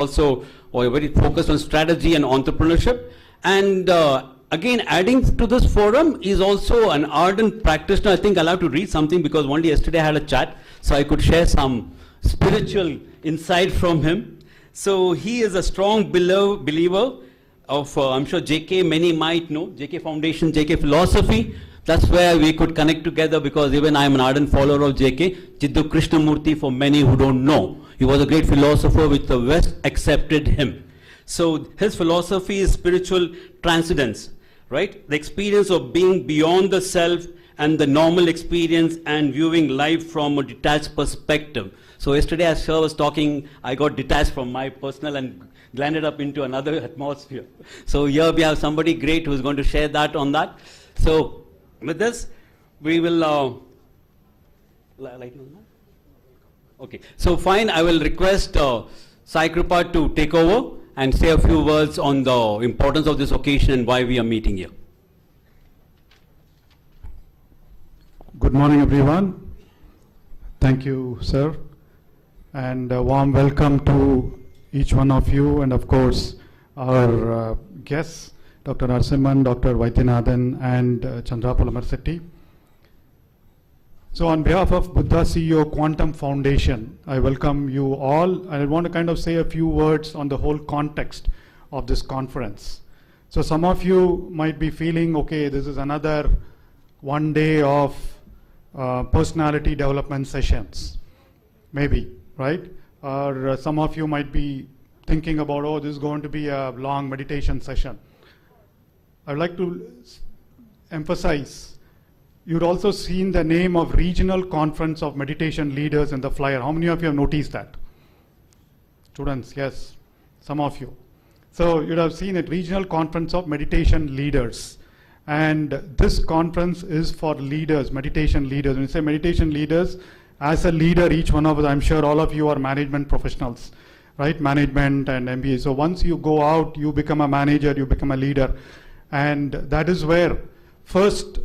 also very focused on strategy and entrepreneurship. And again, adding to this forum is also an ardent practitioner. I think I'll have to read something because only yesterday I had a chat, so I could share some spiritual insight from him. So he is a strong believer of, I'm sure JK, many might know, JK Foundation, JK Philosophy. That's where we could connect together, because even I'm an ardent follower of JK. Jiddu Krishnamurti, for many who don't know, he was a great philosopher which the West accepted him. So his philosophy is spiritual transcendence, right? The experience of being beyond the self and the normal experience and viewing life from a detached perspective. So yesterday as Sir was talking, I got detached from my personal and landed up into another atmosphere. So here we have somebody great who's going to share that on that. So with this, we will, okay. So fine, I will request Sai Kripa to take over and say a few words on the importance of this occasion and why we are meeting here. Good morning, everyone. Thank you, sir. And a warm welcome to each one of you, and of course, our guests, Dr. Narasimhan, Dr. Vaidyanathan, and Chandra Pulamarsetti. So on behalf of Buddha CEO Quantum Foundation, I welcome you all, and I want to kind of say a few words on the whole context of this conference. So some of you might be feeling, okay, this is another one day of personality development sessions, maybe, right? Or some of you might be thinking about, oh, this is going to be a long meditation session. I'd like to emphasize, you'd also seen the name of Regional Conference of Meditation Leaders in the flyer. How many of you have noticed that? Students, yes, some of you. So you'd have seen it, Regional Conference of Meditation Leaders. And this conference is for leaders, meditation leaders. When you say meditation leaders, as a leader, each one of us, I'm sure all of you are management professionals, right? Management and MBA. So once you go out, you become a manager, you become a leader. And that is where first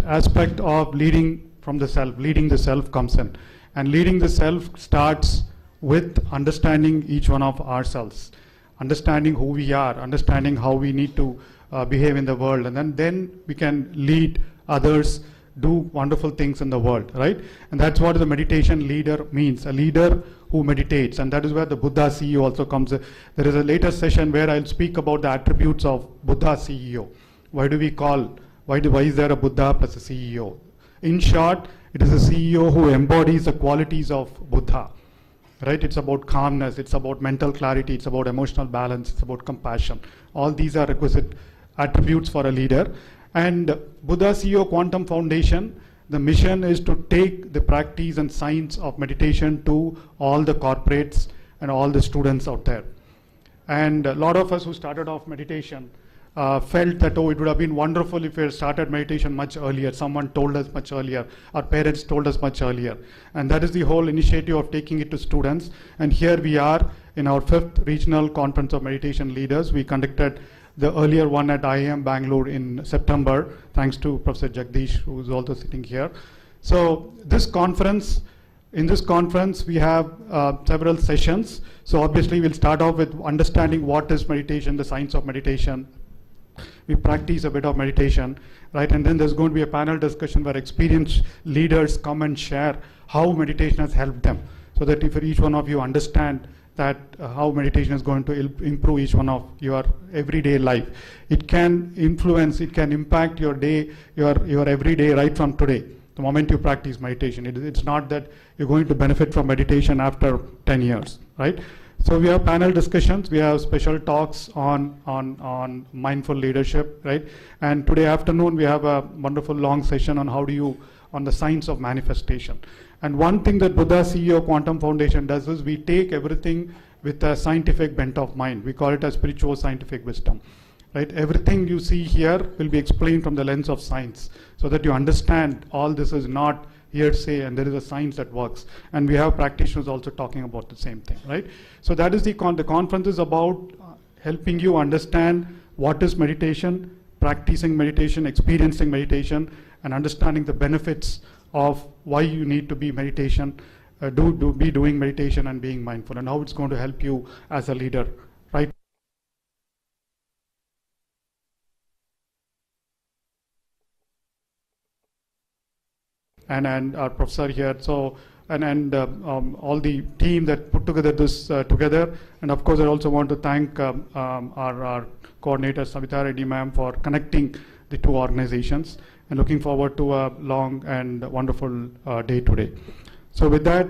aspect of leading from the self, leading the self comes in. And leading the self starts with understanding each one of ourselves, understanding who we are, understanding how we need to behave in the world, and then we can lead others, do wonderful things in the world, right? And that's what the meditation leader means, a leader who meditates. And that is where the Buddha CEO also comes. There is a later session where I'll speak about the attributes of Buddha CEO. Why is there a Buddha plus a CEO? In short, it is a CEO who embodies the qualities of Buddha, right? It's about calmness, it's about mental clarity, it's about emotional balance, it's about compassion. All these are requisite attributes for a leader. And Buddha CEO Quantum Foundation, the mission is to take the practice and science of meditation to all the corporates and all the students out there. And a lot of us who started off meditation felt that, oh, it would have been wonderful if we had started meditation much earlier. Someone told us much earlier. Our parents told us much earlier. And that is the whole initiative of taking it to students. And here we are in our 5th Regional Conference of Meditation Leaders. We conducted the earlier one at IIM Bangalore in September, thanks to Professor Jagdish, who is also sitting here. So this conference, in this conference, we have several sessions. So obviously, we'll start off with understanding what is meditation, the science of meditation. We practice a bit of meditation, right? And then there's going to be a panel discussion where experienced leaders come and share how meditation has helped them, so that if each one of you understand that how meditation is going to improve each one of your everyday life. It can influence, it can impact your day, your everyday right from today, the moment you practice meditation. It's not that you're going to benefit from meditation after 10 years, right? So we have panel discussions, we have special talks on mindful leadership, right? And today afternoon we have a wonderful long session on on the science of manifestation. And one thing that Buddha CEO Quantum Foundation does is we take everything with a scientific bent of mind. We call it a spiritual scientific wisdom, right? Everything you see here will be explained from the lens of science, so that you understand all this is not hearsay and there is a science that works. And we have practitioners also talking about the same thing, right? So that is the conference is about helping you understand what is meditation, practicing meditation, experiencing meditation, and understanding the benefits of why you need to be meditation be doing meditation and being mindful, and how it's going to help you as a leader, right? And our professor here, so and all the team that put together this together, and of course I also want to thank our coordinator Savita Reddy ma'am for connecting the two organizations, and looking forward to a long and wonderful day today. So with that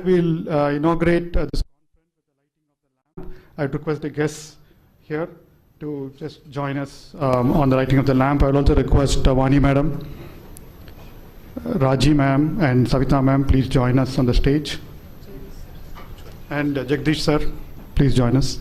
we'll inaugurate this conference with the lighting of the lamp. I request the guests here to just join us on the lighting of the lamp. I will also request Vani madam, Raji ma'am and Savita ma'am, please join us on the stage. And Jagdish sir, please join us.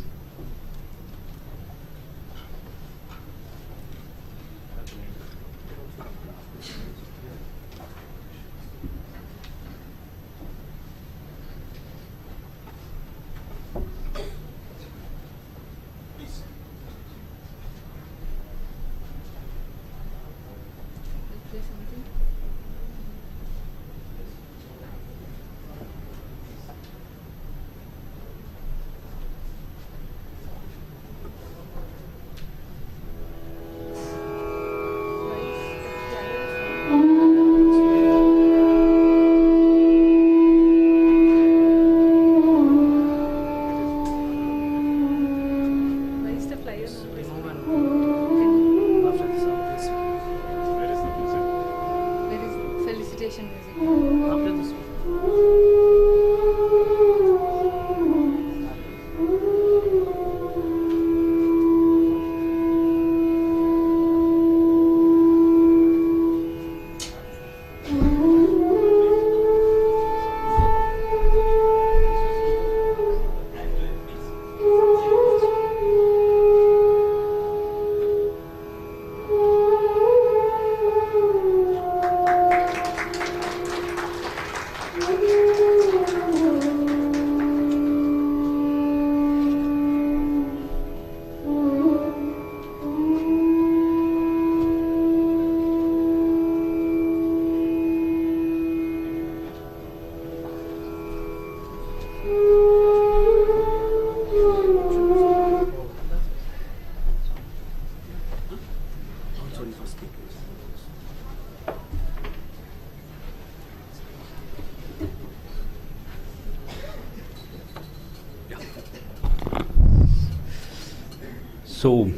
So,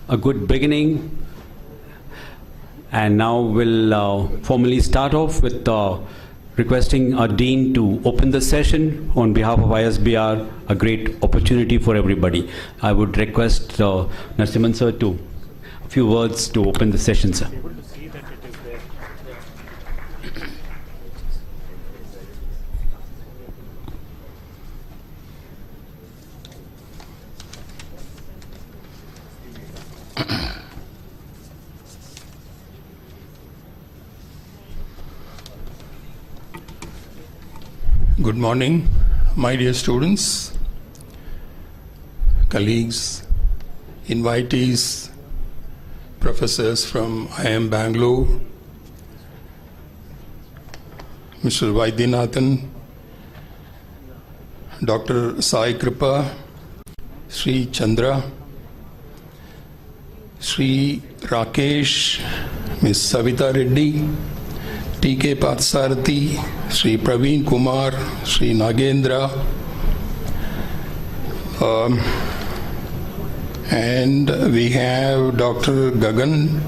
a good beginning, and now we'll formally start off with requesting our Dean to open the session on behalf of ISBR, a great opportunity for everybody. I would request Narasimhan sir to a few words to open the session, sir. Good morning, my dear students, colleagues, invitees, professors from IIM Bangalore, Mr. Vaidyanathan, Dr. Sai Kripa, Sri Chandra, Sri Rakesh, Ms. Savita Reddy, T.K. Pathsarathi, Sri Praveen Kumar, Sri Nagendra, and we have Dr. Gagan,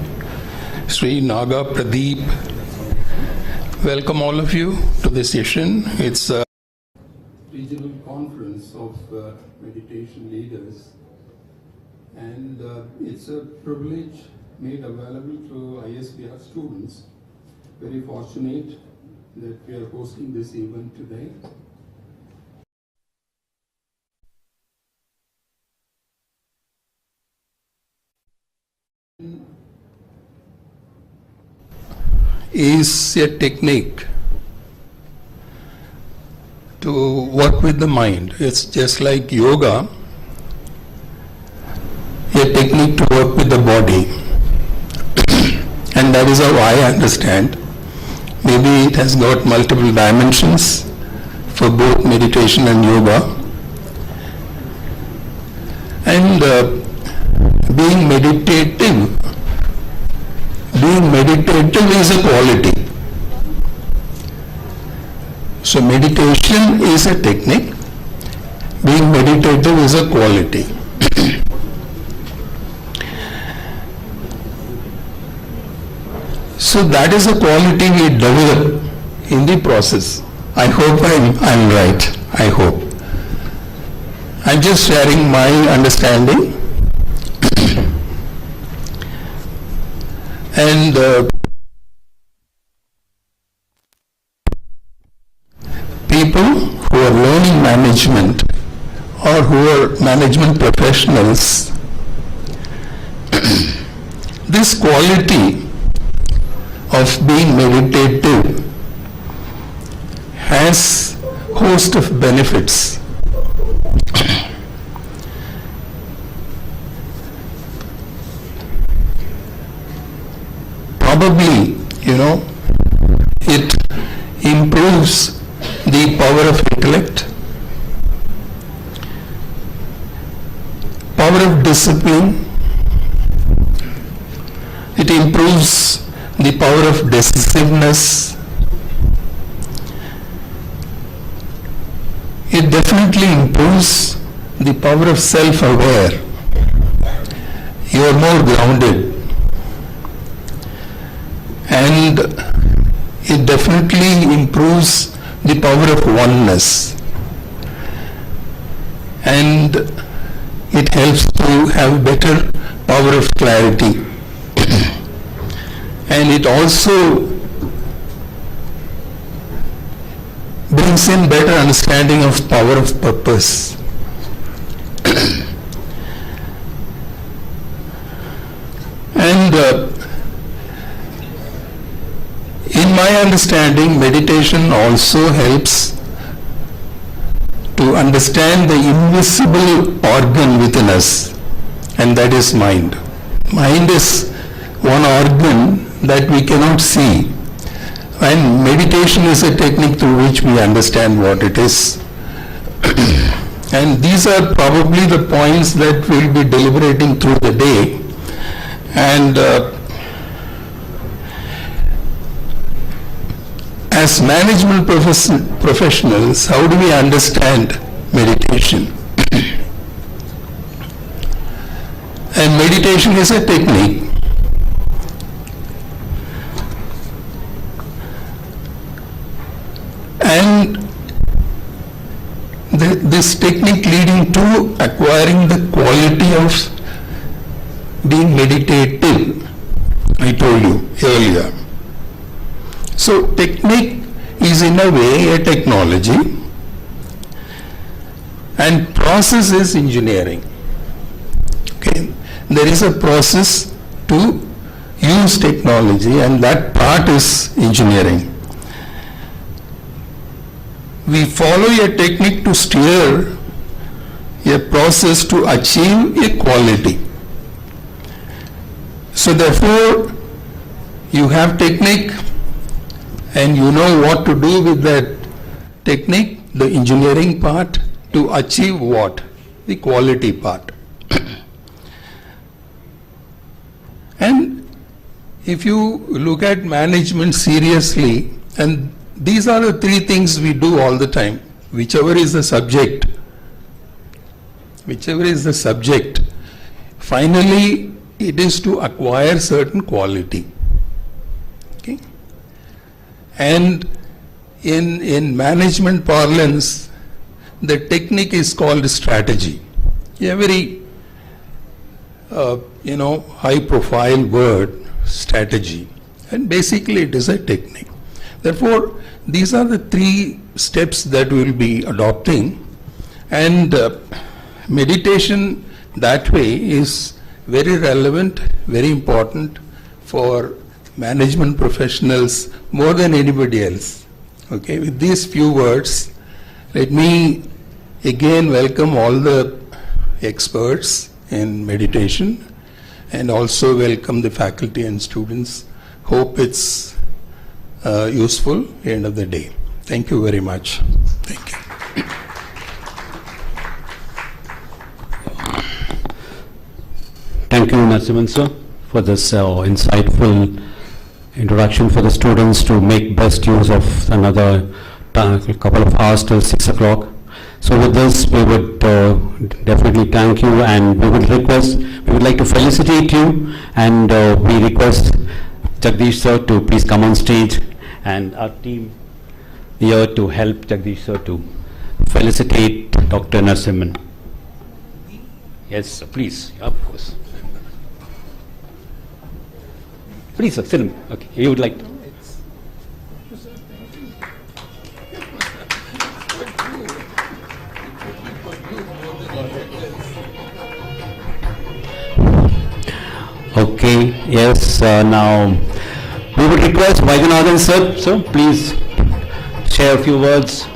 Sri Naga Pradeep. Welcome all of you to this session. It's a regional conference of meditation leaders, and it's a privilege made available to ISBR students. Very fortunate that we are hosting this event today. Is a technique to work with the mind. It's just like yoga, a technique to work with the body. And that is how I understand. Maybe it has got multiple dimensions for both meditation and yoga. And being meditative is a quality. So meditation is a technique, being meditative is a quality. So that is a quality we develop in the process. I hope I'm right. I hope. I'm just sharing my understanding. And people who are learning management or who are management professionals, this quality of being meditative has host of benefits. Probably, it improves the power of intellect, power of discipline, it improves the power of decisiveness. It definitely improves the power of self-aware. You are more grounded. And it definitely improves the power of oneness. And it helps to have better power of clarity. And it also brings in better understanding of power of purpose. And in my understanding, meditation also helps to understand the invisible organ within us, and that is mind. Mind is one organ that we cannot see, and meditation is a technique through which we understand what it is. And these are probably the points that we'll be deliberating through the day. And as management professionals, how do we understand meditation? And meditation is a technique. And this technique leading to acquiring the quality of being meditative, I told you earlier. So technique is in a way a technology, and process is engineering. Okay, there is a process to use technology, and that part is engineering. We follow a technique to steer a process to achieve a quality. So therefore, you have technique and you know what to do with that technique, the engineering part, to achieve what? The quality part. And if you look at management seriously, and these are the three things we do all the time, whichever is the subject, finally it is to acquire certain quality. Okay? And in management parlance, the technique is called strategy. A very high profile word, strategy, and basically it is a technique. Therefore, these are the three steps that we will be adopting, and meditation that way is very relevant, very important for management professionals more than anybody else. Okay, with these few words, let me again welcome all the experts in meditation and also welcome the faculty and students Hope it's useful end of the day. Thank you very much. Thank you. Thank you, Narasimhan sir, for this insightful introduction for the students to make best use of another couple of hours till 6 o'clock. So with this, we would definitely thank you, and we would like to felicitate you, and we request Jagdish sir to please come on stage, and our team here to help Jagdish sir to felicitate Dr. Narasimhan. Yes, sir, please, of course. Please, sir, sit in. Okay, you would like to. Okay, yes, now we would request Vaidyanathan sir, so please share a few words.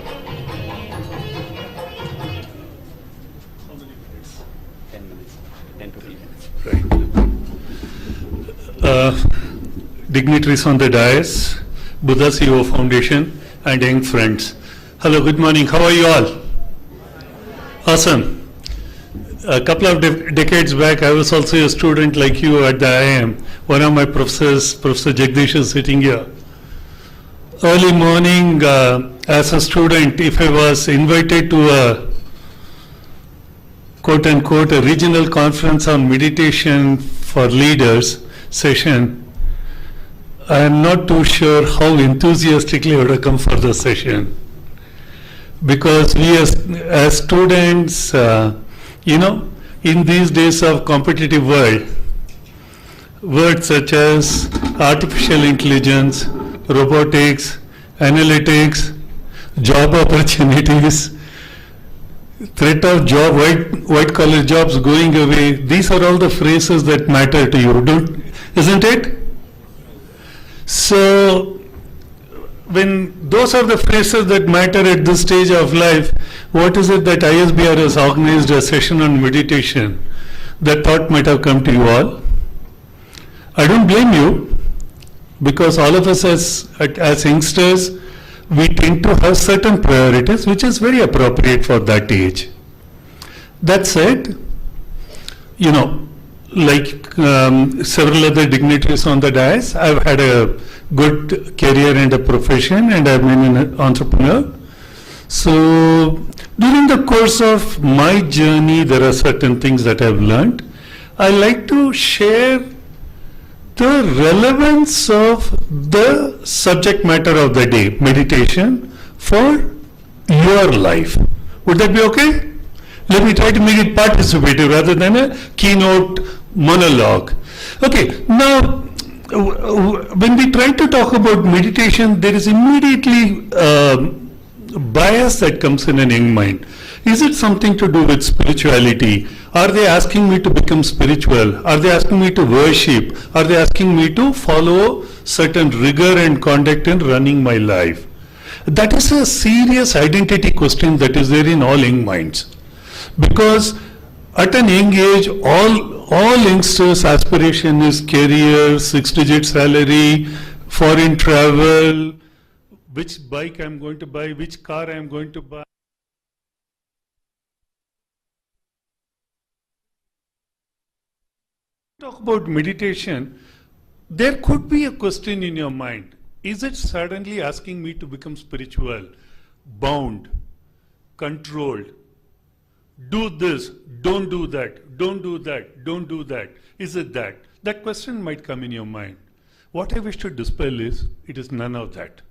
Dignitaries on the dais, Buddha CEO Foundation, and young friends. Hello, good morning. How are you all? Awesome. A couple of decades back, I was also a student like you at the IIM. One of my professors, Professor Jagdish, is sitting here. Early morning, as a student, if I was invited to a quote unquote a regional conference on meditation for leaders session, I am not too sure how enthusiastically I would have come for the session, because we as students, in these days of competitive world, words such as artificial intelligence, robotics, analytics, job opportunities, threat of job, white collar jobs going away, these are all the phrases that matter to you, isn't it? So, when those are the phrases that matter at this stage of life, what is it that ISBR has organized a session on meditation? That thought might have come to you all. I don't blame you, because all of us as youngsters, we tend to have certain priorities, which is very appropriate for that age. That said, like several other dignitaries on the dais, I've had a good career and a profession, and I've been an entrepreneur. So during the course of my journey, there are certain things that I've learned. I like to share the relevance of the subject matter of the day, meditation, for your life. Would that be okay? Let me try to make it participative rather than a keynote monologue. Okay, now when we try to talk about meditation, there is immediately bias that comes in an young mind. Is it something to do with spirituality? Are they asking me to become spiritual? Are they asking me to worship? Are they asking me to follow certain rigor and conduct in running my life? That is a serious identity question that is there in all young minds. Because at an young age, all youngsters' aspiration is career, 6-digit salary, foreign travel, which bike I'm going to buy, which car I'm going to buy. Talk about meditation, there could be a question in your mind. Is it suddenly asking me to become spiritual, bound, controlled? Do this, don't do that, don't do that, don't do that. Is it that? That question might come in your mind. What I wish to dispel is, it is none of that.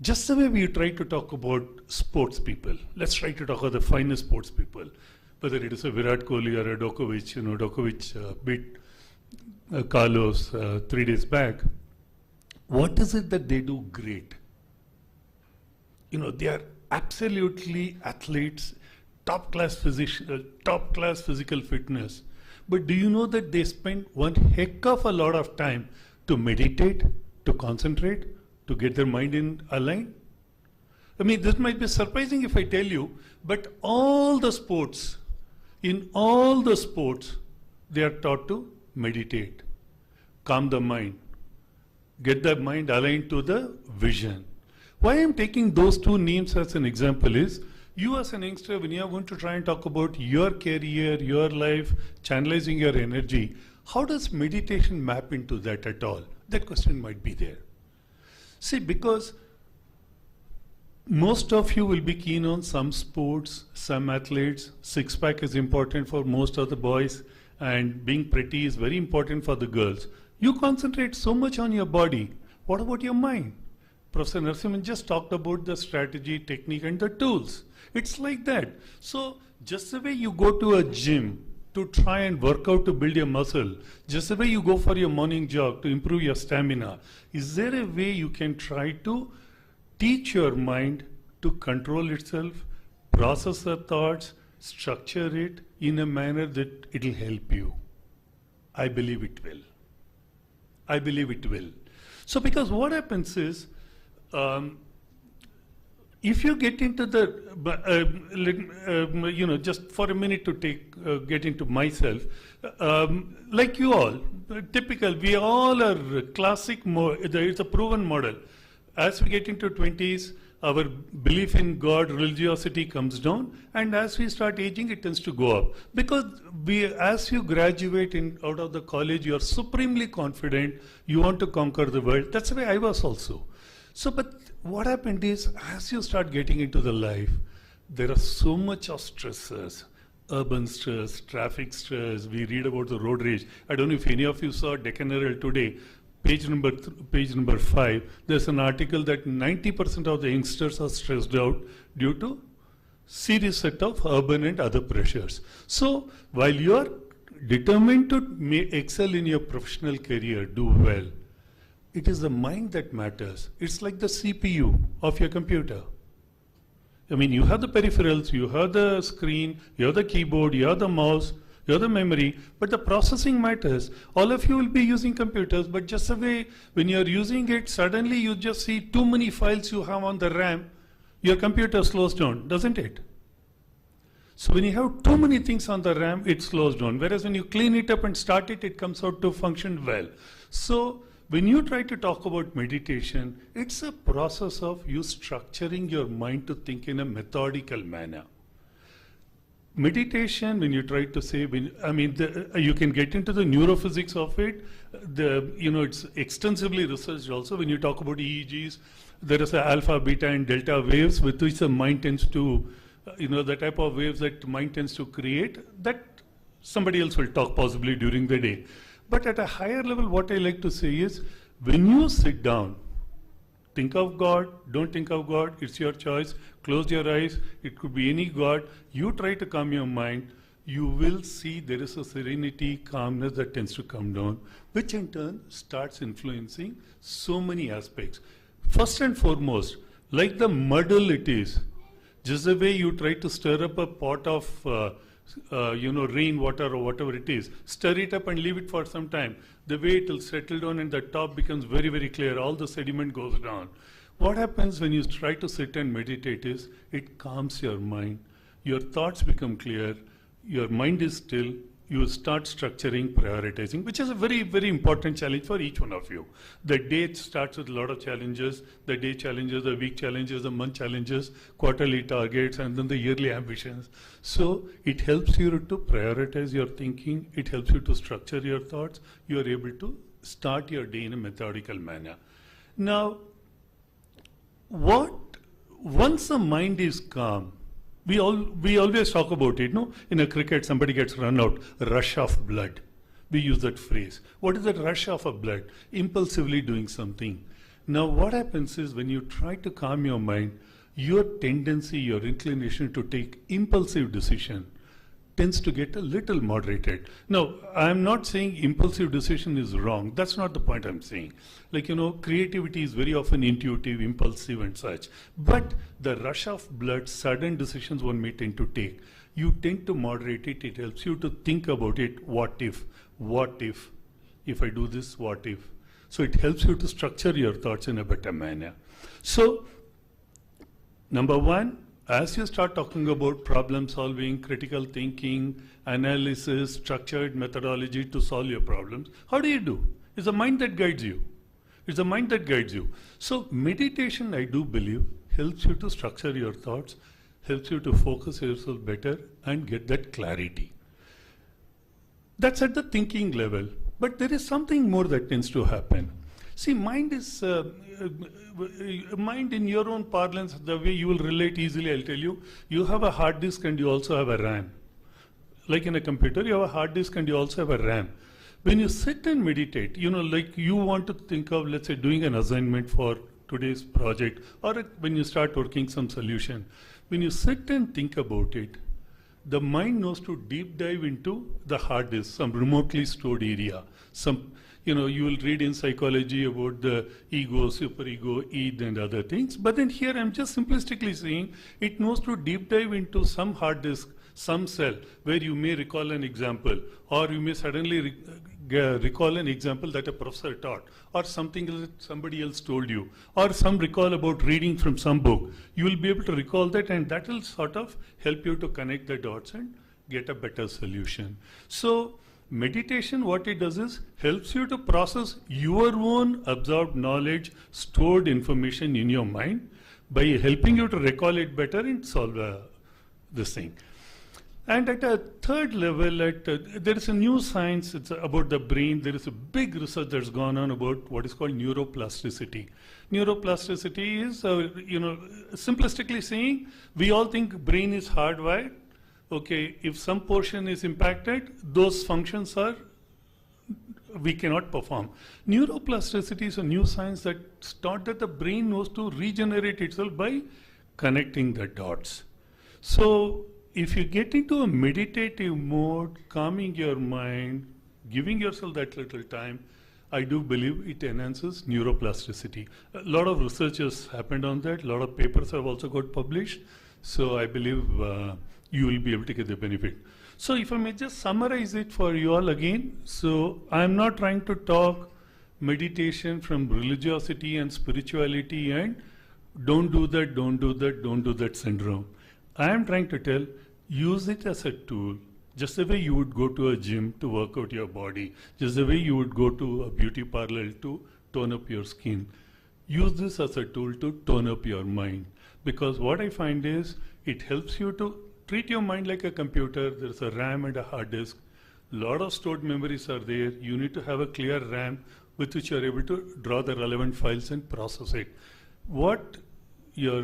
Just the way we try to talk about sports people, let's try to talk about the finest sports people, whether it is a Virat Kohli or a Djokovic. Djokovic beat Carlos 3 days back. What is it that they do great? They are absolutely athletes, top class physical fitness. But do you know that they spend one heck of a lot of time to meditate, to concentrate, to get their mind in align? I mean, this might be surprising if I tell you, but in all the sports, they are taught to meditate, calm the mind, get the mind aligned to the vision. Why I'm taking those two names as an example is, you as an youngster, when you are going to try and talk about your career, your life, channelizing your energy, how does meditation map into that at all? That question might be there. See, because most of you will be keen on some sports, some athletes. Six-pack is important for most of the boys, and being pretty is very important for the girls. You concentrate so much on your body. What about your mind? Professor Narasimhan just talked about the strategy, technique, and the tools. It's like that. So just the way you go to a gym to try and work out to build your muscle, just the way you go for your morning jog to improve your stamina, is there a way you can try to teach your mind to control itself, process the thoughts, structure it in a manner that it will help you? I believe it will. I believe it will. So because what happens is, if you get into the, just for a minute to get into myself, like you all, typical, we all are classic, it's a proven model. As we get into 20s, our belief in God, religiosity comes down, and as we start aging, it tends to go up. Because as you graduate out of the college, you are supremely confident, you want to conquer the world. That's the way I was also. So, but what happened is, as you start getting into the life, there are so much of stresses, urban stress, traffic stress. We read about the road rage. I don't know if any of you saw Deccan Herald today, page number 5. There's an article that 90% of the youngsters are stressed out due to serious set of urban and other pressures. So, while you are determined to excel in your professional career, do well, it is the mind that matters. It's like the CPU of your computer. I mean, you have the peripherals, you have the screen, you have the keyboard, you have the mouse, you have the memory, but the processing matters. All of you will be using computers, but just the way when you're using it, suddenly you just see too many files you have on the RAM, your computer slows down, doesn't it? So when you have too many things on the RAM, it slows down. Whereas when you clean it up and start it, it comes out to function well. So when you try to talk about meditation, it's a process of you structuring your mind to think in a methodical manner. Meditation, when you try to say, you can get into the neurophysics of it. It's extensively researched also. When you talk about EEGs, there is a alpha, beta, and delta waves with which the mind tends to, the type of waves that mind tends to create. That somebody else will talk possibly during the day. But at a higher level, what I like to say is, when you sit down, think of God, don't think of God, it's your choice. Close your eyes, it could be any God. You try to calm your mind, you will see there is a serenity, calmness that tends to come down, which in turn starts influencing so many aspects. First and foremost, like the muddle it is, just the way you try to stir up a pot of rainwater or whatever it is, stir it up and leave it for some time. The way it will settle down and the top becomes very, very clear, all the sediment goes down. What happens when you try to sit and meditate is, it calms your mind, your thoughts become clear, your mind is still, you start structuring, prioritizing, which is a very, very important challenge for each one of you. The day starts with a lot of challenges, the day challenges, the week challenges, the month challenges, quarterly targets, and then the yearly ambitions. So it helps you to prioritize your thinking, it helps you to structure your thoughts, you are able to start your day in a methodical manner. Now, once the mind is calm, we always talk about it, no? In a cricket, somebody gets run out, rush of blood. We use that phrase. What is that rush of a blood? Impulsively doing something. Now, what happens is when you try to calm your mind, your tendency, your inclination to take impulsive decision tends to get a little moderated. Now, I'm not saying impulsive decision is wrong. That's not the point I'm saying. Like, creativity is very often intuitive, impulsive and such. But the rush of blood, sudden decisions one may tend to take, you tend to moderate it. It helps you to think about it. What if I do this, what if? So it helps you to structure your thoughts in a better manner. So, number one, as you start talking about problem solving, critical thinking, analysis, structured methodology to solve your problems, how do you do? It's the mind that guides you. It's the mind that guides you. So meditation, I do believe, helps you to structure your thoughts, helps you to focus yourself better and get that clarity. That's at the thinking level. But there is something more that tends to happen. See, mind is, mind in your own parlance, the way you will relate easily, I'll tell you, you have a hard disk and you also have a RAM. Like in a computer, you have a hard disk and you also have a RAM. When you sit and meditate, like you want to think of, let's say, doing an assignment for today's project, or when you start working some solution, when you sit and think about it, the mind knows to deep dive into the hard disk, some remotely stored area. You will read in psychology about the ego, superego, id and other things. But then here I'm just simplistically saying it knows to deep dive into some hard disk, some cell, where you may recall an example, or you may suddenly recall an example that a professor taught, or something that somebody else told you, or some recall about reading from some book. You will be able to recall that, and that will sort of help you to connect the dots and get a better solution. So meditation, what it does is helps you to process your own absorbed knowledge, stored information in your mind, by helping you to recall it better and solve this thing. And at a third level, there is a new science, it's about the brain. There is a big research that's gone on about what is called neuroplasticity. Neuroplasticity is, simplistically saying, we all think brain is hardwired. Okay, if some portion is impacted, those functions we cannot perform. Neuroplasticity is a new science that's taught that the brain knows to regenerate itself by connecting the dots. So if you get into a meditative mode, calming your mind, giving yourself that little time, I do believe it enhances neuroplasticity. A lot of research has happened on that. A lot of papers have also got published. So I believe you will be able to get the benefit. So if I may just summarize it for you all again. So I'm not trying to talk meditation from religiosity and spirituality and don't do that, don't do that, don't do that syndrome. I am trying to tell, use it as a tool, just the way you would go to a gym to work out your body, just the way you would go to a beauty parlor to tone up your skin. Use this as a tool to tone up your mind. Because what I find is, it helps you to treat your mind like a computer. There's a RAM and a hard disk. A lot of stored memories are there. You need to have a clear RAM with which you are able to draw the relevant files and process it. What your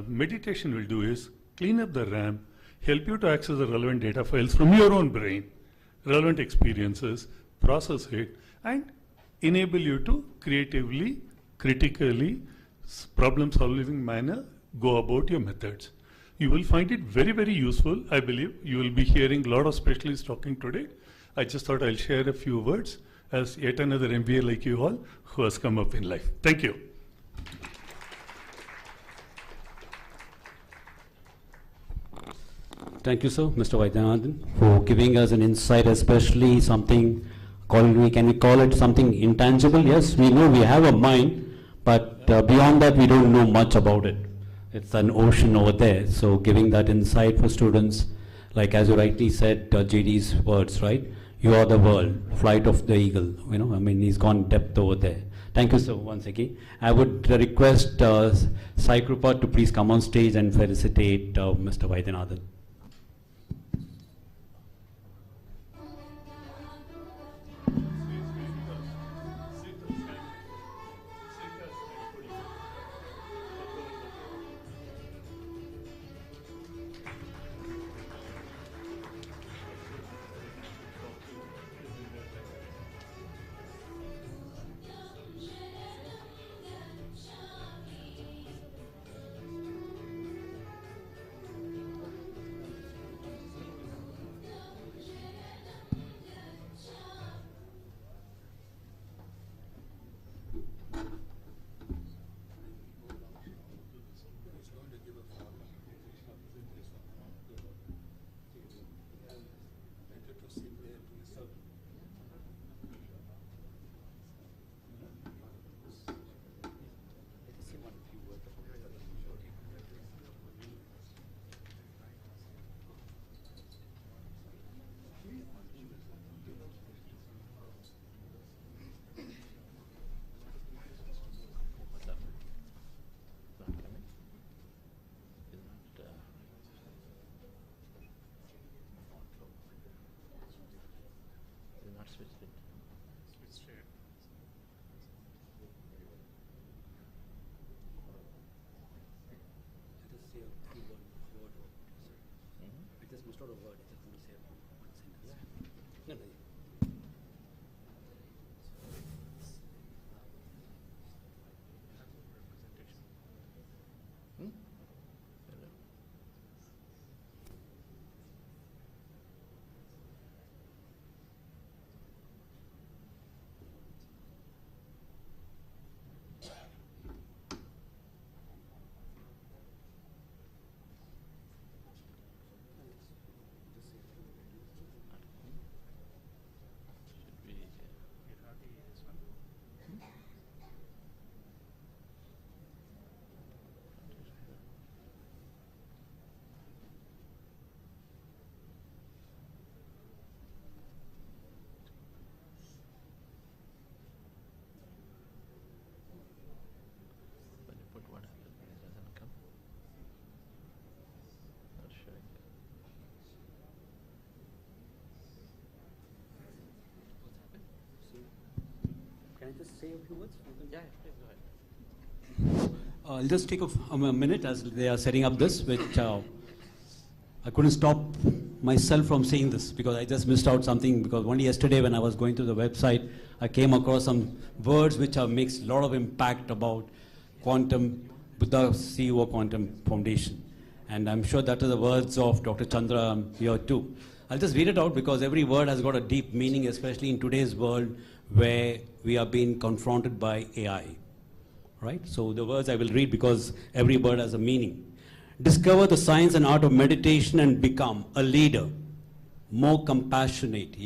meditation will do is clean up the RAM, help you to access the relevant data files from your own brain, relevant experiences, process it, and enable you to creatively, critically, problem-solving manner, go about your methods. You will find it very, very useful. I believe you will be hearing a lot of specialists talking today. I just thought I'll share a few words as yet another MBA like you all who has come up in life. Thank you. Thank you, sir, Mr. Vaidyanathan, for giving us an insight, especially something, can we call it something intangible? Yes, we know we have a mind, but beyond that, we don't know much about it. It's an ocean over there. So giving that insight for students, like as you rightly said, JD's words, right? You are the world, flight of the eagle. He's gone depth over there. Thank you, sir, once again. I would request Sai Krupa to please come on stage and felicitate Mr. Vaidyanathan. Can I just say a few words? Yeah, please go ahead. I'll just take a minute as they are setting up this, which I couldn't stop myself from saying this because I just missed out something, because only yesterday when I was going through the website, I came across some words which makes a lot of impact about quantum, Buddha CEO Quantum Foundation. And I'm sure that is the words of Dr. Chandra here too. I'll just read it out because every word has got a deep meaning, especially in today's world where we are being confronted by AI. Right? So the words I will read because every word has a meaning. Discover the science and art of meditation and become a leader. More compassionate,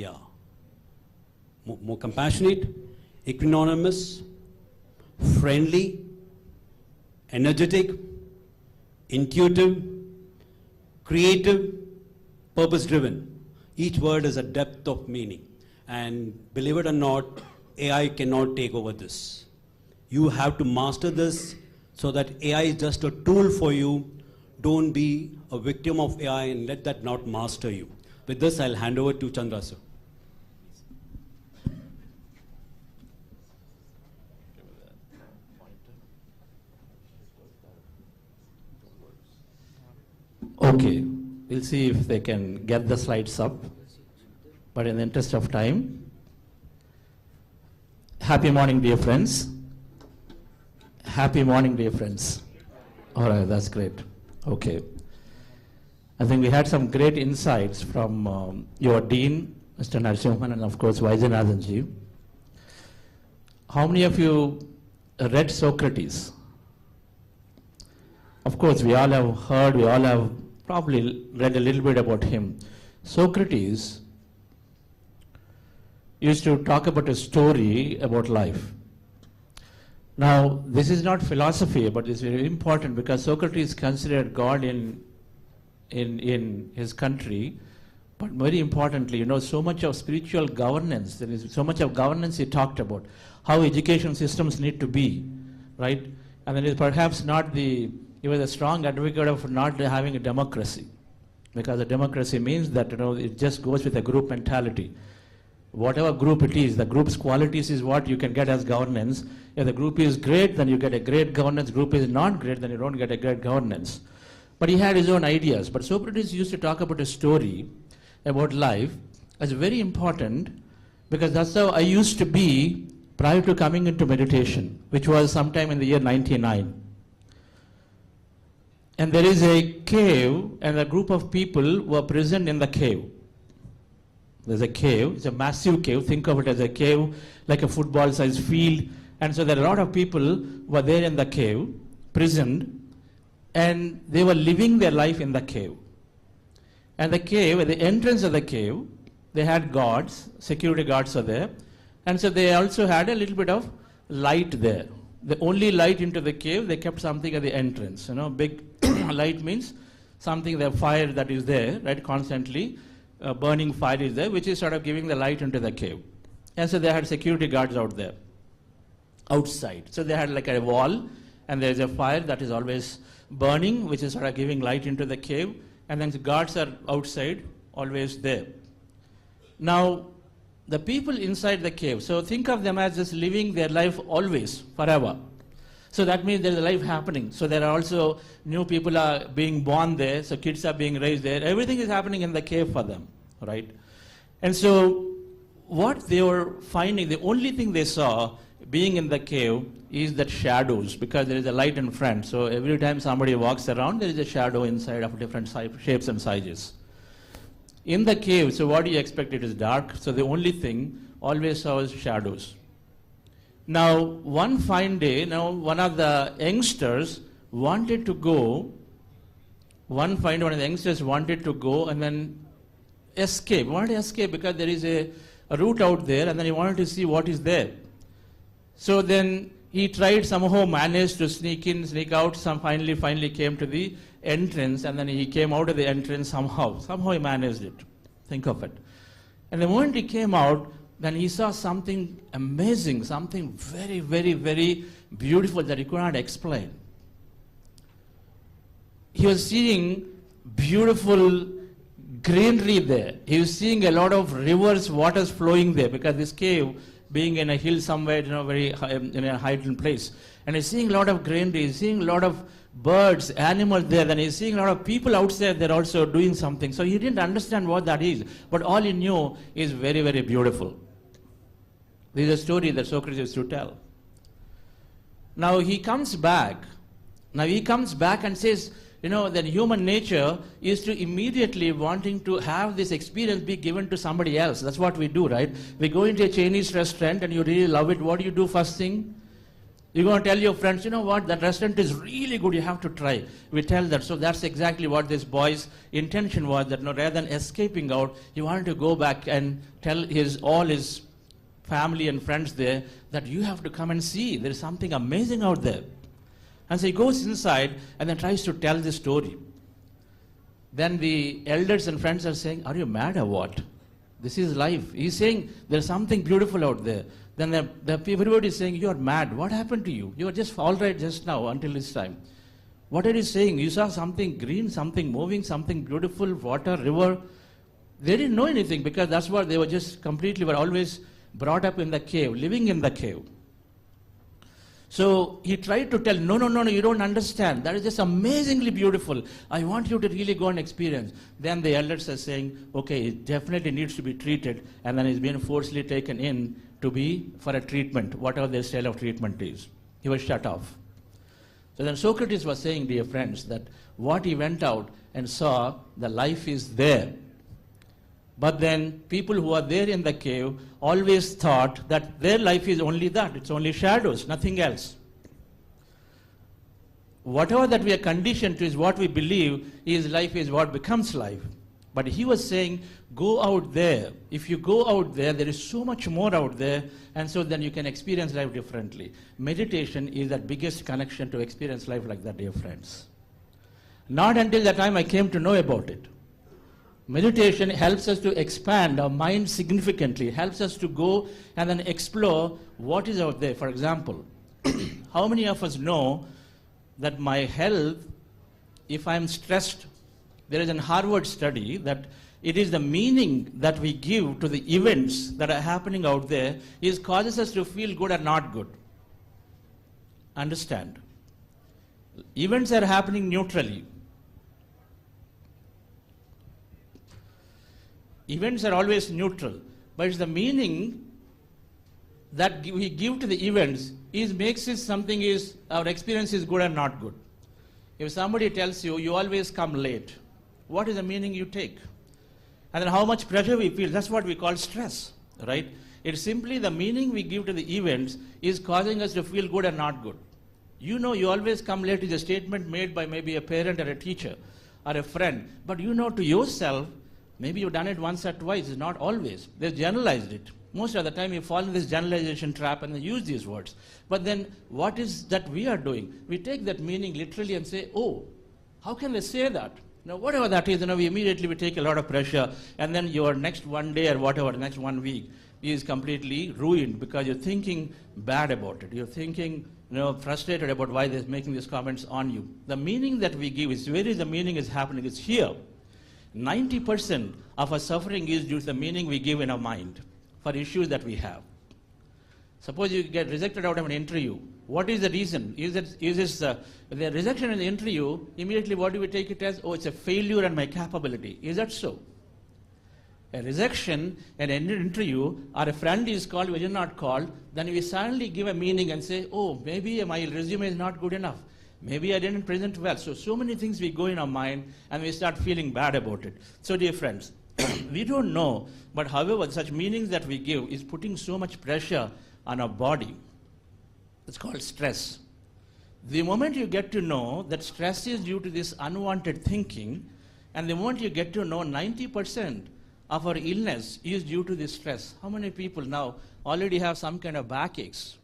more compassionate, equanimous, friendly, energetic, intuitive, creative, purpose-driven. Each word is a depth of meaning. And believe it or not, AI cannot take over this. You have to master this so that AI is just a tool for you. Don't be a victim of AI and let that not master you. With this, I'll hand over to Chandra, sir. Okay, we'll see if they can get the slides up. But in the interest of time, happy morning, dear friends. Happy morning, dear friends. All right, that's great. Okay. I think we had some great insights from your Dean, Mr. Narasimhan, and of course, Vaijanathanji. How many of you read Socrates? Of course, we all have heard, we all have probably read a little bit about him. Socrates used to talk about a story about life. Now, this is not philosophy, but it's very important because Socrates considered God in his country, but very importantly, so much of spiritual governance, there is so much of governance he talked about, how education systems need to be, right? And then it's perhaps not he was a strong advocate of not having a democracy, because a democracy means that, it just goes with a group mentality. Whatever group it is, the group's qualities is what you can get as governance. If the group is great, then you get a great governance. Group is not great, then you don't get a great governance. But he had his own ideas. But Socrates used to talk about a story about life as very important, because that's how I used to be prior to coming into meditation, which was sometime in the year 99. And there is a cave, and a group of people were present in the cave. There's a cave, it's a massive cave, think of it as a cave, like a football-sized field. And so there are a lot of people who were there in the cave, prisoned, and they were living their life in the cave. And the cave, at the entrance of the cave, they had guards, security guards are there, and so they also had a little bit of light there. The only light into the cave, they kept something at the entrance. Big light means something, the fire that is there, right, constantly. Burning fire is there, which is sort of giving the light into the cave. And so they had security guards out there, outside. So they had like a wall, and there's a fire that is always burning, which is sort of giving light into the cave, and then the guards are outside, always there. Now, the people inside the cave, so think of them as just living their life always, forever. So that means there is a life happening. So there are also new people are being born there, so kids are being raised there. Everything is happening in the cave for them, right? And so what they were finding, the only thing they saw being in the cave is that shadows, because there is a light in front. So every time somebody walks around, there is a shadow inside of different shapes and sizes. In the cave, so what do you expect? It is dark. So the only thing always saw is shadows. Now, one fine day, one of the youngsters wanted to go, one of the youngsters wanted to go and then escape. He wanted to escape because there is a route out there, and then he wanted to see what is there. So then he tried, somehow managed to sneak in, sneak out, finally came to the entrance, and then he came out of the entrance somehow. Somehow he managed it. Think of it. And the moment he came out, then he saw something amazing, something very, very, very beautiful that he could not explain. He was seeing beautiful greenery there. He was seeing a lot of rivers, waters flowing there, because this cave being in a hill somewhere, very high, in a heightened place. And he's seeing a lot of greenery, he's seeing a lot of birds, animals there, then he's seeing a lot of people outside there also doing something. So he didn't understand what that is, but all he knew is very, very beautiful. This is a story that Socrates used to tell. Now he comes back. And says, that human nature is to immediately wanting to have this experience be given to somebody else. That's what we do, right? We go into a Chinese restaurant and you really love it. What do you do first thing? You're going to tell your friends, you know what, that restaurant is really good, you have to try. We tell that. So that's exactly what this boy's intention was, that rather than escaping out, he wanted to go back and tell all his family and friends there that you have to come and see. There is something amazing out there. And so he goes inside and then tries to tell the story. Then the elders and friends are saying, are you mad or what? This is life. He's saying there's something beautiful out there. Then everybody is saying, you are mad. What happened to you? You were just all right just now until this time. What are you saying? You saw something green, something moving, something beautiful, water, river. They didn't know anything because that's what they were just were always brought up in the cave, living in the cave. So he tried to tell, no, you don't understand. That is just amazingly beautiful. I want you to really go and experience. Then the elders are saying, okay, it definitely needs to be treated, and then he's been forcibly taken in to be for a treatment, whatever their style of treatment is. He was shut off. So then Socrates was saying, dear friends, that what he went out and saw, the life is there. But then people who are there in the cave always thought that their life is only that. It's only shadows, nothing else. Whatever that we are conditioned to is what we believe is life is what becomes life. But he was saying, go out there. If you go out there, there is so much more out there, and so then you can experience life differently. Meditation is the biggest connection to experience life like that, dear friends. Not until the time I came to know about it. Meditation helps us to expand our mind significantly, helps us to go and then explore what is out there. For example, how many of us know that my health, if I'm stressed, there is a Harvard study that it is the meaning that we give to the events that are happening out there is causes us to feel good or not good. Understand? Events are happening neutrally. Events are always neutral, but it's the meaning that we give to the events makes it something is, our experience is good or not good. If somebody tells you, you always come late, what is the meaning you take? And then how much pressure we feel, that's what we call stress, right? It's simply the meaning we give to the events is causing us to feel good or not good. You know you always come late is a statement made by maybe a parent or a teacher or a friend, but you know to yourself, maybe you've done it once or twice, it's not always. They've generalized it. Most of the time you fall in this generalization trap and they use these words. But then what is that we are doing? We take that meaning literally and say, oh, how can they say that? Whatever that is, we immediately take a lot of pressure, and then your next one day or whatever, next 1 week is completely ruined because you're thinking bad about it. You're thinking, frustrated about why they're making these comments on you. The meaning that we give is where is the meaning is happening? It's here. 90% of our suffering is due to the meaning we give in our mind for issues that we have. Suppose you get rejected out of an interview What is the reason? Is this the rejection in the interview, immediately what do we take it as? Oh, it's a failure in my capability. Is that so? A rejection in an interview, or a friend is called, we are not called, then we suddenly give a meaning and say, oh, maybe my resume is not good enough. Maybe I didn't present well. So many things we go in our mind and we start feeling bad about it. So dear friends, we don't know, but however, such meanings that we give is putting so much pressure on our body. It's called stress. The moment you get to know that stress is due to this unwanted thinking, and the moment you get to know 90% of our illness is due to this stress. How many people now already have some kind of backaches?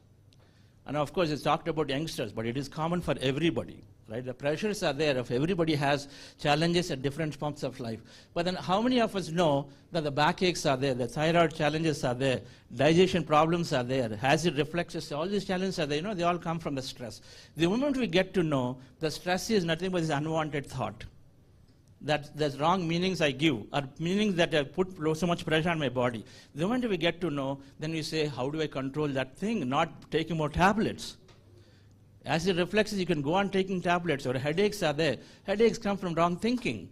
And of course, it's talked about youngsters, but it is common for everybody, right? The pressures are there. If everybody has challenges at different points of life. But then how many of us know that the backaches are there, the thyroid challenges are there, digestion problems are there, acid reflexes, all these challenges are there, they all come from the stress. The moment we get to know the stress is nothing but this unwanted thought, that there's wrong meanings I give, or meanings that I put so much pressure on my body. The moment we get to know, then we say, how do I control that thing? Not taking more tablets. Acid reflexes, you can go on taking tablets, or headaches are there. Headaches come from wrong thinking.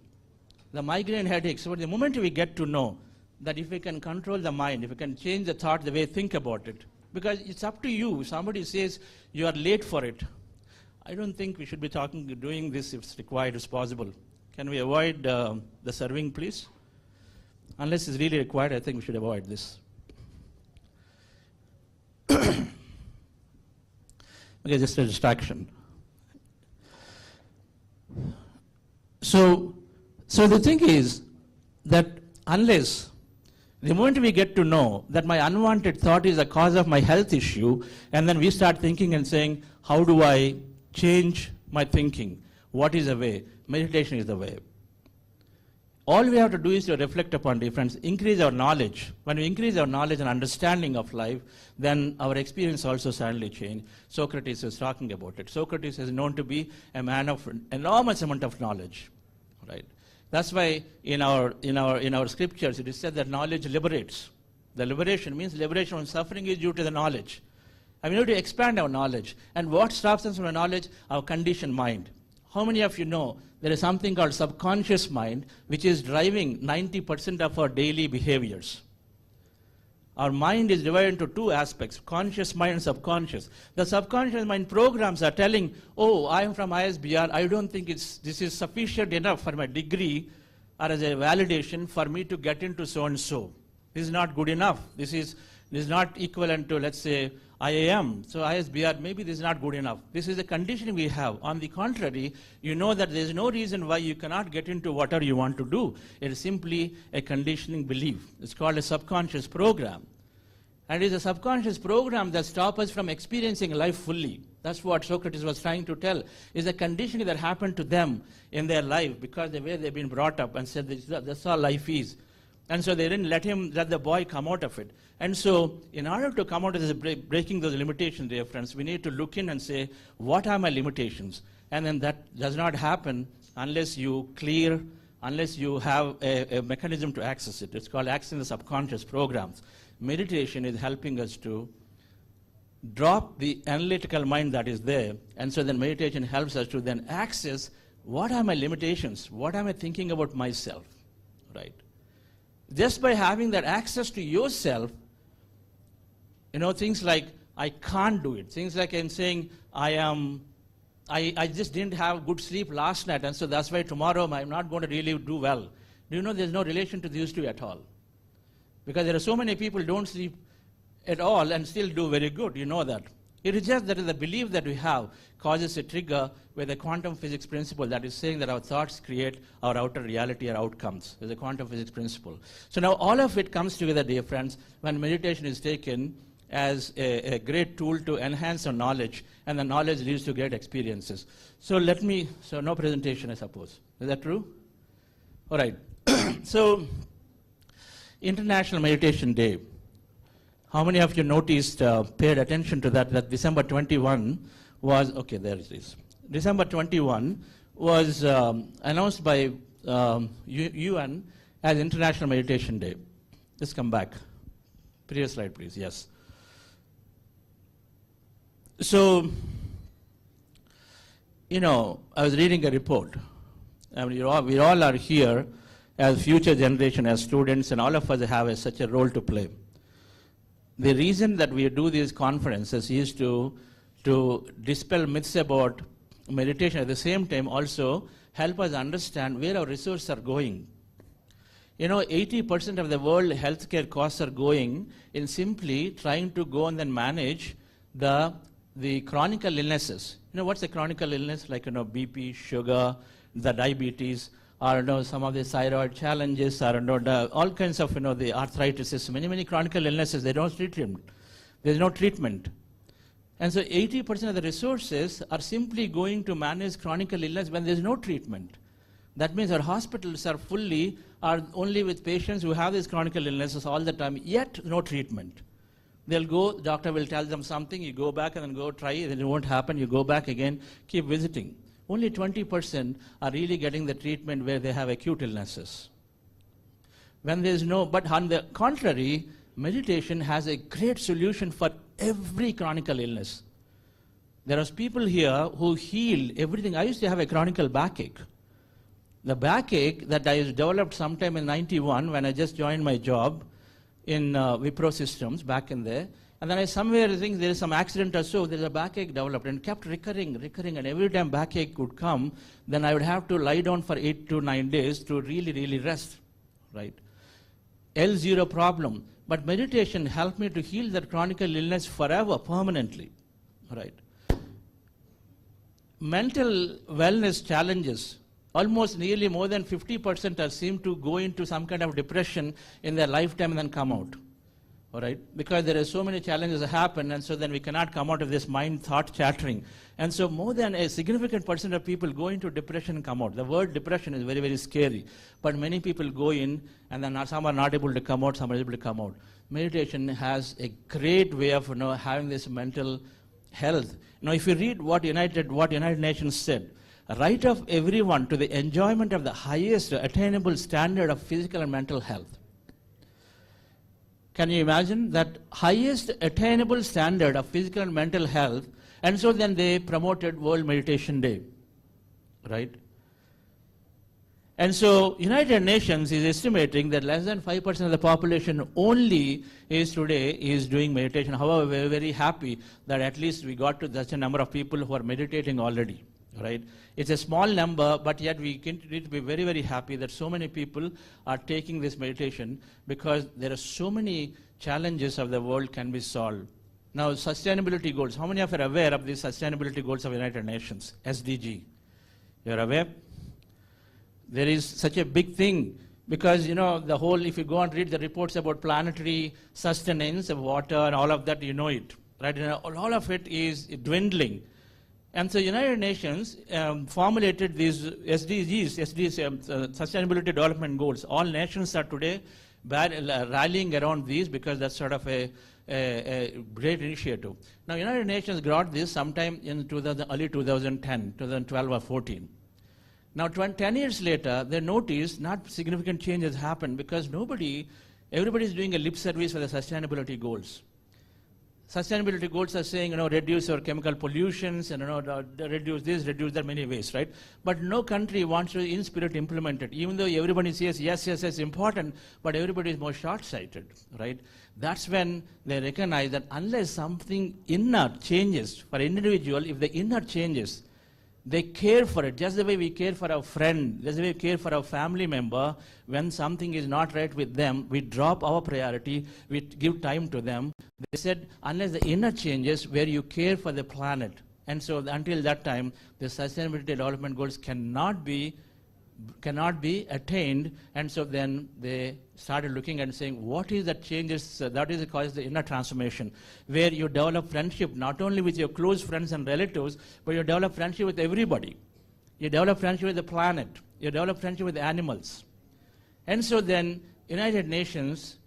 The migraine headaches. So the moment we get to know that if we can control the mind, if we can change the thought, the way we think about it, because it's up to you. Somebody says you are late for it. I don't think we should be doing this if it's required, as possible. Can we avoid the serving, please? Unless it's really required, I think we should avoid this. Okay, just a distraction. So the thing is that unless the moment we get to know that my unwanted thought is a cause of my health issue, and then we start thinking and saying, how do I change my thinking? What is the way? Meditation is the way. All we have to do is to reflect upon difference, increase our knowledge. When we increase our knowledge and understanding of life, then our experience also suddenly change. Socrates was talking about it. Socrates is known to be a man of enormous amount of knowledge, right? That's why in our scriptures it is said that knowledge liberates. The liberation means liberation from suffering is due to the knowledge. And we need to expand our knowledge. And what stops us from our knowledge? Our conditioned mind. How many of you know there is something called subconscious mind, which is driving 90% of our daily behaviors? Our mind is divided into two aspects, conscious mind and subconscious. The subconscious mind programs are telling, oh, I am from ISBR, I don't think this is sufficient enough for my degree or as a validation for me to get into so-and-so. This is not good enough. This is not equivalent to, let's say, IAM. So ISBR, maybe this is not good enough. This is a conditioning we have. On the contrary, you know that there is no reason why you cannot get into whatever you want to do. It is simply a conditioning belief. It's called a subconscious program. And it is a subconscious program that stops us from experiencing life fully. That's what Socrates was trying to tell. It's a conditioning that happened to them in their life because the way they've been brought up and said that's all life is. And so they didn't let the boy come out of it. And so in order to come out of this, breaking those limitations, dear friends, we need to look in and say, what are my limitations? And then that does not happen unless you have a mechanism to access it. It's called accessing the subconscious programs. Meditation is helping us to drop the analytical mind that is there. And so then meditation helps us to then access, what are my limitations? What am I thinking about myself? Right? Just by having that access to yourself, things like, I can't do it. Things like I'm saying, I just didn't have good sleep last night, and so that's why tomorrow I'm not going to really do well. Do you know there's no relation to these two at all? Because there are so many people who don't sleep at all and still do very good. You know that. It is just that the belief that we have causes a trigger with a quantum physics principle that is saying that our thoughts create our outer reality or outcomes. There's a quantum physics principle. So now all of it comes together, dear friends, when meditation is taken as a great tool to enhance our knowledge, and the knowledge leads to great experiences. So no presentation, I suppose. Is that true? All right. So, International Meditation Day. How many of you noticed, paid attention to that December 21 was, okay, there it is. December 21 was announced by UN as International Meditation Day. Just come back. Previous slide, please, yes. So, you know, I was reading a report. I mean, we all are here as future generation, as students, and all of us have such a role to play. The reason that we do these conferences is to dispel myths about meditation, at the same time also help us understand where our resources are going. You know, 80% of the world healthcare costs are going in simply trying to go and then manage the chronic illnesses. You know, what's a chronic illness? Like, you know, BP, sugar, the diabetes, or, you know, some of the thyroid challenges, or, you know, all kinds of, you know, the arthritis, many chronic illnesses, they don't treat them. There's no treatment. And so 80% of the resources are simply going to manage chronic illness when there's no treatment. That means our hospitals are only with patients who have these chronic illnesses all the time, yet no treatment. They'll go, the doctor will tell them something, you go back and then go try, then it won't happen, you go back again, keep visiting. Only 20% are really getting the treatment where they have acute illnesses. When there's no, but on the contrary, meditation has a great solution for every chronic illness. There are people here who heal everything. I used to have a chronic backache. The backache that I developed sometime in 91 when I just joined my job in Wipro Systems back in there. And then I somewhere think there is some accident or so, there's a backache developed and kept recurring, and every time backache would come, then I would have to lie down for 8 to 9 days to really rest, right? L0 problem. But meditation helped me to heal that chronic illness forever, permanently, right? Mental wellness challenges. Almost nearly more than 50% seem to go into some kind of depression in their lifetime and then come out. All right? Because there are so many challenges that happen, and so then we cannot come out of this mind thought chattering. And so more than a significant percent of people go into depression and come out. The word depression is very scary. But many people go in, and then some are not able to come out, some are able to come out. Meditation has a great way of, you know, having this mental health. Now, if you read what United Nations said, right of everyone to the enjoyment of the highest attainable standard of physical and mental health. Can you imagine that highest attainable standard of physical and mental health? And so then they promoted World Meditation Day, right? And so United Nations is estimating that less than 5% of the population only is doing meditation. However, we're very happy that at least we got to such a number of people who are meditating already. Right? It's a small number, but yet we need to be very happy that so many people are taking this meditation, because there are so many challenges of the world can be solved. Now, sustainability goals. How many of you are aware of the sustainability goals of United Nations, SDG? You're aware? There is such a big thing, because, you know, the whole, if you go and read the reports about planetary sustenance of water and all of that, you know it. Right? And all of it is dwindling. And so United Nations formulated these SDGs, Sustainability Development Goals. All nations are today rallying around these, because that's sort of a great initiative. Now, United Nations got this sometime in early 2010, 2012 or 14. Now, 10 years later, they noticed not significant changes happened, because everybody is doing a lip service for the sustainability goals. Sustainability goals are saying, you know, reduce our chemical pollutions and, you know, reduce this, reduce that, many ways, right? But no country wants to in spirit implement it, even though everybody says yes, important, but everybody is more short-sighted, right? That's when they recognize that unless something inner changes for an individual, if the inner changes, they care for it, just the way we care for our friend, just the way we care for our family member. When something is not right with them, we drop our priority, we give time to them. They said, unless the inner changes, where you care for the planet. And so until that time, the sustainability development goals cannot be attained. And so then they started looking and saying, what is that changes, that is causes the inner transformation, where you develop friendship not only with your close friends and relatives, but you develop friendship with everybody. You develop friendship with the planet. You develop friendship with animals. And so then United Nations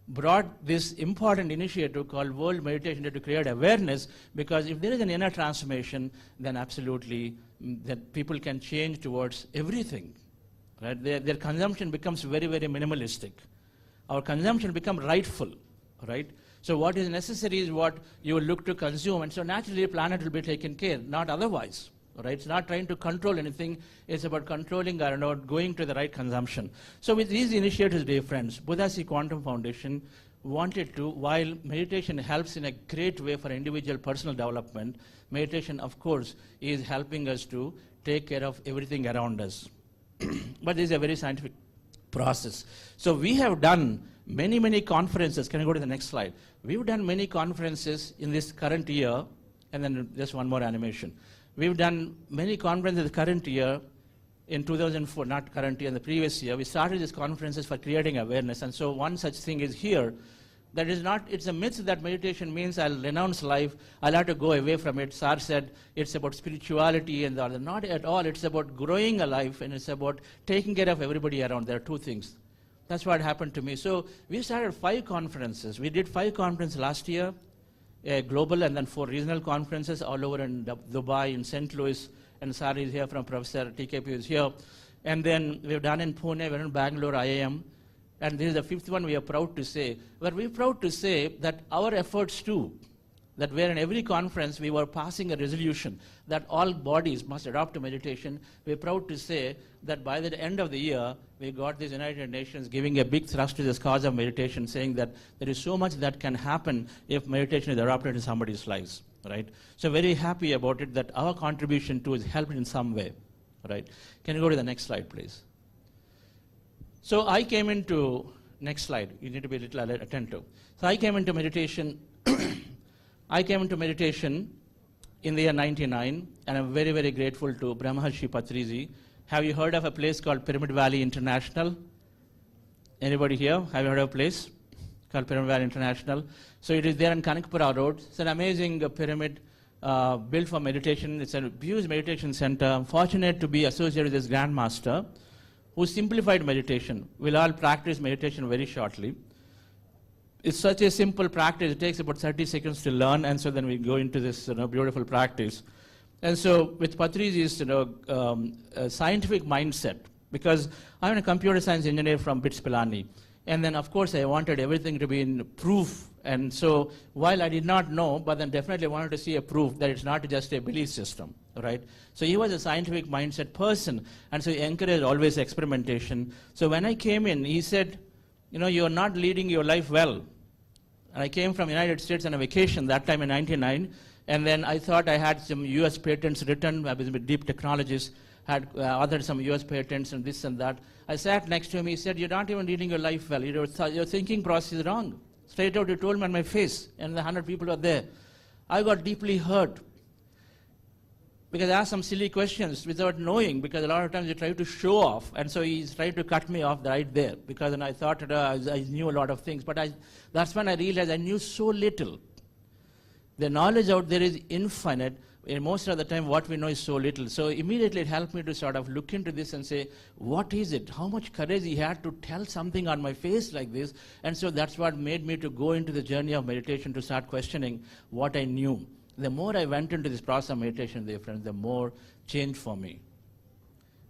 brought this important initiative called World Meditation Day to create awareness, because if there is an inner transformation, then absolutely that people can change towards everything. Right? Their consumption becomes very minimalistic. Our consumption becomes rightful, right? So what is necessary is what you will look to consume, and so naturally the planet will be taken care, not otherwise. Right? It's not trying to control anything, it's about controlling or going to the right consumption. So with these initiatives, dear friends, Buddhasi Quantum Foundation wanted to, while meditation helps in a great way for individual personal development, meditation, of course, is helping us to take care of everything around us. But this is a very scientific process. So we have done many, many conferences. Can I go to the next slide? We've done many conferences in this current year, and then just one more animation. We've done many conferences the current year, in 2004, not current year, in the previous year. We started these conferences for creating awareness, and so one such thing is here. That is not, it's a myth that meditation means I'll renounce life, I'll have to go away from it. Sar said it's about spirituality and all. Not at all, it's about growing a life, and it's about taking care of everybody around. There are two things. That's what happened to me. So we started 5 conferences. We did 5 conferences last year, global, and then 4 regional conferences all over in Dubai, in St. Louis, and Sari is here from Professor TKP is here. And then we've done in Pune, we're in Bangalore, IIM, and this is the 5th one we are proud to say. We're proud to say that our efforts too, that where in every conference we were passing a resolution that all bodies must adopt to meditation. We're proud to say that by the end of the year, we got these United Nations giving a big thrust to this cause of meditation, saying that there is so much that can happen if meditation is adopted in somebody's lives, right? So very happy about it that our contribution too is helped in some way, right? Can you go to the next slide, please? So I came into, next slide, you need to be a little attentive. So I came into meditation I came into meditation in the year 99, and I'm very, very grateful to Brahmarshi Patriji. Have you heard of a place called Pyramid Valley International? Anybody here? Have you heard of a place called Pyramid Valley International? So it is there on Kanakpura Road. It's an amazing pyramid built for meditation. It's a huge meditation center. I'm fortunate to be associated with this Grandmaster who simplified meditation. We'll all practice meditation very shortly. It's such a simple practice. It takes about 30 seconds to learn, and so then we go into this beautiful practice. And so with Patriji's scientific mindset, because I'm a computer science engineer from BITS Pilani, and then of course I wanted everything to be in proof. And so while I did not know, but then definitely wanted to see a proof that it's not just a belief system, right? So he was a scientific mindset person, and so he encouraged always experimentation. So when I came in, he said, you're not leading your life well. And I came from United States on a vacation that time in 99, and then I thought I had some US patents written. I was with deep technologies, had authored some US patents and this and that. I sat next to him. He said, you're not even leading your life well. Your thinking process is wrong. Straight out, he told me on my face, and the 100 people were there. I got deeply hurt because I asked some silly questions without knowing, because a lot of times you try to show off, and so he's trying to cut me off right there, because then I thought I knew a lot of things, but that's when I realized I knew so little. The knowledge out there is infinite, and most of the time what we know is so little. So immediately it helped me to sort of look into this and say, what is it? How much courage he had to tell something on my face like this? And so that's what made me to go into the journey of meditation, to start questioning what I knew. The more I went into this process of meditation, dear friends, the more changed for me.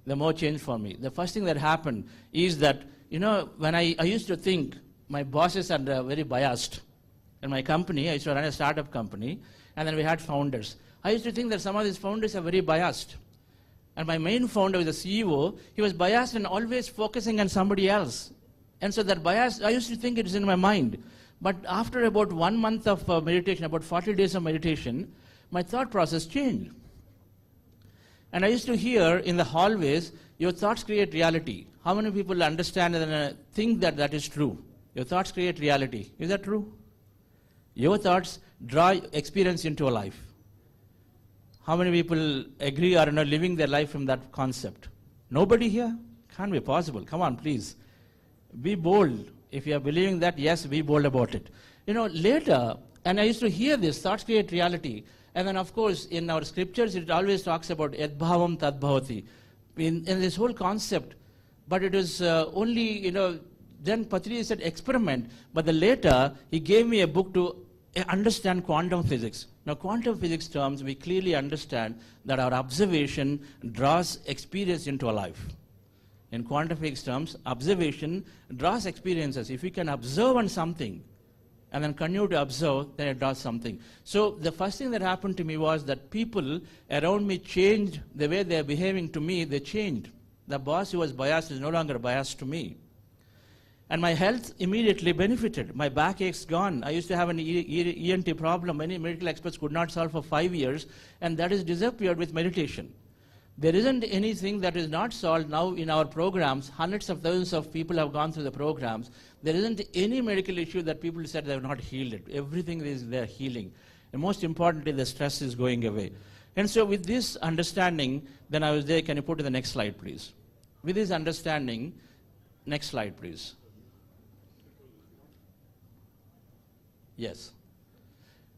The more changed for me. The first thing that happened is that, when I used to think my bosses are very biased. In my company, I used to run a startup company, and then we had founders. I used to think that some of these founders are very biased. And my main founder was the CEO. He was biased and always focusing on somebody else. And so that bias, I used to think it is in my mind. But after about 1 month of meditation, about 40 days of meditation, my thought process changed. And I used to hear in the hallways, your thoughts create reality. How many people understand and think that that is true? Your thoughts create reality. Is that true? Your thoughts draw experience into a life. How many people agree or are not living their life from that concept? Nobody here? Can't be possible. Come on, please. Be bold. If you are believing that, yes, be bold about it. Later, and I used to hear this, thoughts create reality. And then, of course, in our scriptures, it always talks about yadbhavam tadbhavati. In this whole concept. But it was only, then Patriji said experiment. But later, he gave me a book to understand quantum physics. Now, quantum physics terms, we clearly understand that our observation draws experience into our life. In quantum physics terms, observation draws experiences. If we can observe on something and then continue to observe, then it does something. So the first thing that happened to me was that people around me changed the way they're behaving to me, they changed. The boss who was biased is no longer biased to me. And my health immediately benefited. My backache's gone. I used to have an ENT problem. Many medical experts could not solve for 5 years, and that has disappeared with meditation. There isn't anything that is not solved now in our programs. Hundreds of thousands of people have gone through the programs. There isn't any medical issue that people said they have not healed it. Everything is there healing. And most importantly, the stress is going away. And so with this understanding, then I was there. Can you put to the next slide, please? With this understanding, next slide, please. Yes.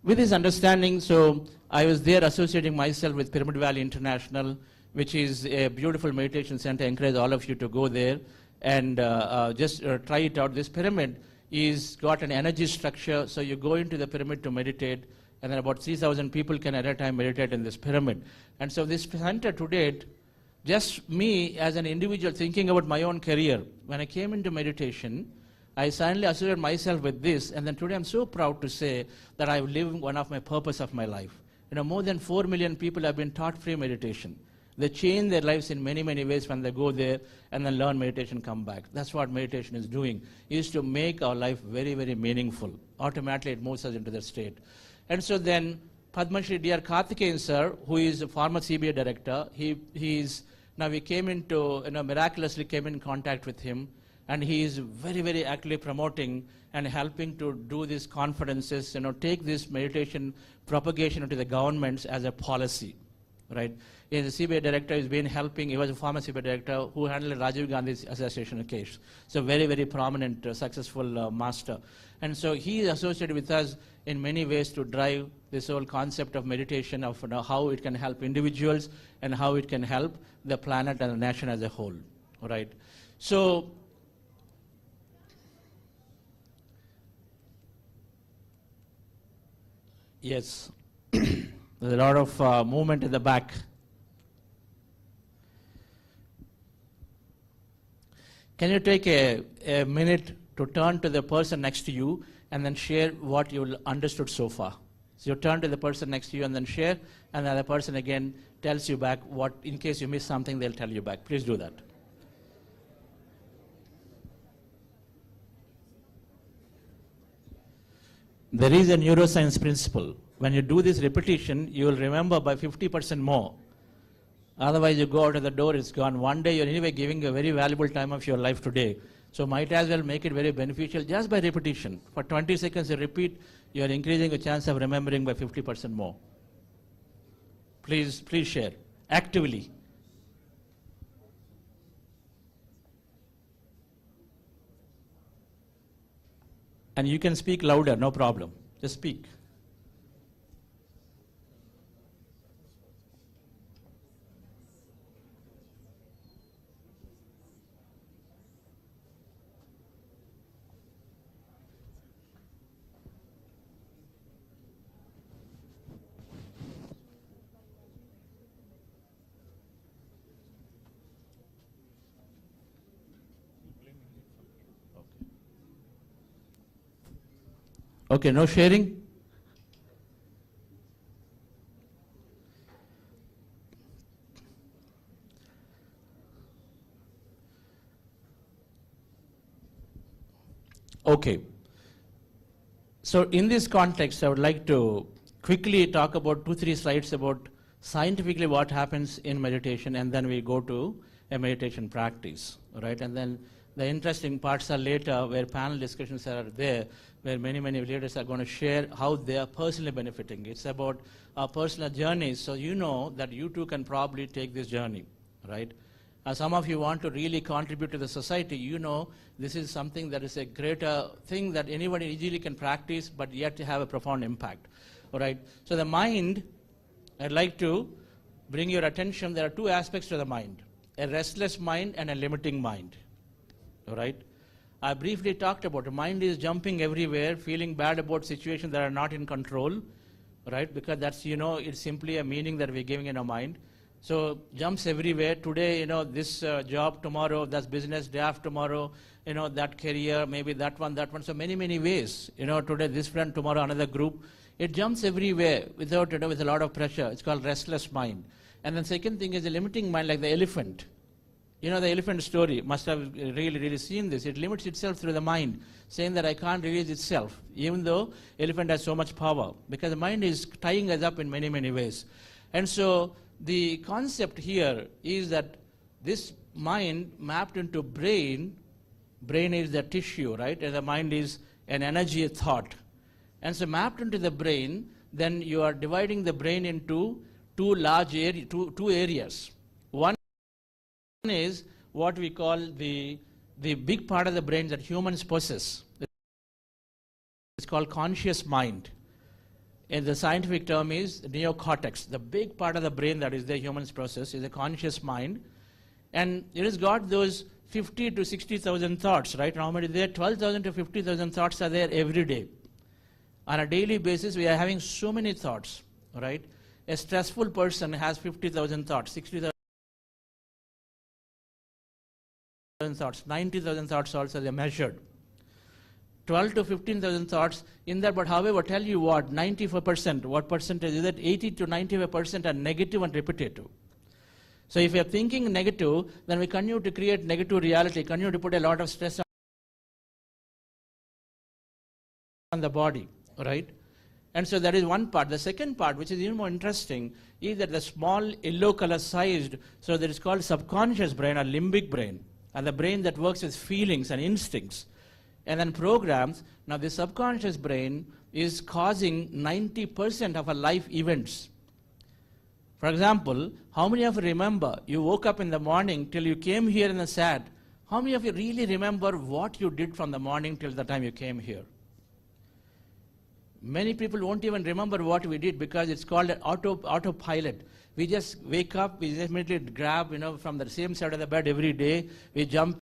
With this understanding, so I was there associating myself with Pyramid Valley International, which is a beautiful meditation center. I encourage all of you to go there and just try it out. This pyramid is got an energy structure, so you go into the pyramid to meditate, and then about 3,000 people can at a time meditate in this pyramid. And so this center to date, just me as an individual thinking about my own career, when I came into meditation, I suddenly associated myself with this, and then today I'm so proud to say that I've lived one of my purpose of my life. You know, more than 4 million people have been taught free meditation. They change their lives in many, many ways when they go there and then learn meditation, come back. That's what meditation is doing, is to make our life very, very meaningful. Automatically it moves us into that state. And so then Padma Shri D.R. Karthikeyan sir, who is a former CBA director, now we came into, miraculously came in contact with him, and he is very, very actively promoting and helping to do these conferences, take this meditation propagation into the governments as a policy, right? He is a CBA director, he's been helping, he was a former CBA director who handled Rajiv Gandhi's assassination case. So very, very prominent, successful master. And so he is associated with us in many ways to drive this whole concept of meditation, of how it can help individuals and how it can help the planet and the nation as a whole, right? So, yes, there's a lot of movement in the back. Can you take a minute to turn to the person next to you and then share what you understood so far? So you turn to the person next to you and then share, and the other person again tells you back what, in case you miss something, they'll tell you back. Please do that. There is a neuroscience principle. When you do this repetition, you will remember by 50% more. Otherwise, you go out of the door, it's gone. One day, you're anyway giving a very valuable time of your life today. So might as well make it very beneficial just by repetition. For 20 seconds, you repeat, you're increasing the chance of remembering by 50% more. Please share, actively. And you can speak louder, no problem. Just speak. Okay, no sharing? Okay. So in this context, I would like to quickly talk about 2-3 slides about scientifically what happens in meditation, and then we go to a meditation practice, right? And then the interesting parts are later, where panel discussions are there, where many, many leaders are going to share how they are personally benefiting. It's about our personal journeys, so you know that you too can probably take this journey, right? Some of you want to really contribute to the society. You know this is something that is a greater thing that anybody easily can practice, but yet to have a profound impact, all right? So the mind, I'd like to bring your attention, there are 2 aspects to the mind, a restless mind and a limiting mind. All right. I briefly talked about the mind is jumping everywhere, feeling bad about situations that are not in control, right? Because that's, it's simply a meaning that we're giving in our mind. So jumps everywhere. Today, this job, tomorrow, that's business, day after tomorrow, that career, maybe that one. So many, many ways. Today this friend, tomorrow another group. It jumps everywhere without, with a lot of pressure. It's called restless mind. And then second thing is a limiting mind, like the elephant. The elephant story, must have really, really seen this. It limits itself through the mind, saying that I can't release itself, even though elephant has so much power, because the mind is tying us up in many, many ways. And so the concept here is that this mind mapped into brain is the tissue, right? And the mind is an energy, a thought. And so mapped into the brain, then you are dividing the brain into two areas. One is what we call the big part of the brain that humans possess. It's called conscious mind. And the scientific term is neocortex. The big part of the brain that is the humans possess is a conscious mind. And it has got those 50 to 60,000 thoughts, right? Normally there 12,000 to 50,000 thoughts are there every day. On a daily basis, we are having so many thoughts, right? A stressful person has 50,000 thoughts, 60,000 thoughts, 90,000 thoughts also they measured. 12 to 15,000 thoughts in that, but however, tell you what, 94%, what percentage is that? 80 to 95% are negative and repetitive. So if you are thinking negative, then we continue to create negative reality, continue to put a lot of stress on the body, right? And so that is one part. The second part, which is even more interesting, is that the small yellow color sized, so that is called subconscious brain or limbic brain, and the brain that works with feelings and instincts, and then programs. Now the subconscious brain is causing 90% of our life events. For example, how many of you remember you woke up in the morning till you came here and sat? How many of you really remember what you did from the morning till the time you came here? Many people won't even remember what we did because it's called an autopilot. We just wake up, we just immediately grab, from the same side of the bed every day, we jump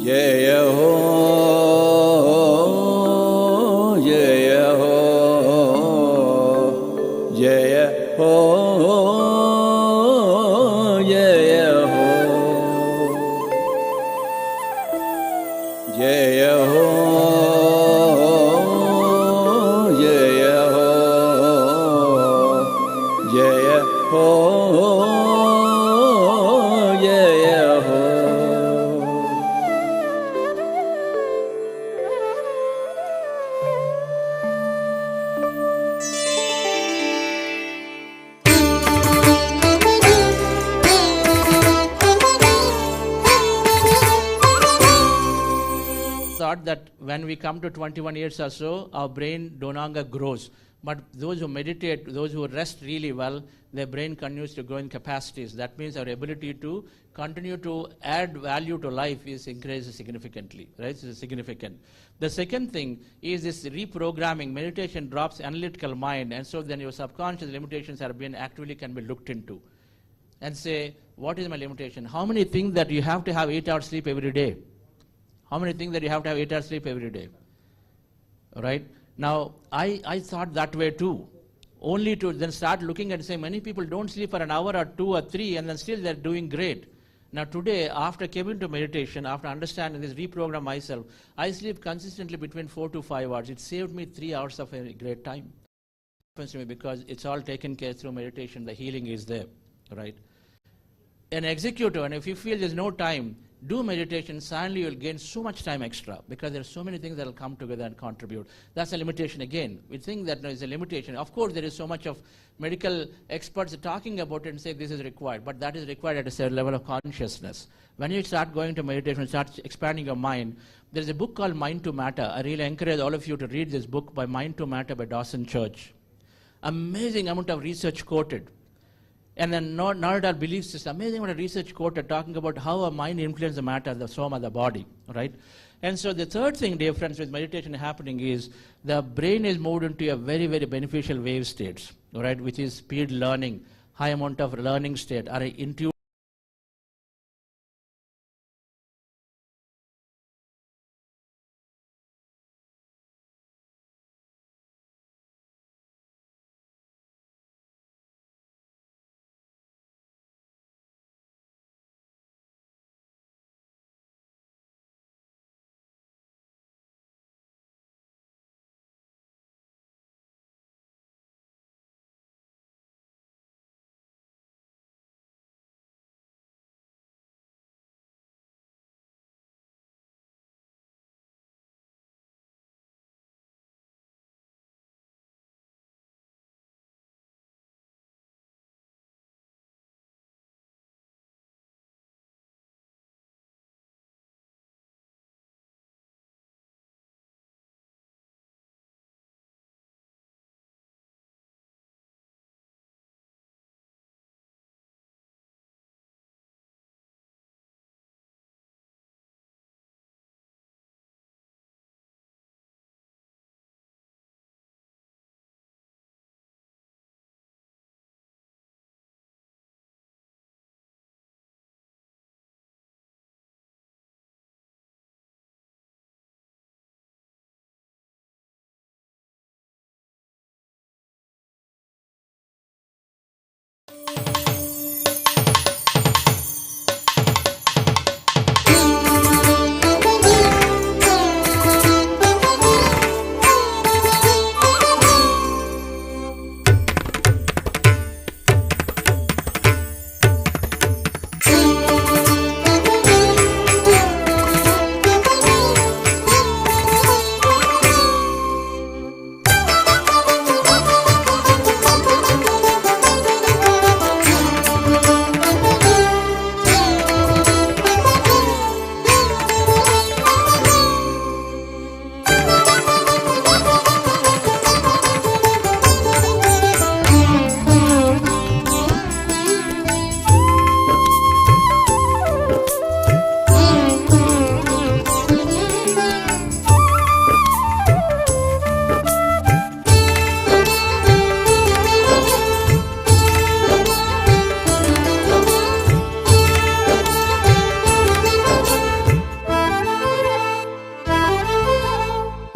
Jaya ho, Jaya ho, Jaya ho, Jaya ho, Jaya ho, Jaya ho, Jaya ho, Jaya ho. that when we come to 21 years or so, our brain no longer grows. But those who meditate, those who rest really well, their brain continues to grow in capacities. That means our ability to continue to add value to life is increases significantly, right? It's significant. The second thing is this reprogramming. Meditation drops analytical mind, and so then your subconscious limitations are being actively can be looked into. And say, what is my limitation? How many think that you have to have 8 hours sleep every day? How many think that you have to have 8 hours sleep every day? All right? Now, I thought that way too. Only to then start looking at say many people don't sleep for an hour or 2 or 3 and then still they're doing great. Now today, after coming to meditation, after understanding this, reprogram myself, I sleep consistently between 4 to 5 hours. It saved me 3 hours of a great time. It happens to me because it's all taken care through meditation. The healing is there, right? An executive, and if you feel there's no time, do meditation, suddenly you'll gain so much time extra because there are so many things that will come together and contribute. That's a limitation again. We think that there is a limitation. Of course, there is so much of medical experts talking about it and say this is required, but that is required at a certain level of consciousness. When you start going to meditation, start expanding your mind, there is a book called Mind to Matter. I really encourage all of you to read this book by Mind to Matter by Dawson Church. Amazing amount of research quoted. And then not at all belief system. Amazing amount of research quoted talking about how our mind influences the matter, the soma, the body, right? And so the third thing, dear friends, with meditation happening is the brain is moved into a very, very beneficial wave states, right? Which is speed learning, high amount of learning state, or intuitive.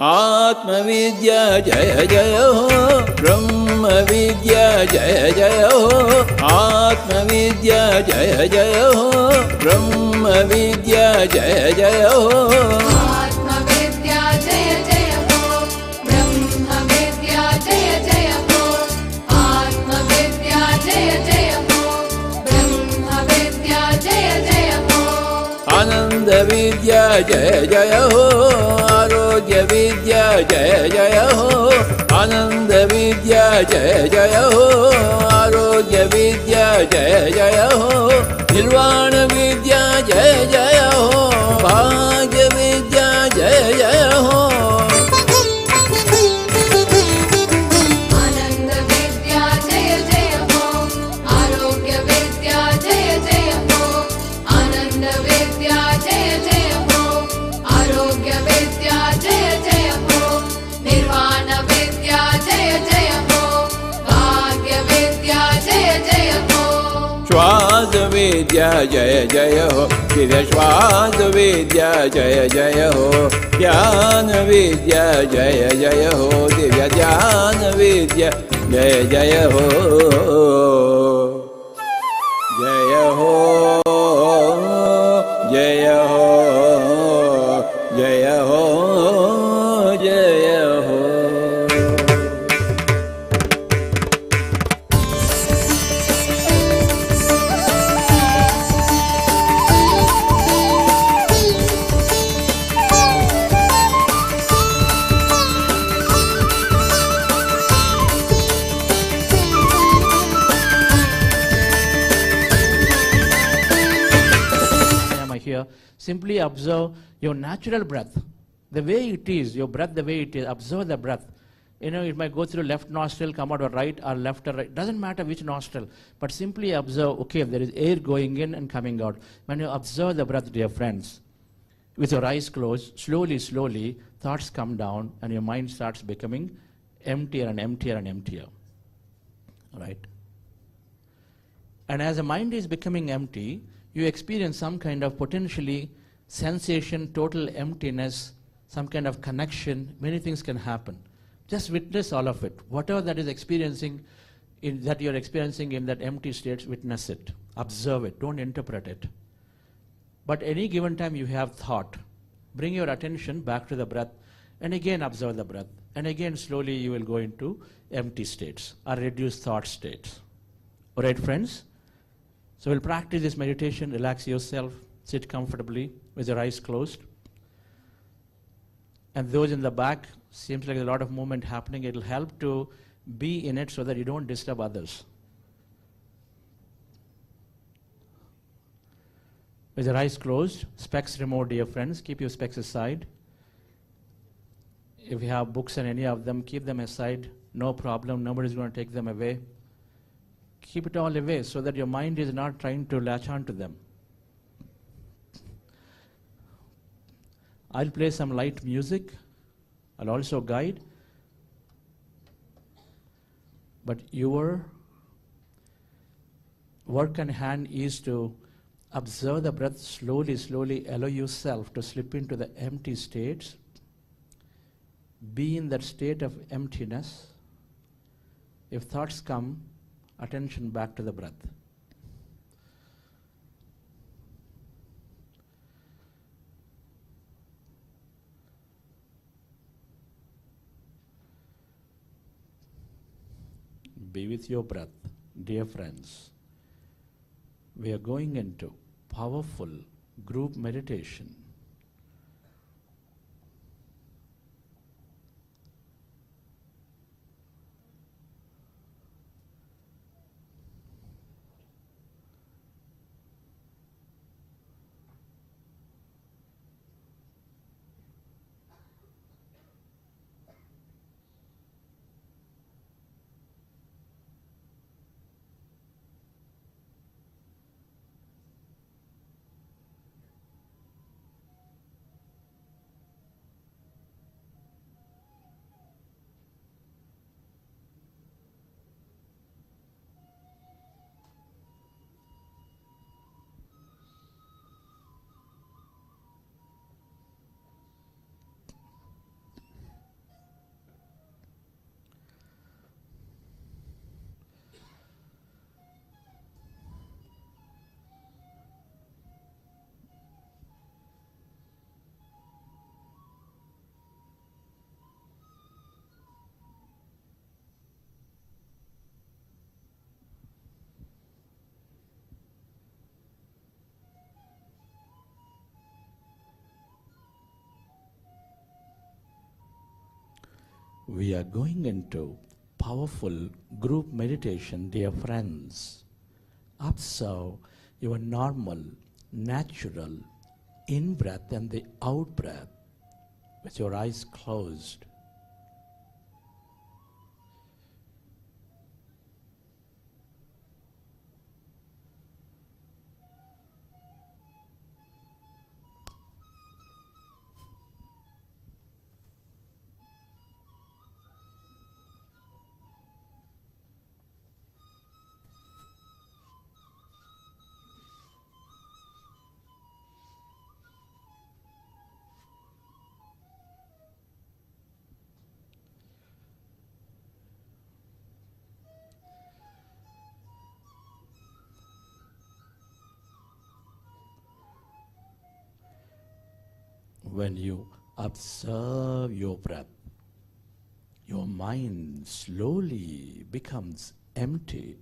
आत्मविद्या जय जय हो, ब्रह्म विद्या जय जय हो, आत्मविद्या जय जय हो, ब्रह्म विद्या जय जय हो। आत्मविद्या जय जय हो, ब्रह्म विद्या जय जय हो, आत्मविद्या जय जय हो, ब्रह्म विद्या जय जय हो। आनंद विद्या जय जय हो, आरोग्य विद्या जय जय हो, आनंद विद्या जय जय हो, आरोग्य विद्या जय जय हो, निर्वाण विद्या जय जय हो, भाग्य विद्या जय जय श्वास विद्या जय जय हो दिव्य श्वास विद्या जय जय हो ज्ञान विद्या जय जय हो दिव्य ज्ञान विद्या जय जय हो जय हो जय हो जय हो जय हो Here, simply observe your natural breath, the way it is, your breath, the way it is. Observe the breath. You know, it might go through left nostril, come out or right, or left or right. Doesn't matter which nostril, but simply observe. Okay, there is air going in and coming out. When you observe the breath, dear friends, with your eyes closed, slowly, slowly, thoughts come down, and your mind starts becoming emptier and emptier and emptier. Right? And as the mind is becoming empty, you experience some kind of potentially sensation, total emptiness, some kind of connection. Many things can happen. Just witness all of it. Whatever that is experiencing, that you're experiencing in that empty state, witness it. Observe it. Don't interpret it. But any given time you have thought, bring your attention back to the breath, and again observe the breath. And again slowly you will go into empty states or reduced thought states. All right, friends? So we'll practice this meditation, relax yourself, sit comfortably with your eyes closed. And those in the back, seems like a lot of movement happening. It'll help to be in it so that you don't disturb others. With your eyes closed, specs removed, dear friends. Keep your specs aside. If you have books and any of them, keep them aside. No problem. Nobody's going to take them away. Keep it all away so that your mind is not trying to latch on to them. I'll play some light music. I'll also guide. But your work in hand is to observe the breath slowly, slowly. Allow yourself to slip into the empty states. Be in that state of emptiness. If thoughts come, attention back to the breath. Be with your breath, dear friends. We are going into powerful group meditation. We are going into powerful group meditation, dear friends. Observe your normal, natural in-breath and the out-breath with your eyes closed. when you observe your breath, your mind slowly becomes empty.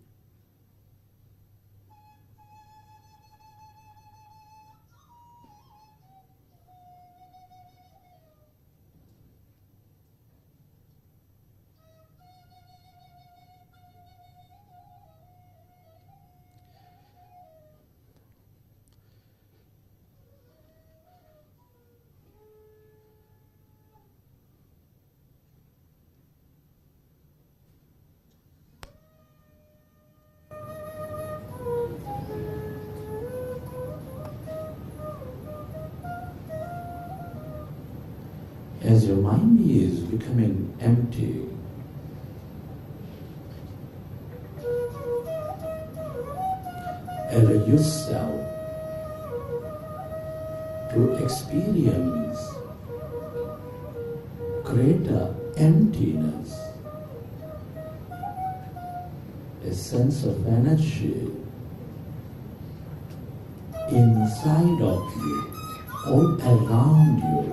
As your mind is becoming empty, allow yourself to experience greater emptiness, a sense of energy inside of you, all around you.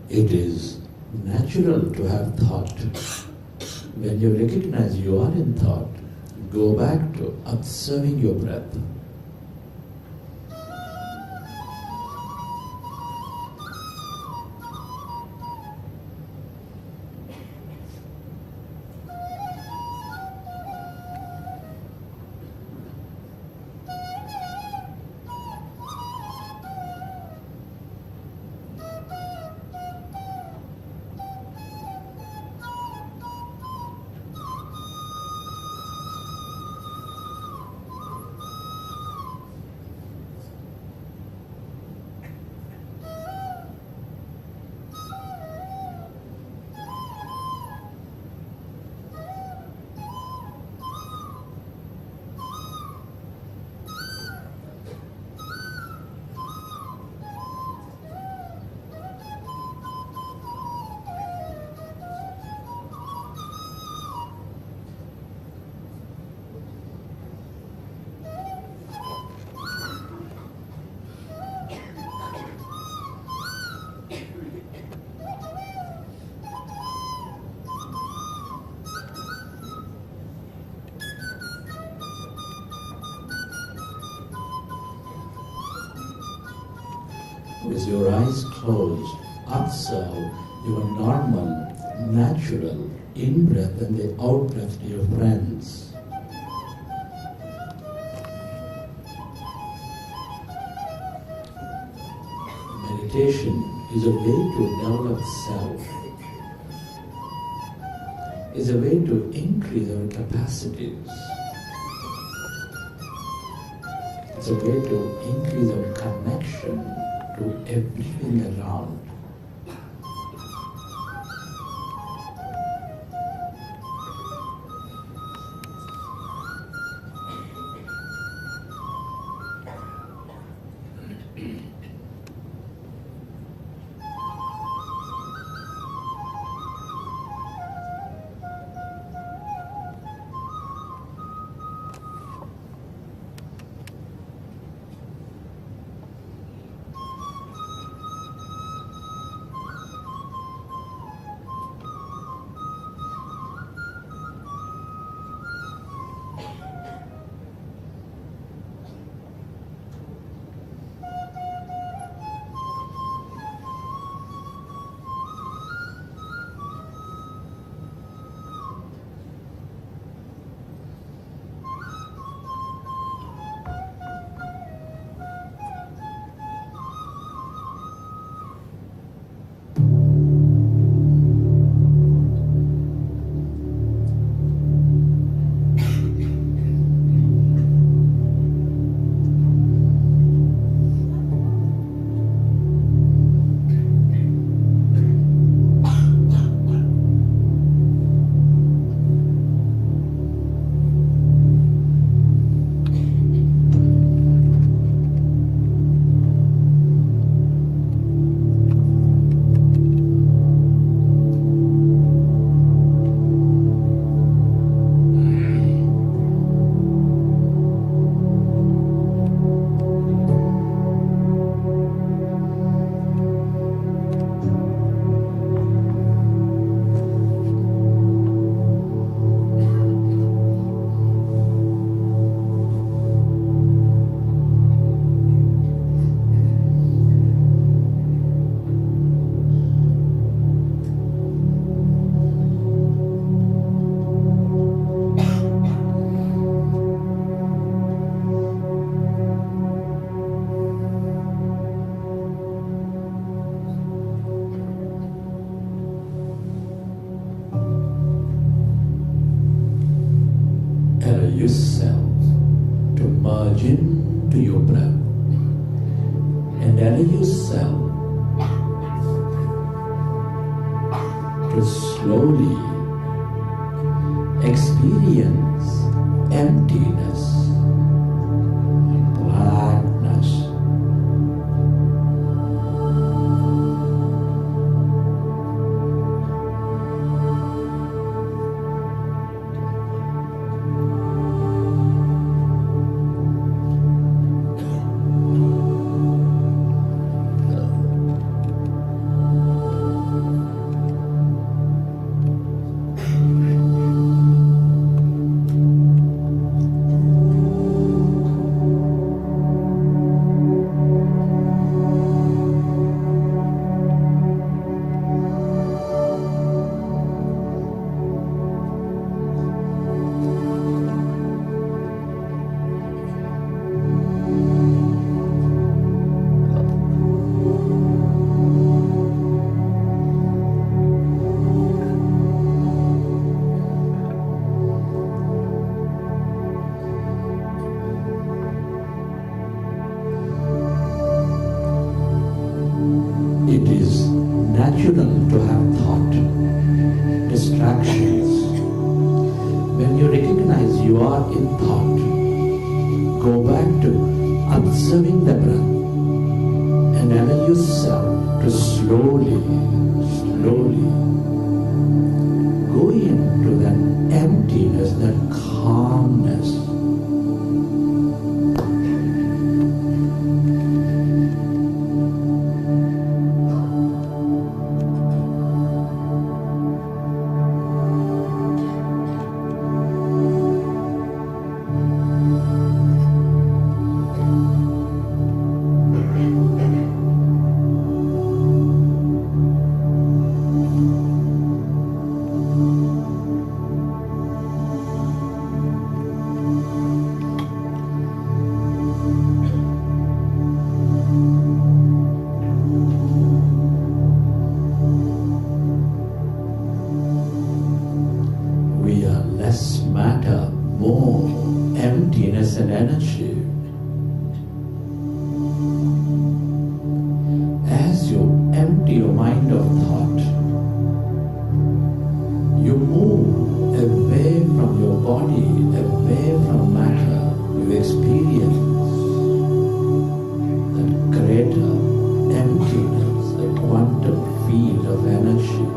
It is natural to have thought. When you recognize you are in thought, go back to observing your breath. With your eyes closed, observe your normal, natural in-breath and the out-breath to your friends. Meditation is a way to develop self, is a way to increase our capacities. It's a way to increase our connection to everything around. merge into your breath and allow yourself to slowly experience emptiness, blackness. It is natural to have thought, distractions. When you recognize you are in thought, go back to observing the breath and allow yourself to slowly go into that emptiness, that calmness. We are less matter, more emptiness and energy. As you empty your mind of thought, you move away from your body, away from matter. You experience that greater emptiness, the quantum field of energy.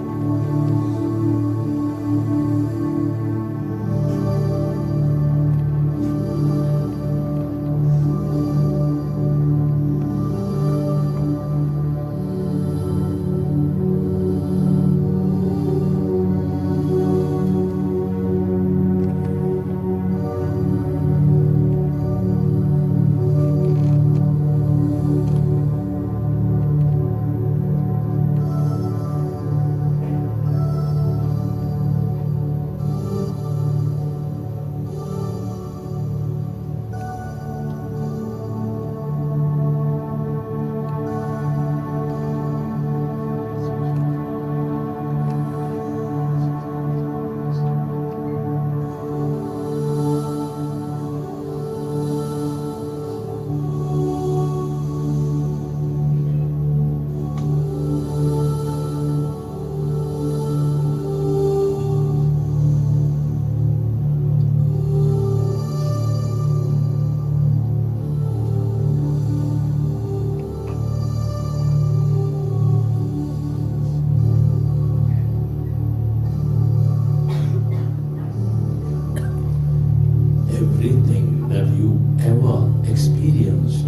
Everything that you ever experienced,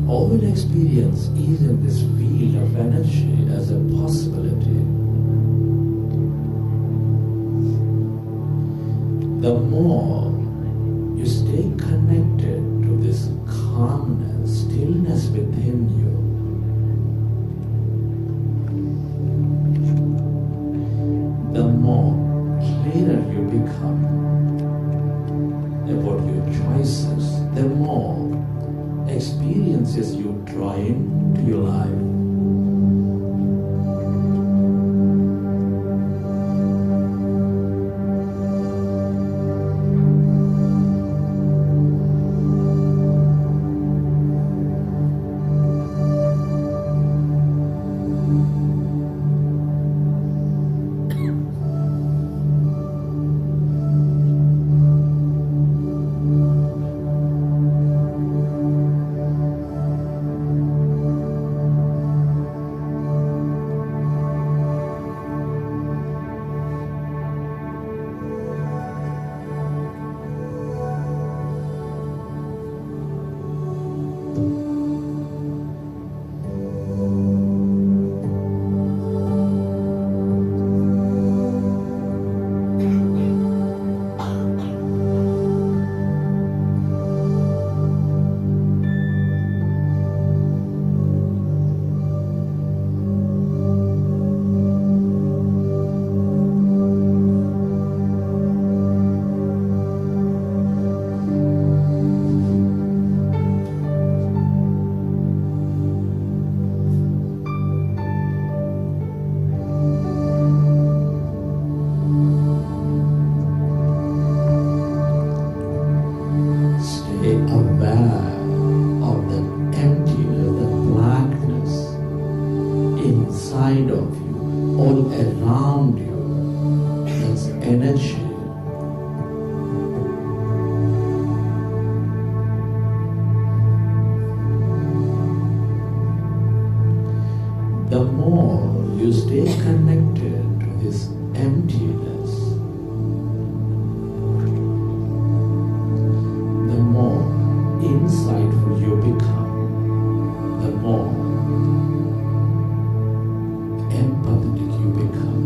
all will experience is in this field of energy as a possibility. The more you stay connected to this calmness, stillness within you, the more clearer you become about your choices, the more experiences you draw into your life. aware of the emptiness, the blackness inside of you, all around you. That's energy. The more you stay connected to this emptiness, the more insightful you become, the more empathetic you become.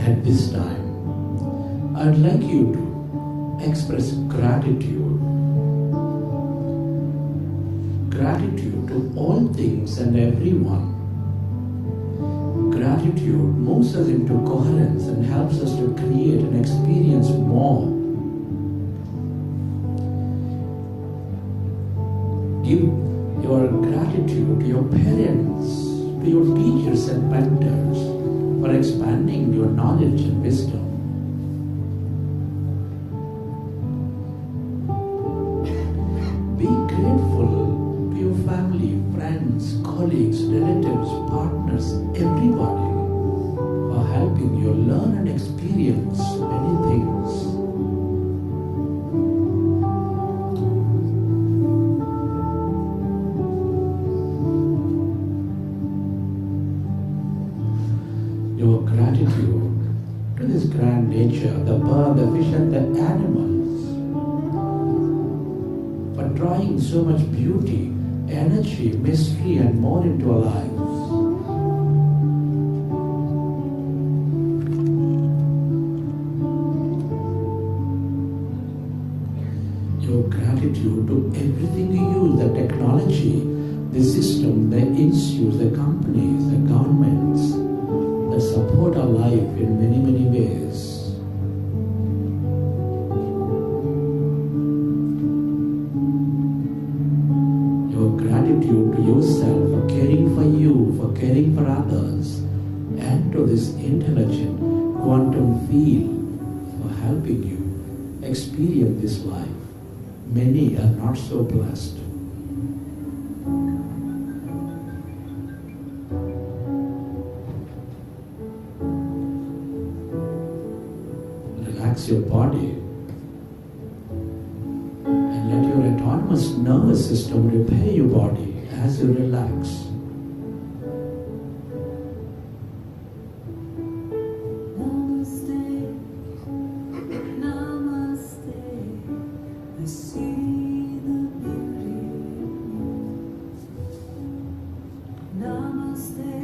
At this time, I'd like you to express gratitude. Gratitude to all things and everyone. Gratitude moves us into coherence and helps us to create and experience more. Give your gratitude to your parents, to your teachers and mentors, for expanding your knowledge and wisdom. Be grateful to your family, friends, colleagues, relatives, partners, everybody for helping you learn and experience many things. Your gratitude to this grand nature, the bird, the fish and the animals, for drawing so much beauty, energy, mystery and more into our lives. Your gratitude to everything you use, the technology, the system, the institutes, the companies, the governments, that support our life in many, many ways. Your gratitude to yourself for caring for you, for caring for others, and to this intelligent quantum field for helping you experience this life. Many are not so blessed. Relax your body and let your autonomous nervous system repair your body as you relax. Namaste.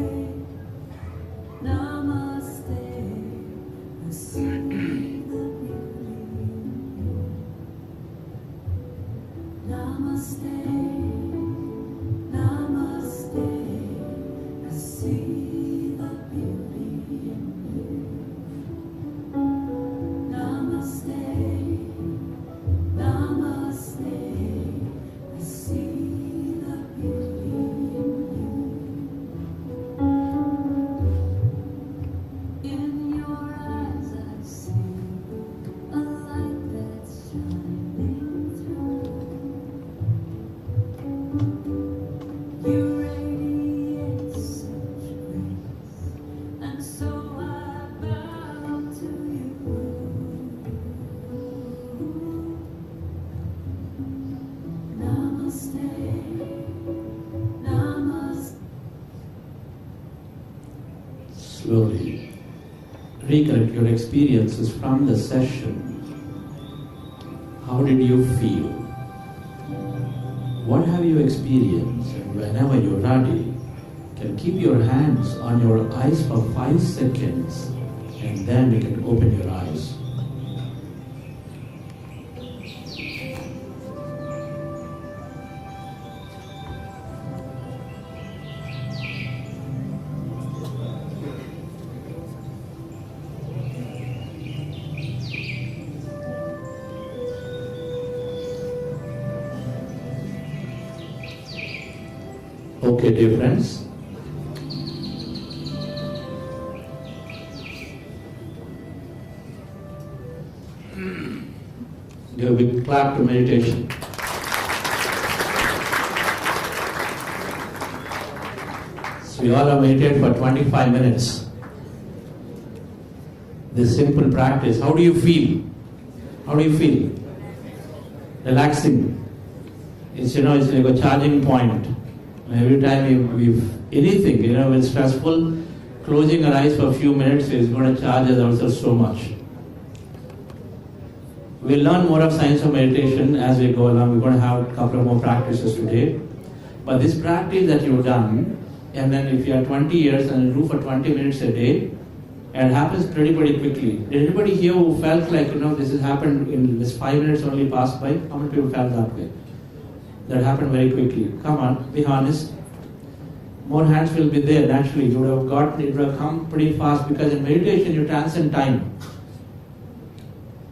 Slowly recollect your experiences from the session. How did you feel? What have you experienced? And whenever you're ready, you can keep your hands on your eyes for 5 seconds, and then you can open your eyes. Okay, dear friends. Give a big clap to meditation. So we all have meditated for 25 minutes. This simple practice. How do you feel? How do you feel? Relaxing. It's it's like a charging point. Every time we've anything, when it's stressful, closing our eyes for a few minutes is going to charge us also so much. We'll learn more of science of meditation as we go along. We're going to have a couple of more practices today. But this practice that you've done, and then if you are 20 years and you do for 20 minutes a day, it happens pretty quickly. Anybody here who felt like, this has happened in this 5 minutes only passed by? How many people felt that way? That happened very quickly. Come on, be honest. More hands will be there naturally. It would have come pretty fast because in meditation you transcend time.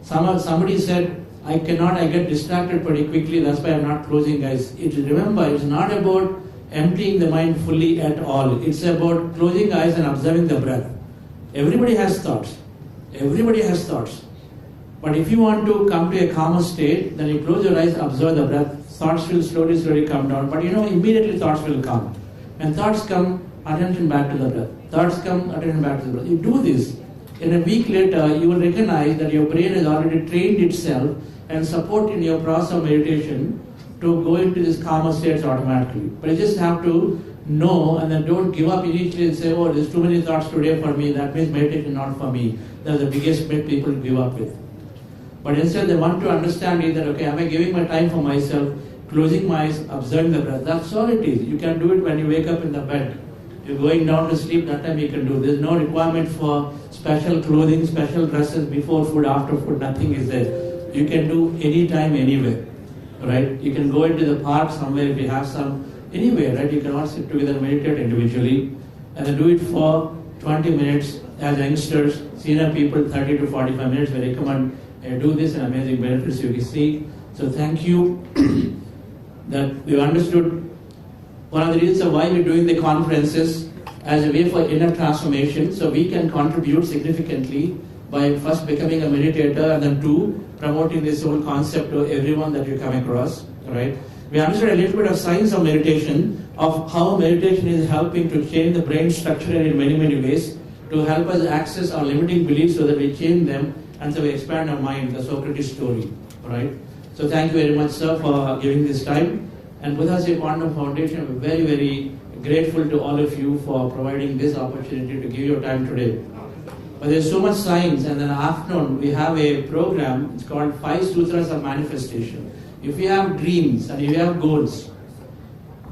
Somebody said, I get distracted pretty quickly, that's why I'm not closing eyes. Remember, it's not about emptying the mind fully at all. It's about closing eyes and observing the breath. Everybody has thoughts. Everybody has thoughts. But if you want to come to a calmer state, then you close your eyes, observe the breath. Thoughts will slowly come down. But immediately thoughts will come. When thoughts come, attention back to the breath. Thoughts come, attention back to the breath. You do this. In a week later, you will recognize that your brain has already trained itself and support in your process of meditation to go into this calmer states automatically. But you just have to know and then don't give up initially and say, oh, there's too many thoughts today for me, that means meditation is not for me. That's the biggest myth people give up with. But instead they want to understand is that, okay, am I giving my time for myself, closing my eyes, observing the breath. That's all it is. You can do it when you wake up in the bed. You're going down to sleep, that time you can do. There's no requirement for special clothing, special dresses, before food, after food, nothing is there. You can do anytime, anywhere. Right? You can go into the park somewhere if you have some, anywhere, right? You can all sit together and meditate individually. And then do it for 20 minutes as youngsters, senior people 30 to 45 minutes. We recommend do this and amazing benefits you can see. So thank you that you understood one of the reasons why we're doing the conferences as a way for inner transformation, so we can contribute significantly by first becoming a meditator and then two, promoting this whole concept to everyone that you come across, right? We understood a little bit of science of meditation, of how meditation is helping to change the brain structure in many ways, to help us access our limiting beliefs so that we change them and so we expand our mind, the Socrates story, right? So thank you very much, sir, for giving this time. And Buddha Quantum Foundation, we're very grateful to all of you for providing this opportunity to give your time today. But there's so much science, and in the afternoon we have a program, it's called 5 Sutras of Manifestation. If you have dreams and if you have goals,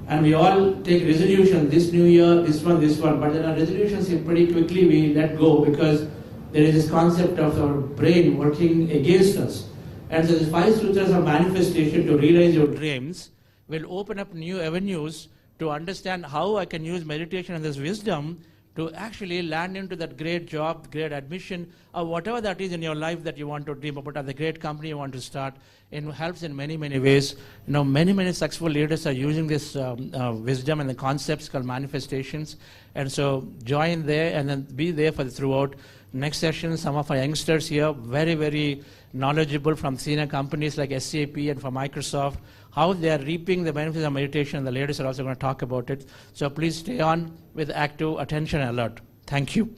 and we all take resolution, this new year, this one, but then our resolutions pretty quickly we let go because there is this concept of our brain working against us. And so the 5 sutras of manifestation to realize your dreams will open up new avenues to understand how I can use meditation and this wisdom to actually land into that great job, great admission, or whatever that is in your life that you want to dream about, or the great company you want to start. It helps in many, many ways. You know, many, many successful leaders are using this wisdom and the concepts called manifestations. And so join there and then be there for the throughout. Next session, some of our youngsters here, very, very knowledgeable from senior companies like SAP and from Microsoft, how they are reaping the benefits of meditation, and the ladies are also going to talk about it. So please stay on with active attention and alert. Thank you.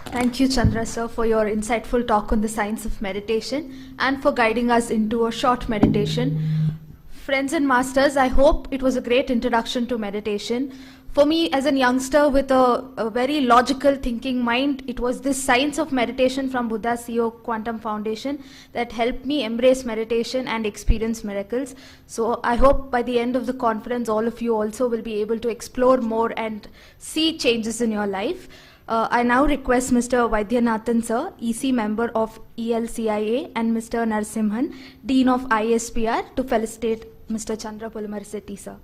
Thank you, Chandra sir, for your insightful talk on the science of meditation and for guiding us into a short meditation. Friends and masters, I hope it was a great introduction to meditation. For me, as a youngster with a very logical thinking mind, it was this science of meditation from Buddha's CEO Quantum Foundation that helped me embrace meditation and experience miracles. So I hope by the end of the conference, all of you also will be able to explore more and see changes in your life. I now request Mr. Vaidyanathan sir, EC member of ELCIA, and Mr. Narasimhan, Dean of ISPR, to felicitate Mr. Chandra Pulamariseti sir.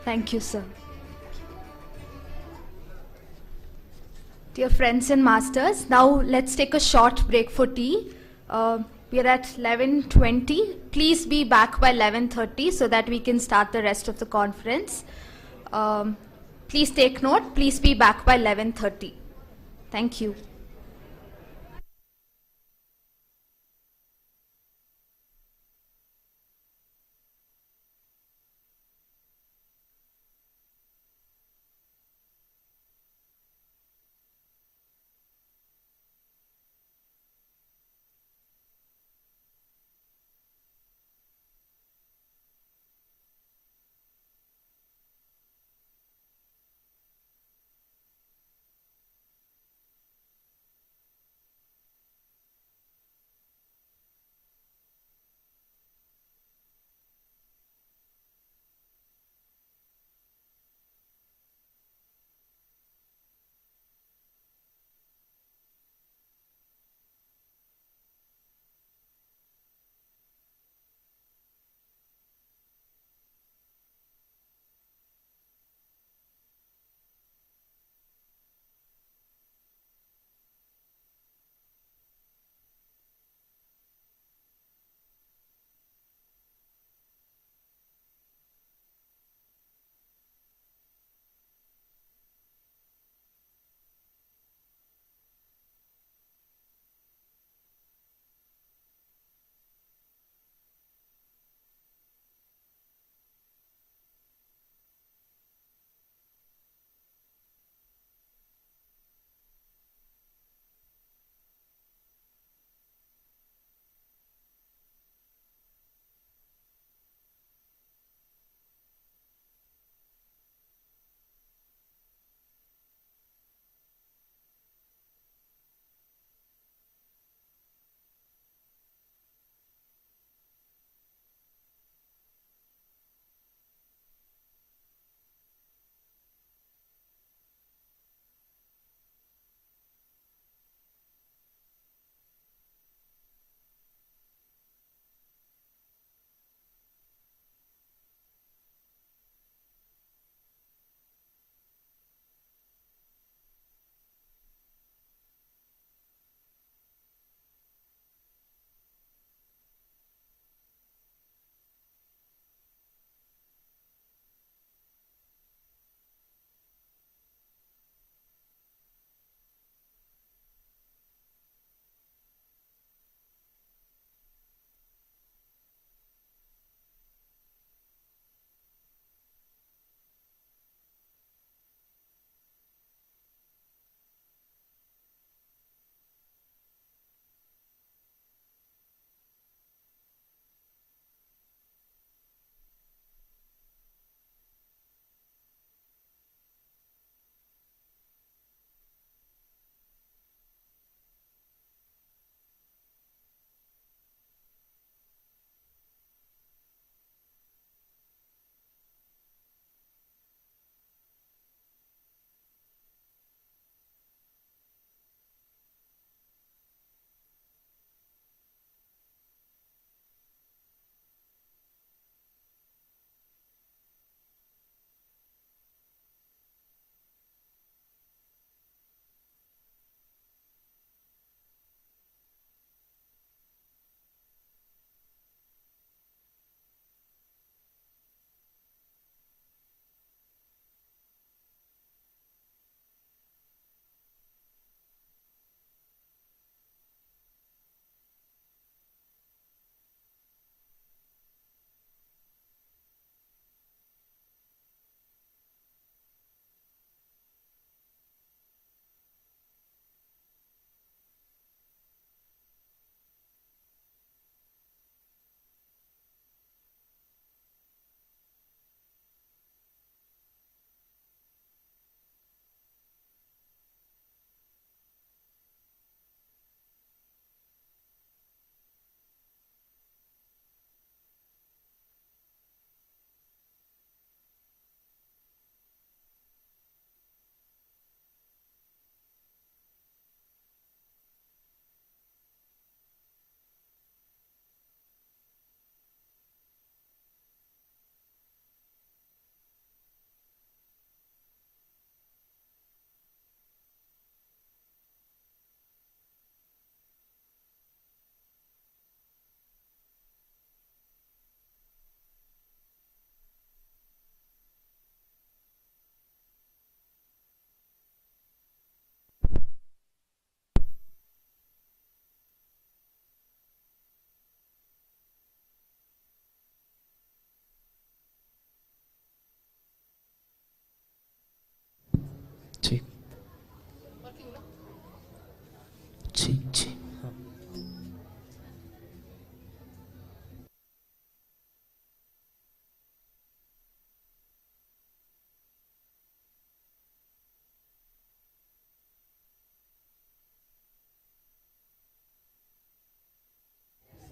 Thank you, sir. Dear friends and masters, now let's take a short break for tea. We are at 11:20. Please be back by 11:30 so that we can start the rest of the conference. Please take note, please be back by 11:30. Thank you.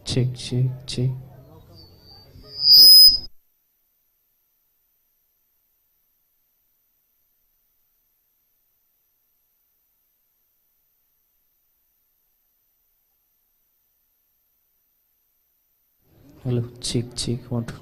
check, check, check. Hello, check, check, 1, 2.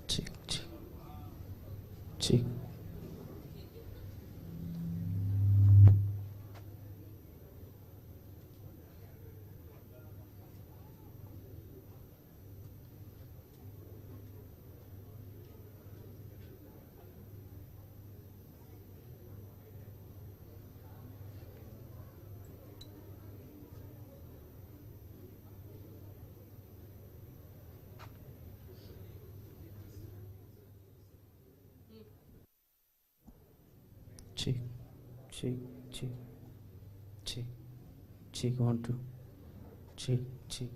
Check, check, check. Check, check, check, check, check, 1, 2. Check, check.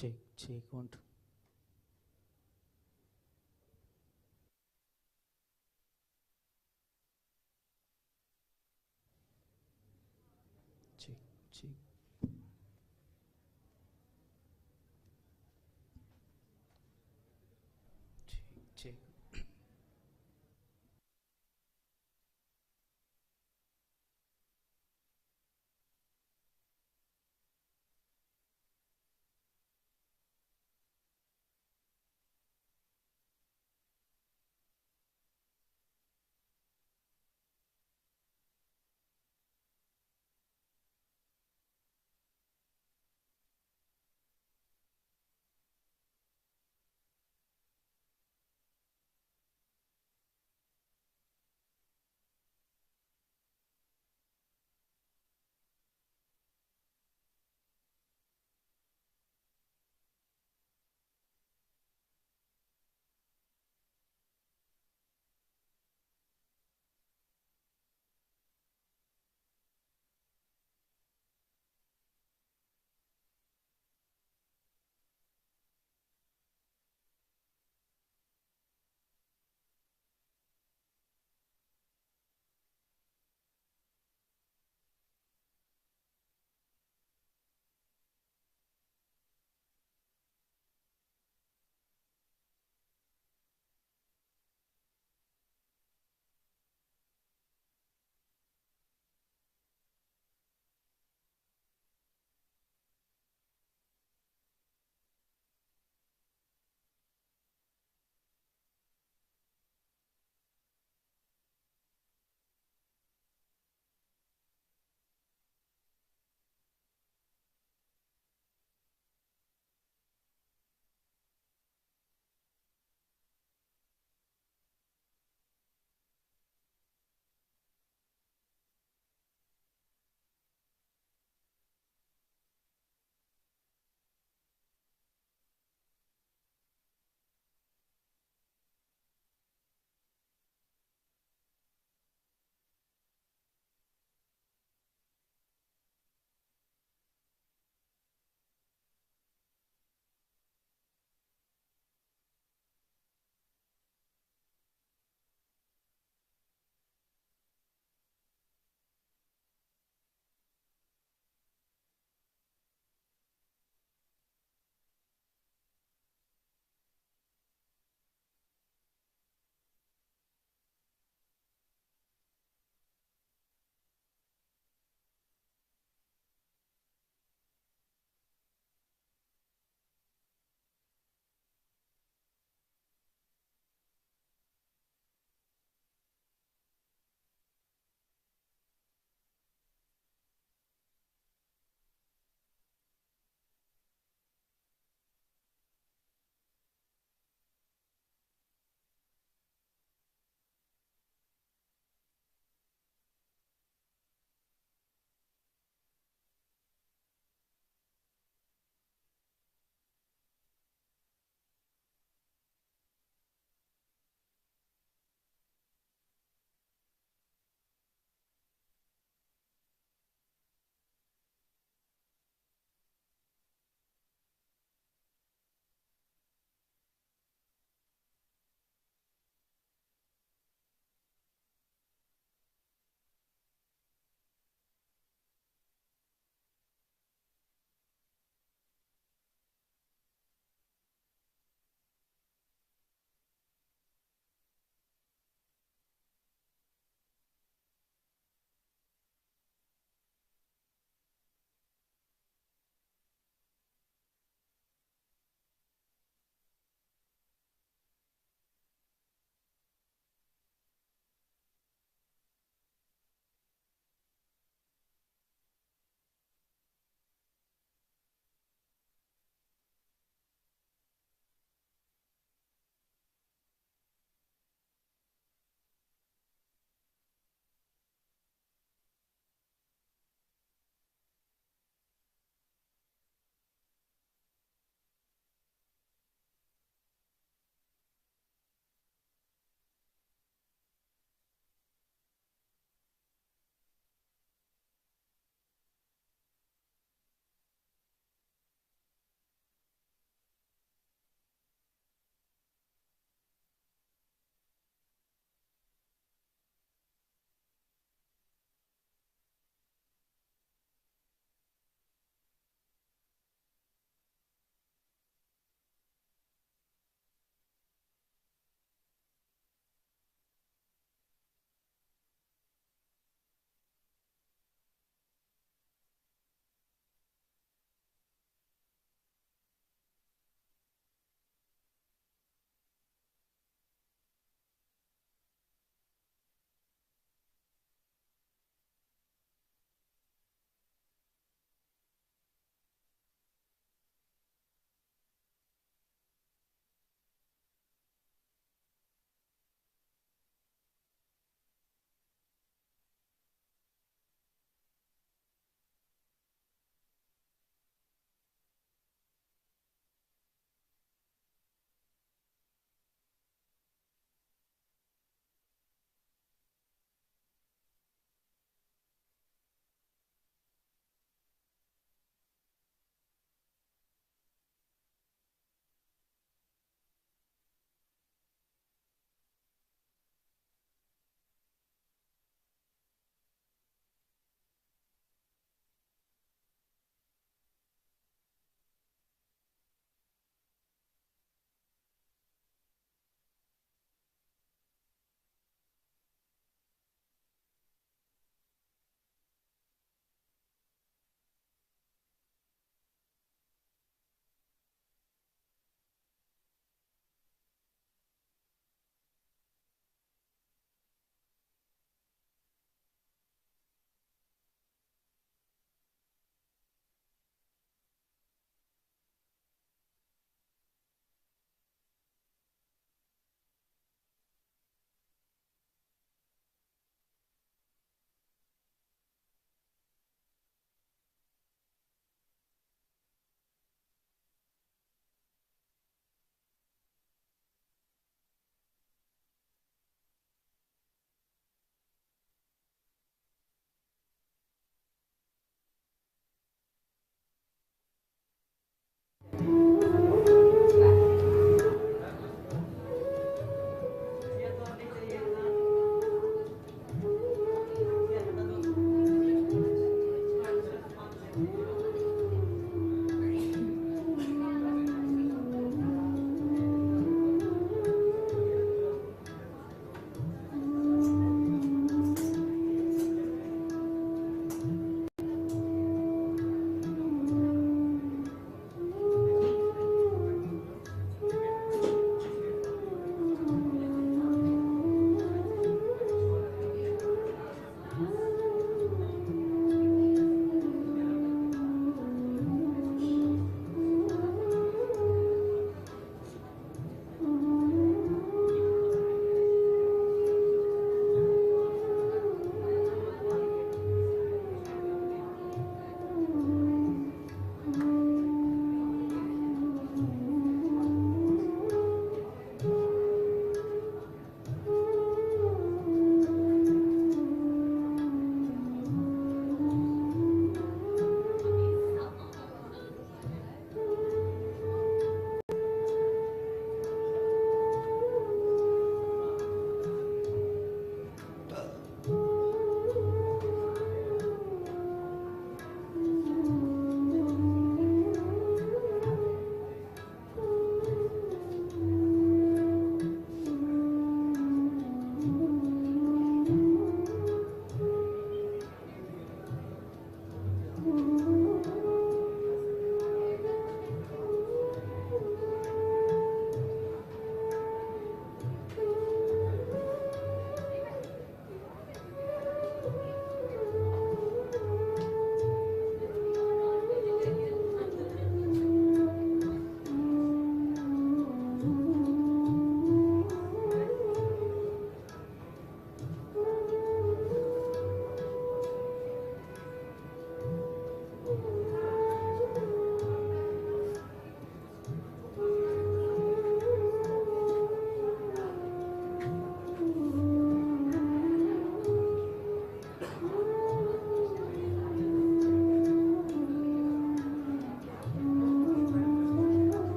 check, check, 1, 2. Check, check. Check, check.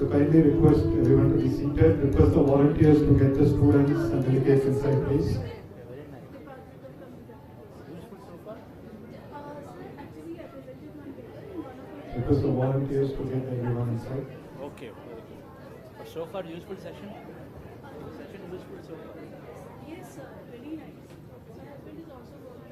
So kindly request everyone to be seated. Request the volunteers to get the students and delegates inside, please. Request the volunteers to get everyone inside. Okay. So far, useful session? Session useful so far? Yes, sir. Very nice. My husband is also working.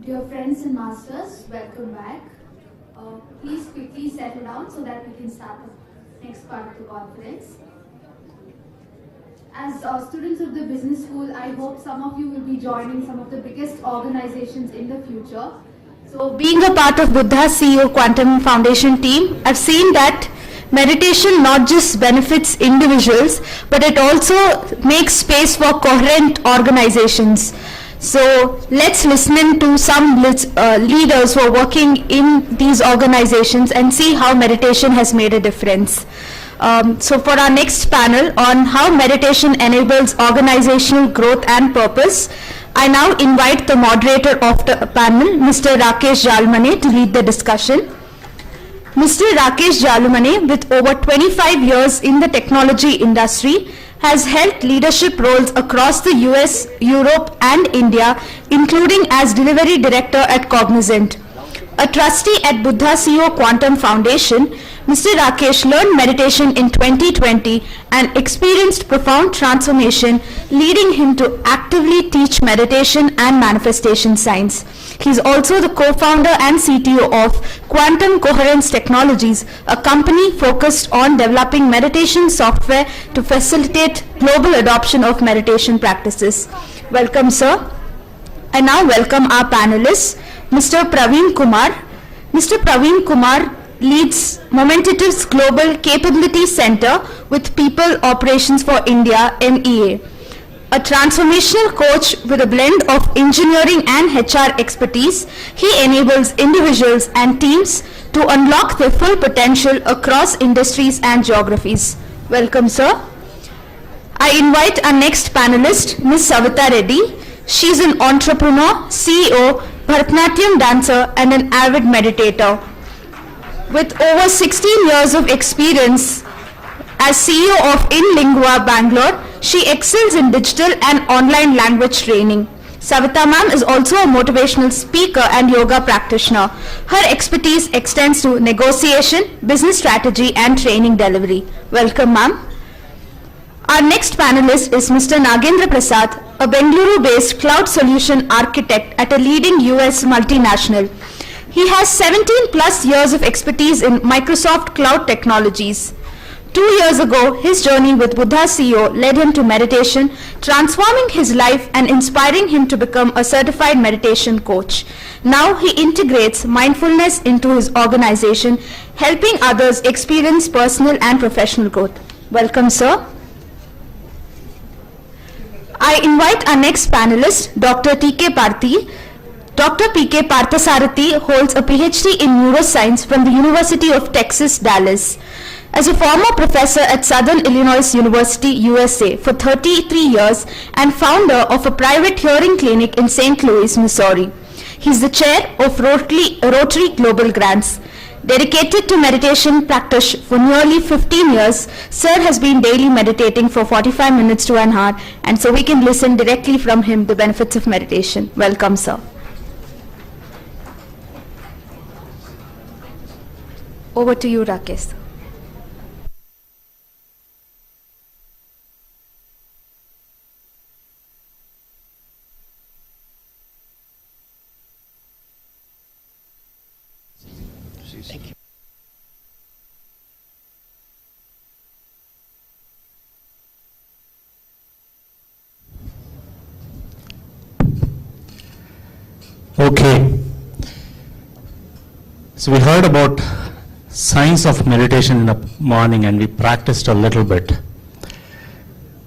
Dear friends and masters, welcome back. Please quickly settle down so that we can start the next part of the conference. As students of the business school, I hope some of you will be joining some of the biggest organizations in the future. So being a part of Buddha's CEO Quantum Foundation team, I've seen that meditation not just benefits individuals, but it also makes space for coherent organizations. So let's listen to some leaders who are working in these organizations and see how meditation has made a difference. So for our next panel on how meditation enables organizational growth and purpose, I now invite the moderator of the panel, Mr. Rakesh Jalmane, to lead the discussion. Mr. Rakesh Jalmane, with over 25 years in the technology industry, has held leadership roles across the US, Europe and India, including as Delivery Director at Cognizant. A trustee at Buddha CEO Quantum Foundation, Mr. Rakesh learned meditation in 2020 and experienced profound transformation, leading him to actively teach meditation and manifestation science. He is also the co-founder and CTO of Quantum Coherence Technologies, a company focused on developing meditation software to facilitate global adoption of meditation practices. Welcome, sir. I now welcome our panelists, Mr. Praveen Kumar. Mr. Praveen Kumar leads Momentative's Global Capability Center with People Operations for India, MEA. A transformational coach with a blend of engineering and HR expertise, he enables individuals and teams to unlock their full potential across industries and geographies. Welcome, sir. I invite our next panelist, Ms. Savita Reddy. She is an entrepreneur, CEO, Bharatanatyam dancer, and an avid meditator. With over 16 years of experience as CEO of InLingua Bangalore, she excels in digital and online language training. Savita ma'am is also a motivational speaker and yoga practitioner. Her expertise extends to negotiation, business strategy, and training delivery. Welcome, ma'am. Our next panelist is Mr. Nagendra Prasad, a Bengaluru-based cloud solution architect at a leading US multinational. He has 17 plus years of expertise in Microsoft cloud technologies. 2 years ago, his journey with Buddha CEO led him to meditation, transforming his life and inspiring him to become a certified meditation coach. Now he integrates mindfulness into his organization, helping others experience personal and professional growth. Welcome, sir. I invite our next panelist, Dr. T.K. Parthi. Dr. P.K. Parthasarathi holds a PhD in neuroscience from the University of Texas, Dallas. As a former professor at Southern Illinois University, USA for 33 years and founder of a private hearing clinic in St. Louis, Missouri. He is the chair of Rotary Global Grants. Dedicated to meditation practice for nearly 15 years, Sir has been daily meditating for 45 minutes to an hour, and so we can listen directly from him the benefits of meditation. Welcome, Sir. Over to you, Rakesh. Okay. So we heard about science of meditation in the morning and we practiced a little bit.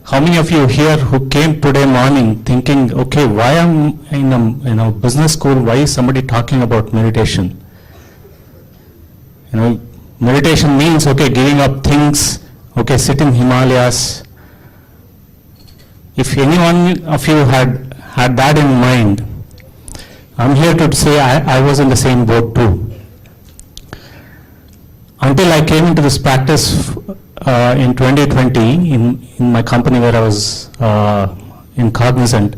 How many of you here who came today morning thinking, okay, why am I in a business school, why is somebody talking about meditation? Meditation means, okay, giving up things, okay, sit in Himalayas. If any one of you had that in mind, I'm here to say I was in the same boat too. Until I came into this practice in 2020 in my company where I was in Cognizant,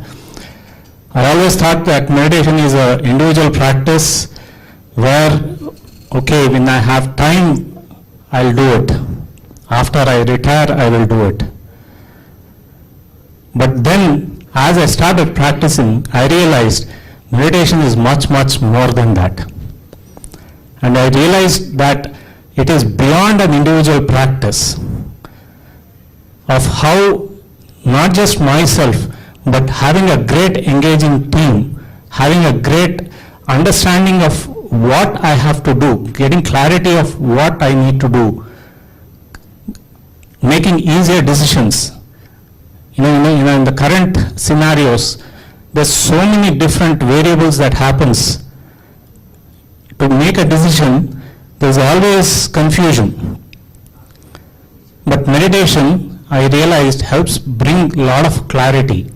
I always thought that meditation is an individual practice where, okay, when I have time, I'll do it. After I retire, I will do it. But then, as I started practicing, I realized meditation is much, much more than that. And I realized that it is beyond an individual practice of how not just myself, but having a great engaging team, having a great understanding of what I have to do, getting clarity of what I need to do, making easier decisions. In the current scenarios, there's so many different variables that happens. To make a decision, there's always confusion. But meditation, I realized, helps bring a lot of clarity.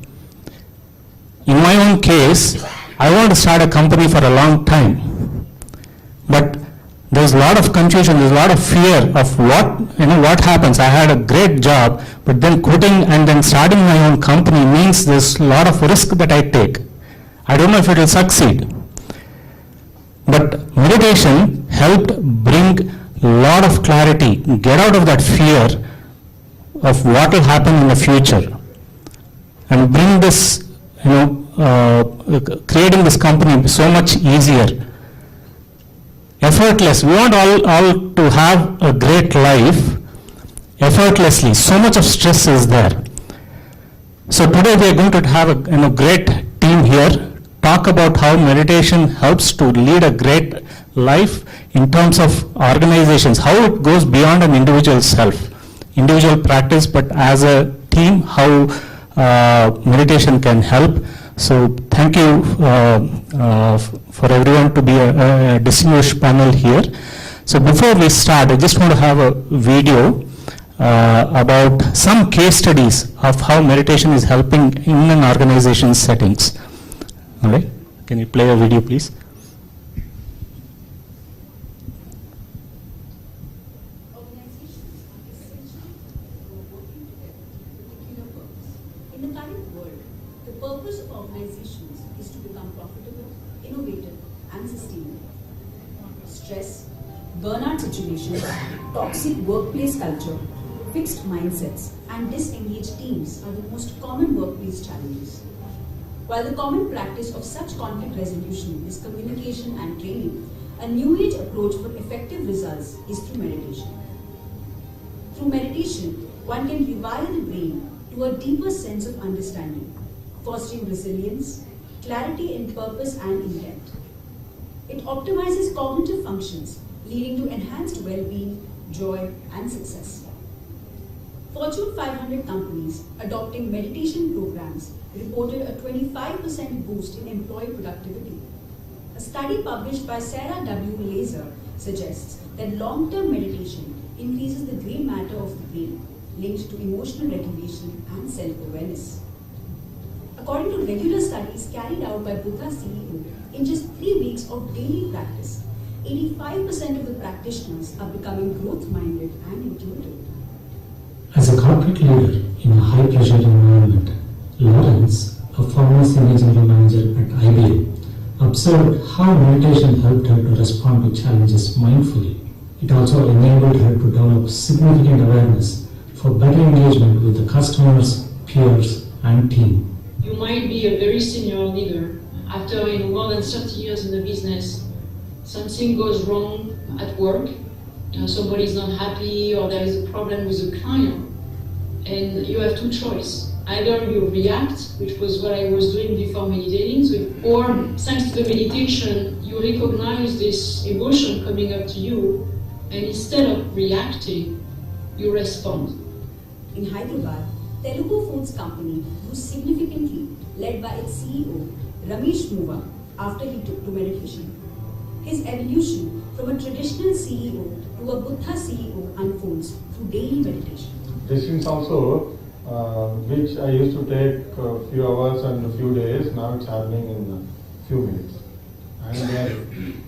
In my own case, I want to start a company for a long time. But there's a lot of confusion, there's a lot of fear of what happens. I had a great job, but then quitting and then starting my own company means there's a lot of risk that I take. I don't know if it will succeed. But meditation helped bring a lot of clarity, get out of that fear of what will happen in the future, and bring this, creating this company so much easier. Effortless. We want all to have a great life effortlessly. So much of stress is there. So today we are going to have a great team here, talk about how meditation helps to lead a great life in terms of organizations, how it goes beyond an individual self, individual practice, but as a team, how meditation can help. So thank you for everyone to be a distinguished panel here. So before we start, I just want to have a video about some case studies of how meditation is helping in an organization settings. All right, can you play a video, please? In the current world, the purpose of organizations is to become profitable, innovative, and sustainable. Stress, burnout situations, toxic workplace culture, fixed mindsets, and disengaged teams are the most common workplace challenges. While the common practice of such conflict resolution is communication and training, a new age approach for effective results is through meditation. Through meditation, one can rewire the brain to a deeper sense of understanding, fostering resilience, clarity in purpose and intent. It optimizes cognitive functions, leading to enhanced well-being, joy, and success. Fortune 500 companies adopting meditation programs reported a 25% boost in employee productivity. A study published by Sarah W. Laser suggests that long-term meditation increases the gray matter of the brain, linked to emotional regulation and self-awareness. According to regular studies carried out by Buddha CEO, in just 3 weeks of daily practice, 85% of the practitioners are becoming growth-minded and intuitive. As a corporate leader in a high-pressure environment, Lawrence, a former senior general manager at IBM, observed how meditation helped her to respond to challenges mindfully. It also enabled her to develop significant awareness for better engagement with the customers, peers, and team. You might be a very senior leader. After more than 30 years in the business, something goes wrong at work, somebody is not happy or there is a problem with a client, and you have two choices. Either you react, which was what I was doing before meditating, or thanks to the meditation, you recognize this emotion coming up to you, and instead of reacting, you respond. In Hyderabad, Telugu Foods Company grew significantly, led by its CEO, Ramesh Muva, after he took to meditation. His evolution from a traditional CEO to a Buddha CEO unfolds through daily meditation. Decisions also, which I used to take a few hours and a few days, now it's happening in a few minutes. And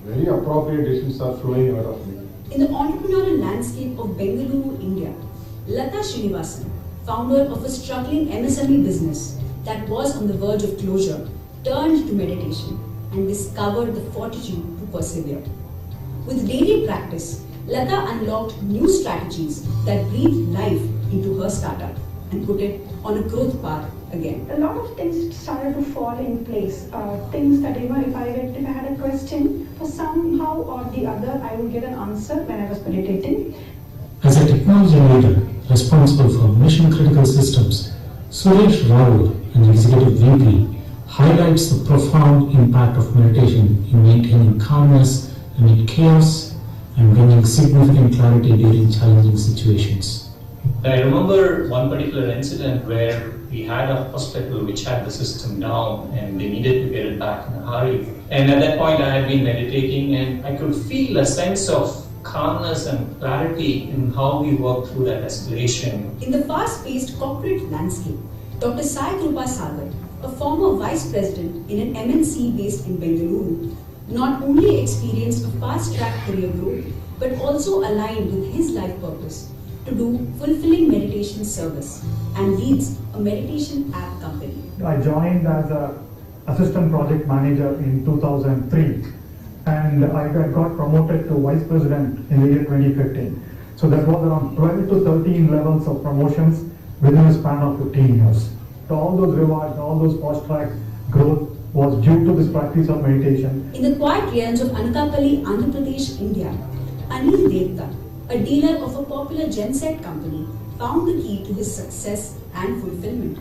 very appropriate decisions are flowing out of me. In the entrepreneurial landscape of Bengaluru, India, Lata Srinivasan, founder of a struggling MSME business that was on the verge of closure, turned to meditation and discovered the fortitude to persevere. With daily practice, Lata unlocked new strategies that breathed life into her startup and put it on a growth path again. A lot of things started to fall in place. Things that if I had a question, for somehow or the other, I would get an answer when I was meditating. As a technology leader responsible for mission-critical systems, Suresh Rao, an executive VP, highlights the profound impact of meditation in maintaining calmness amid chaos and bringing significant clarity during challenging situations. I remember one particular incident where we had a hospital which had the system down and they needed to get it back in a hurry. And at that point I had been meditating and I could feel a sense of calmness and clarity in how we worked through that escalation. In the fast-paced corporate landscape, Dr. Sai Krupa Sagar, a former vice president in an MNC based in Bengaluru, not only experienced a fast-track career growth, but also aligned with his life purpose to do fulfilling meditation service and leads a meditation app company. I joined as an assistant project manager in 2003 and I got promoted to vice president in the year 2015. So that was around 12 to 13 levels of promotions within a span of 15 years. So all those rewards, all those fast-track growth was due to this practice of meditation. In the quiet realms of Anakapalli, Andhra Pradesh, India, Anil Devta, a dealer of a popular genset company, found the key to his success and fulfillment.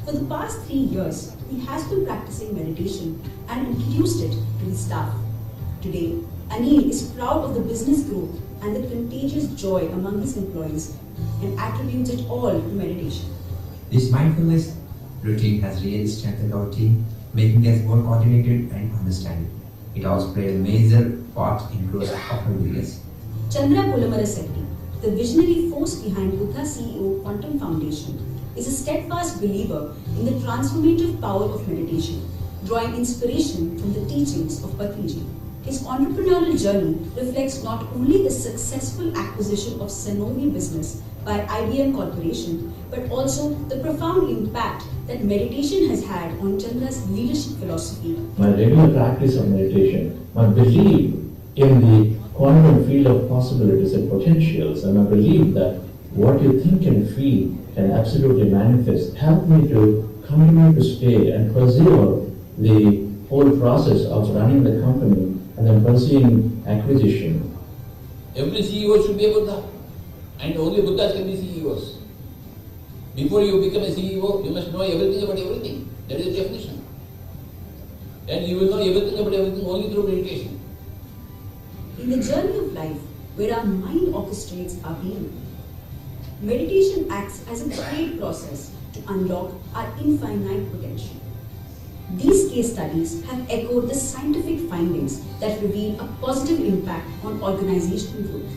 For the past 3 years, he has been practicing meditation and introduced it to his staff. Today, Anil is proud of the business growth and the contagious joy among his employees and attributes it all to meditation. This mindfulness routine has really strengthened our team, making us more coordinated and understanding. It also played a major part in growth of our business. Chandra Pulamarasetti, the visionary force behind Buddha CEO Quantum Foundation, is a steadfast believer in the transformative power of meditation, drawing inspiration from the teachings of Patanjali. His entrepreneurial journey reflects not only the successful acquisition of Sanofi business by IBM Corporation, but also the profound impact that meditation has had on Chandra's leadership philosophy. My regular practice of meditation, my belief in the quantum field of possibilities and potentials, and I believe that what you think and feel can absolutely manifest, help me to continue to stay and pursue the whole process of running the company and then pursuing acquisition. Every CEO should be a Buddha, and only Buddhas can be CEOs. Before you become a CEO, you must know everything about everything. That is the definition. And you will know everything about everything only through meditation. In the journey of life, where our mind orchestrates our being, meditation acts as a great process to unlock our infinite potential. These case studies have echoed the scientific findings that reveal a positive impact on organizational growth.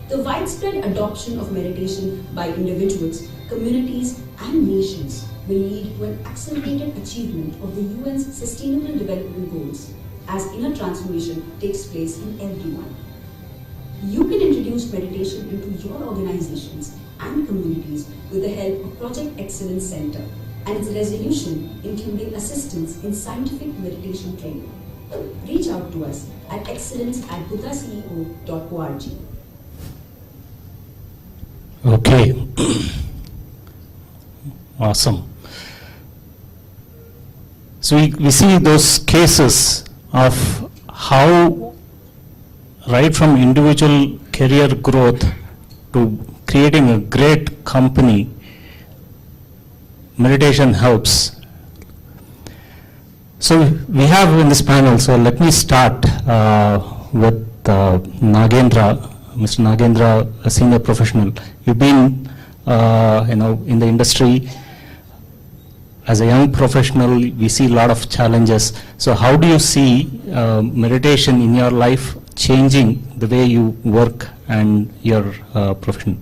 The widespread adoption of meditation by individuals, communities, and nations will lead to an accelerated achievement of the UN's Sustainable Development Goals as inner transformation takes place in everyone. You can introduce meditation into your organizations and communities with the help of Project Excellence Center and its resolution including assistance in scientific meditation training. Reach out to us at excellence@buddhaceo.org. Okay. Awesome. So we see those cases of how right from individual career growth to creating a great company, meditation helps. So we have in this panel, so let me start with Nagendra. Mr. Nagendra, a senior professional. You've been in the industry. As a young professional, we see a lot of challenges. So how do you see meditation in your life changing the way you work and your profession?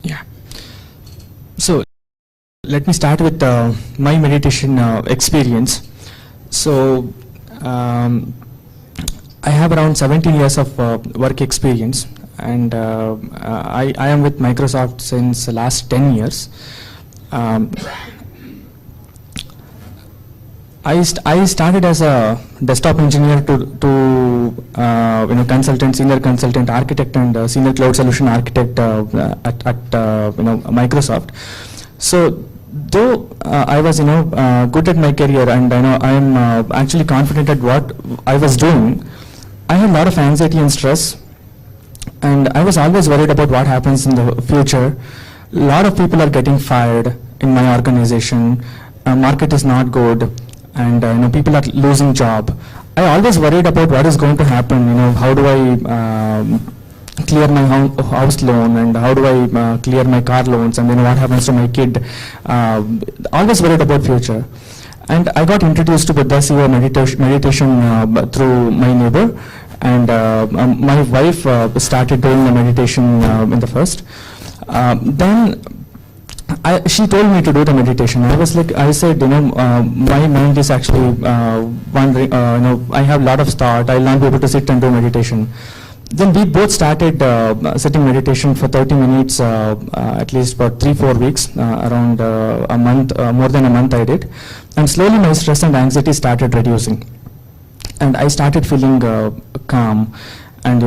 Yeah. So let me start with my meditation experience. So I have around 17 years of work experience, and I am with Microsoft since the last 10 years. I started as a desktop engineer to consultant, senior consultant, architect, and senior cloud solution architect at Microsoft. So though I was good at my career, and I am actually confident at what I was doing, I had a lot of anxiety and stress, and I was always worried about what happens in the future. A lot of people are getting fired in my organization. Market is not good, and people are losing job. I always worried about what is going to happen. How do I clear my house loan, and how do I clear my car loans, and then what happens to my kid? Always worried about future. And I got introduced to Buddha CEO meditation through my neighbor, and my wife started doing the meditation in the first. Then she told me to do the meditation. I said, my mind is actually wandering. I have a lot of thought. I'll not be able to sit and do meditation. Then we both started sitting meditation for 30 minutes, at least for 3-4 weeks, around a month, more than a month I did. And slowly my stress and anxiety started reducing. And I started feeling calm. And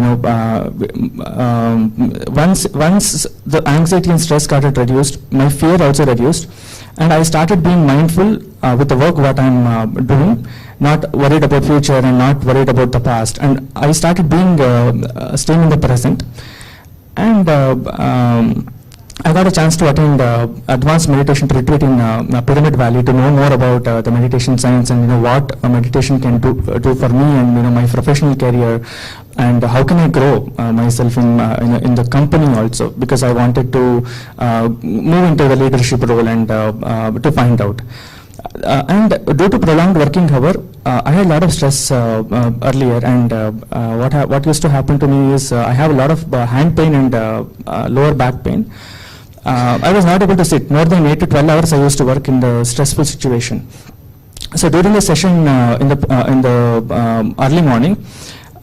once the anxiety and stress started reduced, my fear also reduced. And I started being mindful with the work what I'm doing, not worried about future and not worried about the past. And I started being staying in the present. And I got a chance to attend advanced meditation retreat in Pyramid Valley to know more about the meditation science and what meditation can do for me and my professional career, and how can I grow myself in the company also, because I wanted to move into the leadership role and to find out. And due to prolonged working hour, I had a lot of stress earlier, and what used to happen to me is I have a lot of hand pain and lower back pain. I was not able to sit more than 8 to 12 hours. I used to work in the stressful situation. So during the session in the early morning,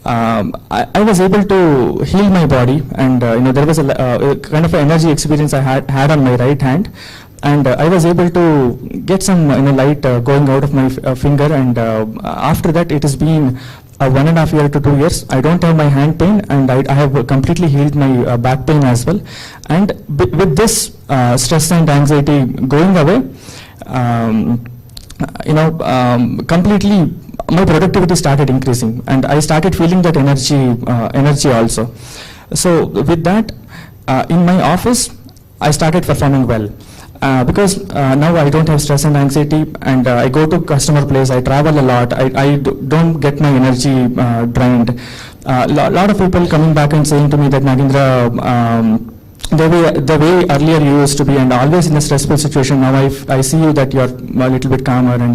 I was able to heal my body, and there was a kind of energy experience I had on my right hand, and I was able to get some light going out of my finger, and after that it has been 1.5 years to 2 years. I don't have my hand pain, and I have completely healed my back pain as well. And with this stress and anxiety going away, completely my productivity started increasing, and I started feeling that energy also. So with that, in my office, I started performing well. Because now I don't have stress and anxiety, and I go to customer place, I travel a lot, I don't get my energy drained. A lot of people coming back and saying to me that, Nagendra, the way earlier you used to be and always in a stressful situation, now I see you that you're a little bit calmer, and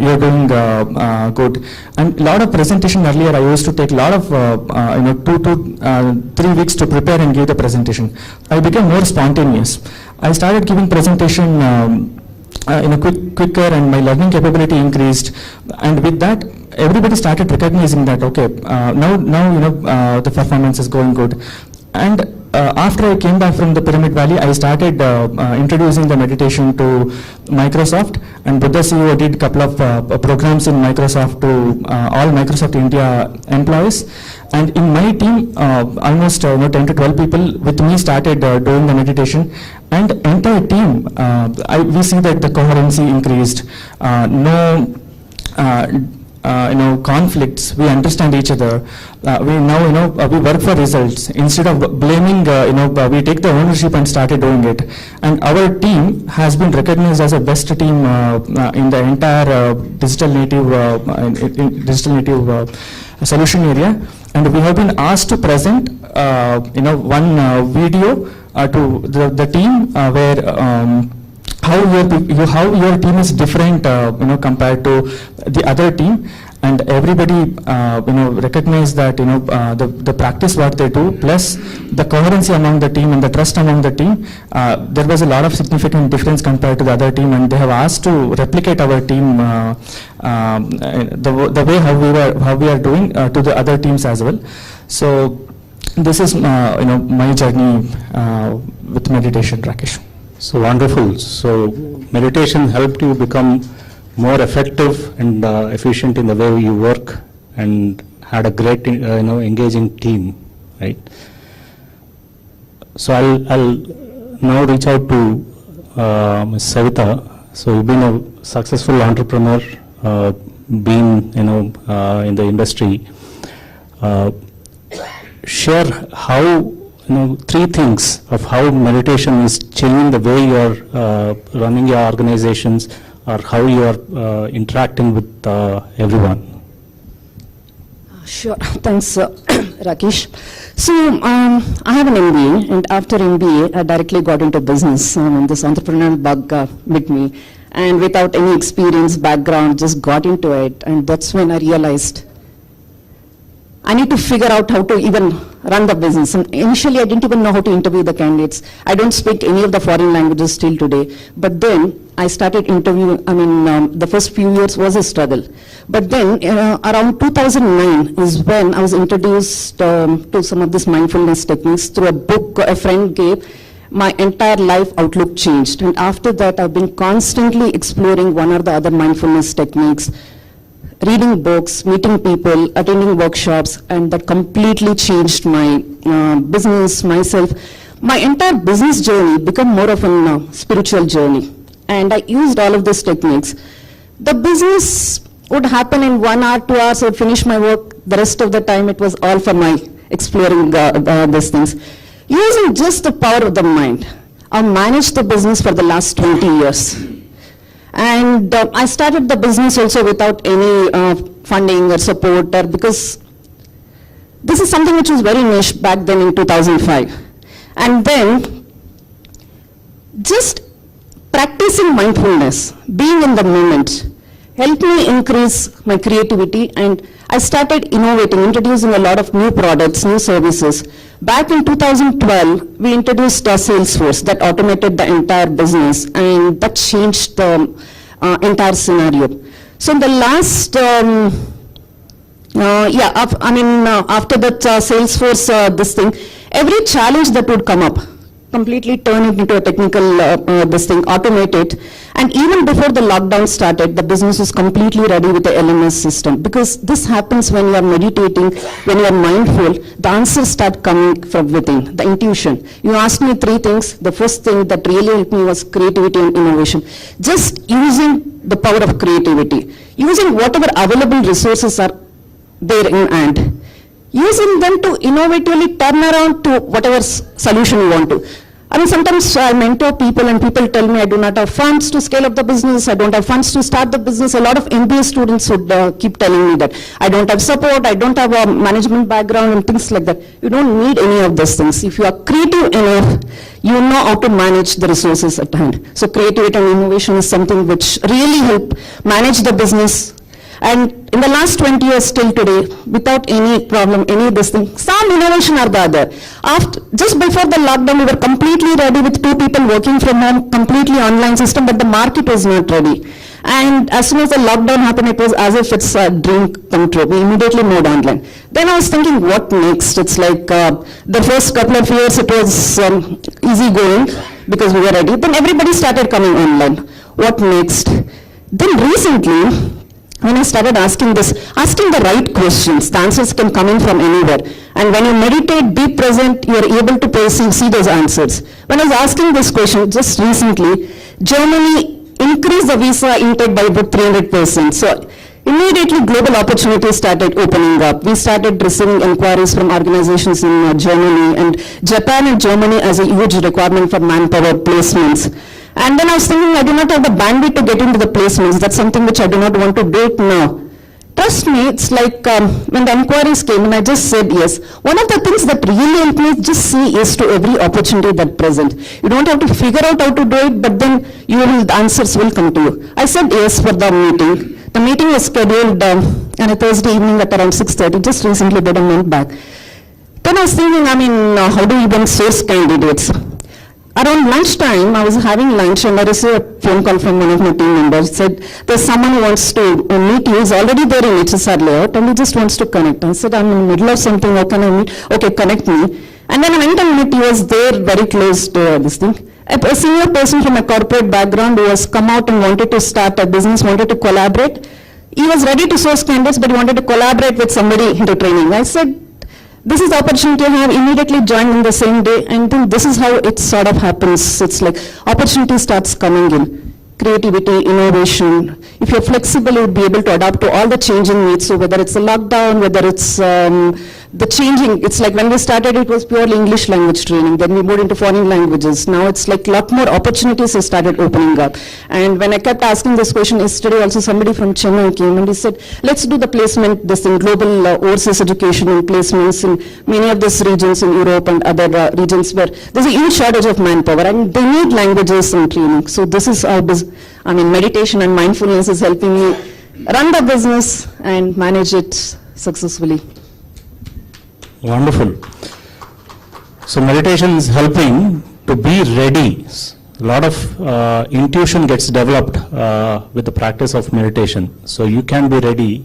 you're doing good. And a lot of presentation earlier, I used to take a lot of 2 to 3 weeks to prepare and give the presentation. I became more spontaneous. I started giving presentation quicker, and my learning capability increased. And with that, everybody started recognizing that, okay, now the performance is going good. And after I came back from the Pyramid Valley, I started introducing the meditation to Microsoft, and Buddha CEO did a couple of programs in Microsoft to all Microsoft India employees. And in my team, almost 10 to 12 people with me started doing the meditation, and entire team, we see that the coherency increased, conflicts, we understand each other. We now, we work for results. Instead of blaming, we take the ownership and started doing it. And our team has been recognized as a best team in the entire digital native solution area. And we have been asked to present, one video to the team where how your team is different, compared to the other team, and everybody, recognize that, the practice what they do, plus the coherency among the team and the trust among the team. There was a lot of significant difference compared to the other team, and they have asked to replicate our team, the way how we are doing to the other teams as well. So this is, my journey with meditation, Rakesh. So wonderful. So meditation helped you become more effective and efficient in the way you work, and had a great, engaging team, right? So I'll now reach out to Ms. Savita. So you've been a successful entrepreneur, been, in the industry. Share how, three things of how meditation is changing the way you're running your organizations, or how you're interacting with everyone. Sure, thanks Rakesh. So I have an MBA, and after MBA I directly got into business. This entrepreneurial bug bit me, and without any experience, background, just got into it, and that's when I realized I need to figure out how to even run the business. And initially, I didn't even know how to interview the candidates. I don't speak any of the foreign languages till today. But then I started interviewing. The first few years was a struggle. But then around 2009 is when I was introduced to some of these mindfulness techniques through a book a friend gave. My entire life outlook changed. And after that, I've been constantly exploring one or the other mindfulness techniques, reading books, meeting people, attending workshops, and that completely changed my business, myself. My entire business journey became more of a spiritual journey. And I used all of these techniques. The business would happen in 1 hour, 2 hours, I would finish my work. The rest of the time it was all for my exploring these things. Using just the power of the mind, I've managed the business for the last 20 years. And I started the business also without any funding or support, because this is something which was very niche back then in 2005. And then just practicing mindfulness, being in the moment, helped me increase my creativity, and I started innovating, introducing a lot of new products, new services. Back in 2012, we introduced Salesforce that automated the entire business, and that changed the entire scenario. So in the last, after that Salesforce, this thing, every challenge that would come up, completely turn it into a technical automate it. And even before the lockdown started, the business was completely ready with the LMS system, because this happens when you are meditating, when you are mindful, the answers start coming from within, the intuition. You asked me 3 things. The first thing that really helped me was creativity and innovation. Just using the power of creativity, using whatever available resources are there in hand, using them to innovatively turn around to whatever solution you want to. Sometimes I mentor people and people tell me I do not have funds to scale up the business, I don't have funds to start the business. A lot of MBA students would keep telling me that I don't have support, I don't have a management background and things like that. You don't need any of those things. If you are creative enough, you know how to manage the resources at hand. So creativity and innovation is something which really help manage the business. And in the last 20 years till today, without any problem, any this thing, some innovation or the other. Just before the lockdown, we were completely ready with 2 people working from home, completely online system, but the market was not ready. And as soon as the lockdown happened, it was as if it's a dream come true. We immediately moved online. Then I was thinking, what next? It's like the first couple of years, it was easy going because we were ready. Then everybody started coming online. What next? Then recently, when I started asking the right questions, the answers can come in from anywhere. And when you meditate, be present, you are able to see those answers. When I was asking this question just recently, Germany increased the visa intake by about 300%. So immediately global opportunities started opening up. We started receiving inquiries from organizations in Germany, and Japan and Germany as a huge requirement for manpower placements. And then I was thinking, I do not have the bandwidth to get into the placements. That's something which I do not want to do it now. Trust me, it's like when the inquiries came and I just said yes. One of the things that really helped me is just say yes to every opportunity that present. You don't have to figure out how to do it, but then the answers will come to you. I said yes for the meeting. The meeting was scheduled on a Thursday evening at around 6:30, just recently did a month back. Then I was thinking, how do we even source candidates? Around lunchtime, I was having lunch and I received a phone call from one of my team members. It said, there's someone who wants to meet you. He's already there in HSR layout and he just wants to connect. I said, I'm in the middle of something. How can I meet? Okay, connect me. And then I went and met. He was there very close to this thing. A senior person from a corporate background who has come out and wanted to start a business, wanted to collaborate. He was ready to source candidates, but he wanted to collaborate with somebody into training. I said, this is the opportunity I have, immediately joined in the same day, and then this is how it sort of happens. It's like opportunity starts coming in. Creativity, innovation. If you're flexible, you'll be able to adapt to all the changing needs. So whether it's a lockdown, whether it's the changing, it's like when we started, it was purely English language training. Then we moved into foreign languages. Now it's like a lot more opportunities have started opening up. And when I kept asking this question yesterday, also somebody from Chennai came and he said, let's do the placement, this in global overseas education and placements in many of these regions in Europe and other regions where there's a huge shortage of manpower and they need languages and training. So this is how meditation and mindfulness is helping me run the business and manage it successfully. Wonderful. So meditation is helping to be ready. A lot of intuition gets developed with the practice of meditation. So you can be ready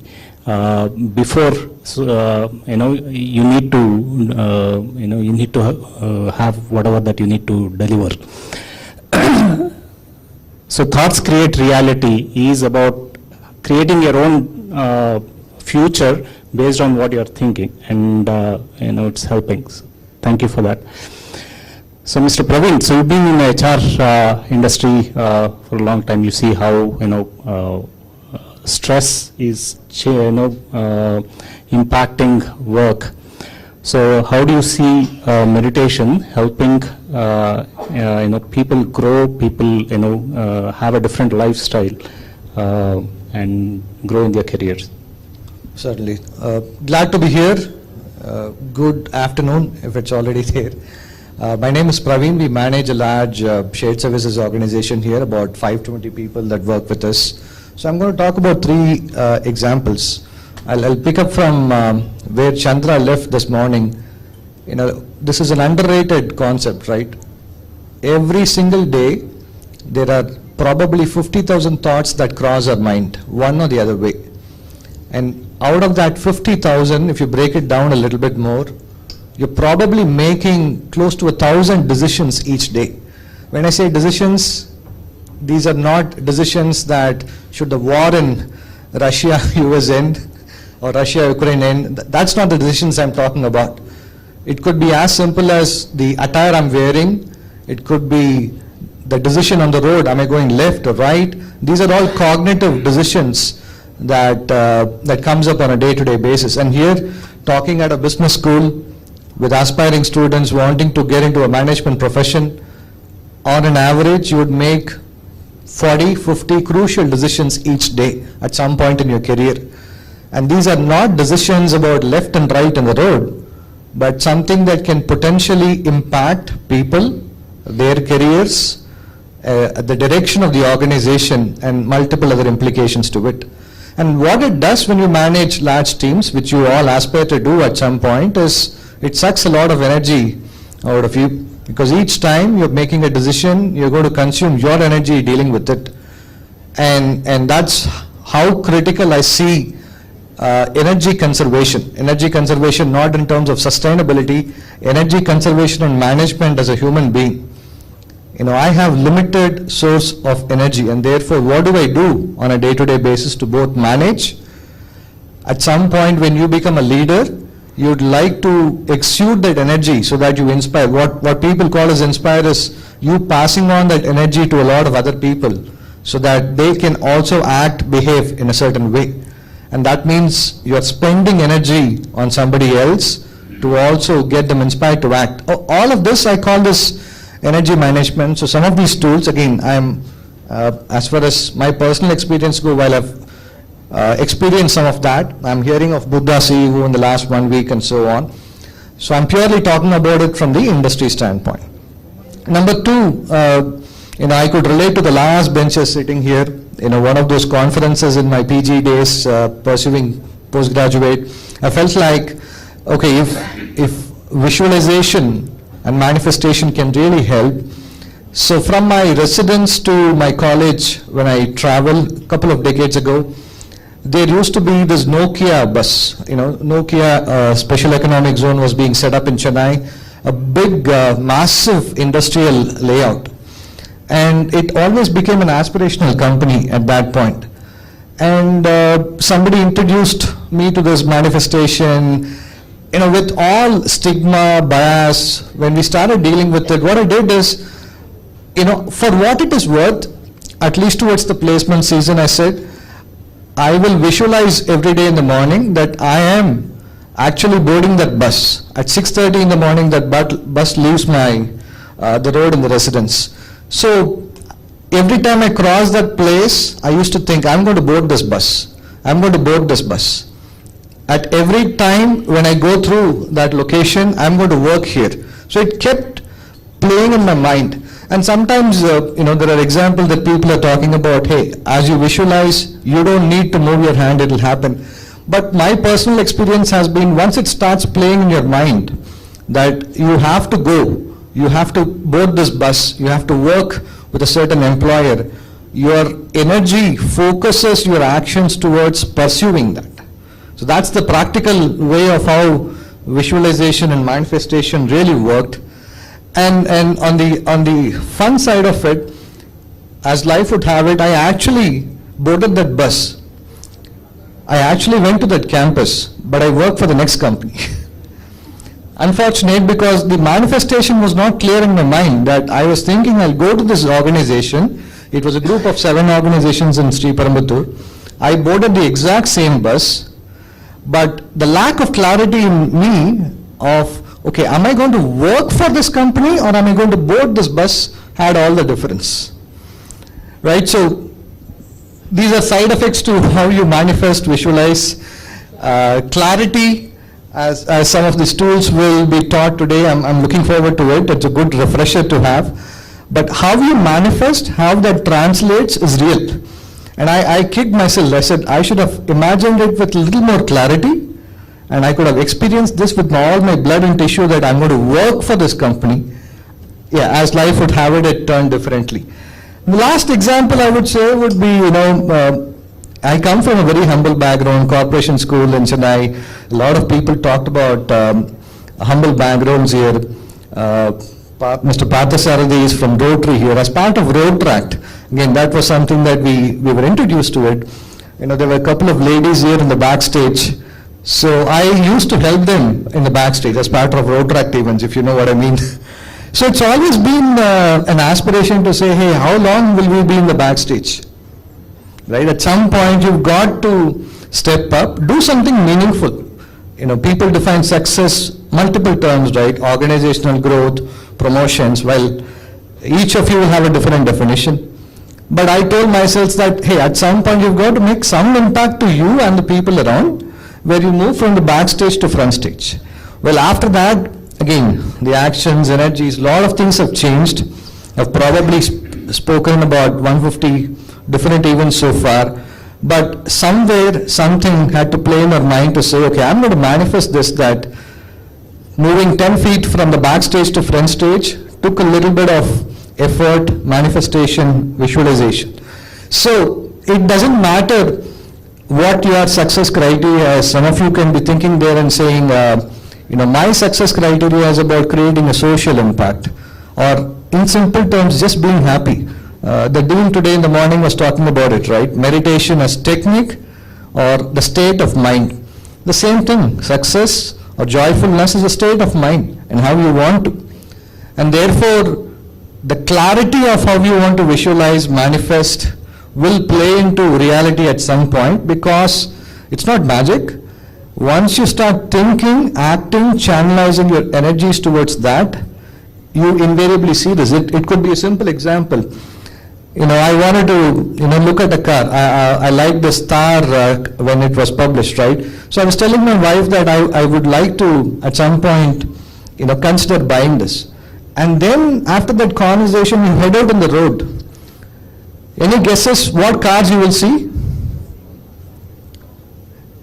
before you need to have whatever that you need to deliver. So thoughts create reality is about creating your own future based on what you're thinking, and it's helping. So thank you for that. So Mr. Praveen, so you've been in the HR industry for a long time. You see how stress is impacting work. So how do you see meditation helping people grow, people have a different lifestyle and grow in their careers? Certainly. Glad to be here. Good afternoon, if it's already there. My name is Praveen. We manage a large shared services organization here, about 520 people that work with us. So I'm going to talk about 3 examples. I'll pick up from where Chandra left this morning. This is an underrated concept, right? Every single day, there are probably 50,000 thoughts that cross our mind, one or the other way. And out of that 50,000, if you break it down a little bit more, you're probably making close to 1,000 decisions each day. When I say decisions, these are not decisions that should the war in Russia-US end or Russia-Ukraine end. That's not the decisions I'm talking about. It could be as simple as the attire I'm wearing. It could be the decision on the road. Am I going left or right? These are all cognitive decisions that comes up on a day-to-day basis. And here, talking at a business school with aspiring students wanting to get into a management profession, on an average, you would make 40, 50 crucial decisions each day at some point in your career. And these are not decisions about left and right in the road, but something that can potentially impact people, their careers, the direction of the organization, and multiple other implications to it. And what it does when you manage large teams, which you all aspire to do at some point, is it sucks a lot of energy out of you, because each time you're making a decision, you're going to consume your energy dealing with it. And that's how critical I see energy conservation. Energy conservation not in terms of sustainability, energy conservation and management as a human being. I have limited source of energy, and therefore what do I do on a day-to-day basis to both manage? At some point when you become a leader, you'd like to exude that energy so that you inspire. What people call as inspire is you passing on that energy to a lot of other people so that they can also act, behave in a certain way. And that means you're spending energy on somebody else to also get them inspired to act. All of this, I call this energy management. So some of these tools, again, I'm, as far as my personal experience go, while I've experienced some of that, I'm hearing of Buddha CEO in the last 1 week and so on. So I'm purely talking about it from the industry standpoint. Number two, I could relate to the last benches sitting here. One of those conferences in my PG days, pursuing postgraduate, I felt like, okay, if visualization and manifestation can really help. So from my residence to my college, when I traveled a couple of decades ago, there used to be this Nokia bus, Nokia special economic zone was being set up in Chennai, a big, massive industrial layout. And it always became an aspirational company at that point. And somebody introduced me to this manifestation, with all stigma, bias. When we started dealing with it, what I did is, for what it is worth, at least towards the placement season, I said, I will visualize every day in the morning that I am actually boarding that bus. At 6:30 in the morning, that bus leaves the road in the residence. So every time I cross that place, I used to think, I'm going to board this bus. I'm going to board this bus. At every time when I go through that location, I'm going to work here. So it kept playing in my mind. And sometimes, there are examples that people are talking about, hey, as you visualize, you don't need to move your hand, it will happen. But my personal experience has been, once it starts playing in your mind, that you have to go, you have to board this bus, you have to work with a certain employer, your energy focuses your actions towards pursuing that. So that's the practical way of how visualization and manifestation really worked. And on the fun side of it, as life would have it, I actually boarded that bus. I actually went to that campus, but I worked for the next company. Unfortunate, because the manifestation was not clear in my mind, that I was thinking I'll go to this organization. It was a group of 7 organizations in Sri Parambattur. I boarded the exact same bus, but the lack of clarity in me of, okay, am I going to work for this company or am I going to board this bus, had all the difference. Right? So these are side effects to how you manifest, visualize. Clarity, as some of these tools will be taught today, I'm looking forward to it. It's a good refresher to have. But how you manifest, how that translates is real. And I kicked myself. I said I should have imagined it with a little more clarity, and I could have experienced this with all my blood and tissue, that I'm going to work for this company. Yeah, as life would have it, it turned differently. The last example I would say would be, I come from a very humble background, corporation school in Chennai. A lot of people talked about humble backgrounds here. Mr. Parthasarathi is from Rotary here. As part of Road Tract, again, that was something that we were introduced to it. There were a couple of ladies here in the backstage. So I used to help them in the backstage as part of Road Tract events, if you know what I mean. So it's always been an aspiration to say, hey, how long will we be in the backstage? Right? At some point, you've got to step up, do something meaningful. People define success multiple terms, right? Organizational growth, promotions. Well, each of you will have a different definition. But I told myself that, hey, at some point, you've got to make some impact to you and the people around, where you move from the backstage to front stage. Well, after that, again, the actions, energies, a lot of things have changed. I've probably spoken about 150 different events so far. But somewhere, something had to play in her mind to say, okay, I'm going to manifest this, that moving 10 feet from the backstage to front stage took a little bit of effort, manifestation, visualization. So it doesn't matter what your success criteria is. Some of you can be thinking there and saying, my success criteria is about creating a social impact, or in simple terms, just being happy. The dean today in the morning was talking about it, right? Meditation as technique or the state of mind. The same thing, success or joyfulness is a state of mind and how you want to. And therefore, the clarity of how you want to visualize, manifest, will play into reality at some point, because it's not magic. Once you start thinking, acting, channelizing your energies towards that, you invariably see this. It could be a simple example. I wanted to, look at a car. I like the star when it was published, right? So I was telling my wife that I would like to, at some point, consider buying this. And then after that conversation, we head out on the road. Any guesses what cars you will see?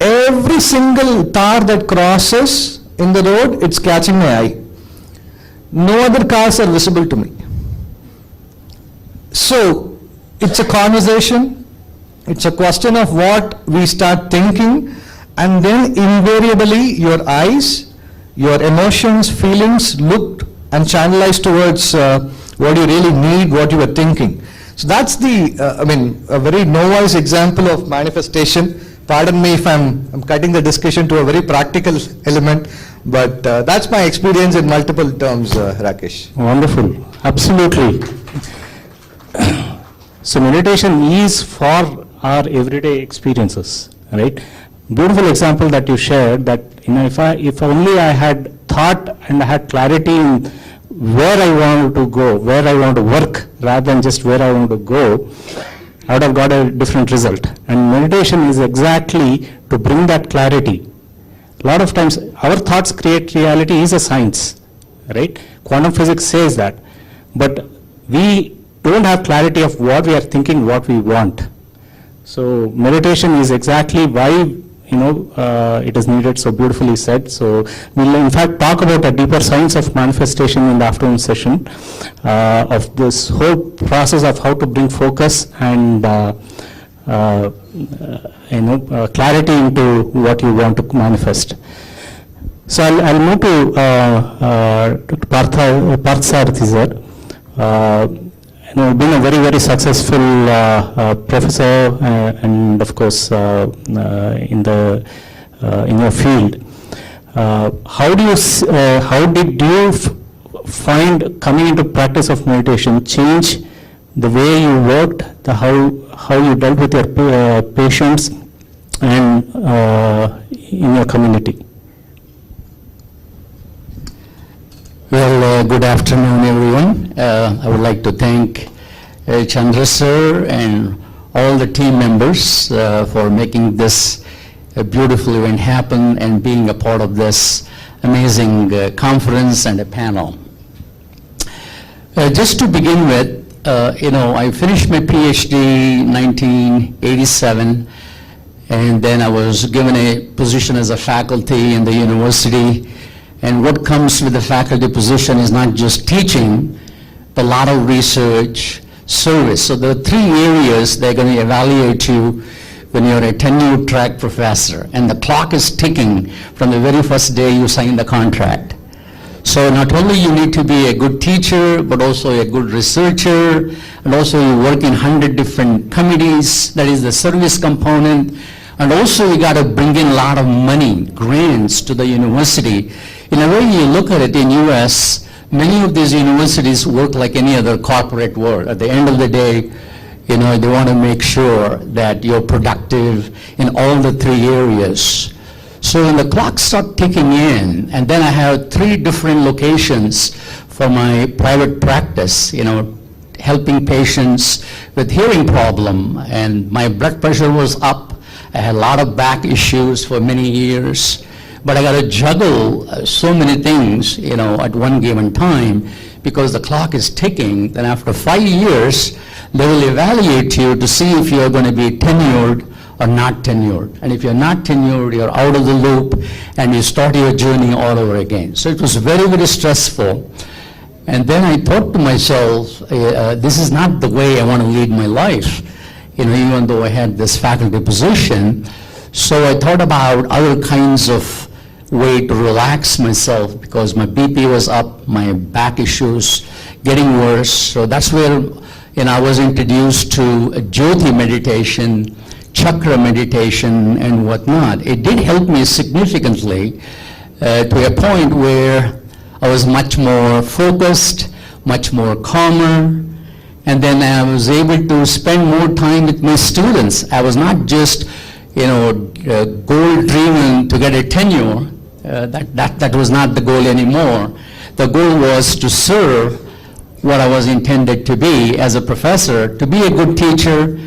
Every single car that crosses in the road, it's catching my eye. No other cars are visible to me. So it's a conversation, it's a question of what we start thinking, and then invariably your eyes, your emotions, feelings look and channelize towards what you really need, what you are thinking. So that's a very novice example of manifestation. Pardon me if I'm cutting the discussion to a very practical element, but that's my experience in multiple terms, Rakesh. Wonderful, absolutely. So meditation is for our everyday experiences, right? Beautiful example that you shared, that if only I had thought and I had clarity in where I want to go, where I want to work, rather than just where I want to go, I would have got a different result. And meditation is exactly to bring that clarity. A lot of times our thoughts create reality is a science, right? Quantum physics says that. But we don't have clarity of what we are thinking, what we want. So meditation is exactly why it is needed, so beautifully said. So we'll in fact talk about a deeper science of manifestation in the afternoon session, of this whole process of how to bring focus and clarity into what you want to manifest. So I'll move to Parthsarathy sir. Been a very, very successful professor and of course in your field. How did you find coming into practice of meditation change the way you worked, how you dealt with your patients and in your community? Well, good afternoon, everyone. I would like to thank Chandra sir and all the team members for making this beautiful event happen and being a part of this amazing conference and a panel. Just to begin with, I finished my PhD in 1987, and then I was given a position as a faculty in the university. And what comes with the faculty position is not just teaching, but a lot of research, service. So there are three areas they're going to evaluate you when you're a tenure track professor. And the clock is ticking from the very first day you sign the contract. So not only you need to be a good teacher, but also a good researcher, and also you work in 100 different committees, that is the service component. And also you got to bring in a lot of money, grants to the university. In a way you look at it in US, many of these universities work like any other corporate world. At the end of the day, they want to make sure that you're productive in all the three areas. So when the clock starts ticking in, and then I have 3 different locations for my private practice, helping patients with hearing problem, and my blood pressure was up. I had a lot of back issues for many years, but I got to juggle so many things, at one given time, because the clock is ticking. Then after 5 years, they will evaluate you to see if you're going to be tenured or not tenured. And if you're not tenured, you're out of the loop and you start your journey all over again. So it was very, very stressful. And then I thought to myself, this is not the way I want to lead my life, even though I had this faculty position. So I thought about other kinds of way to relax myself because my BP was up, my back issues getting worse. So that's where I was introduced to Jyoti meditation, chakra meditation, and whatnot. It did help me significantly to a point where I was much more focused, much more calmer, and then I was able to spend more time with my students. I was not just, goal dreaming to get a tenure. That was not the goal anymore. The goal was to serve what I was intended to be as a professor, to be a good teacher,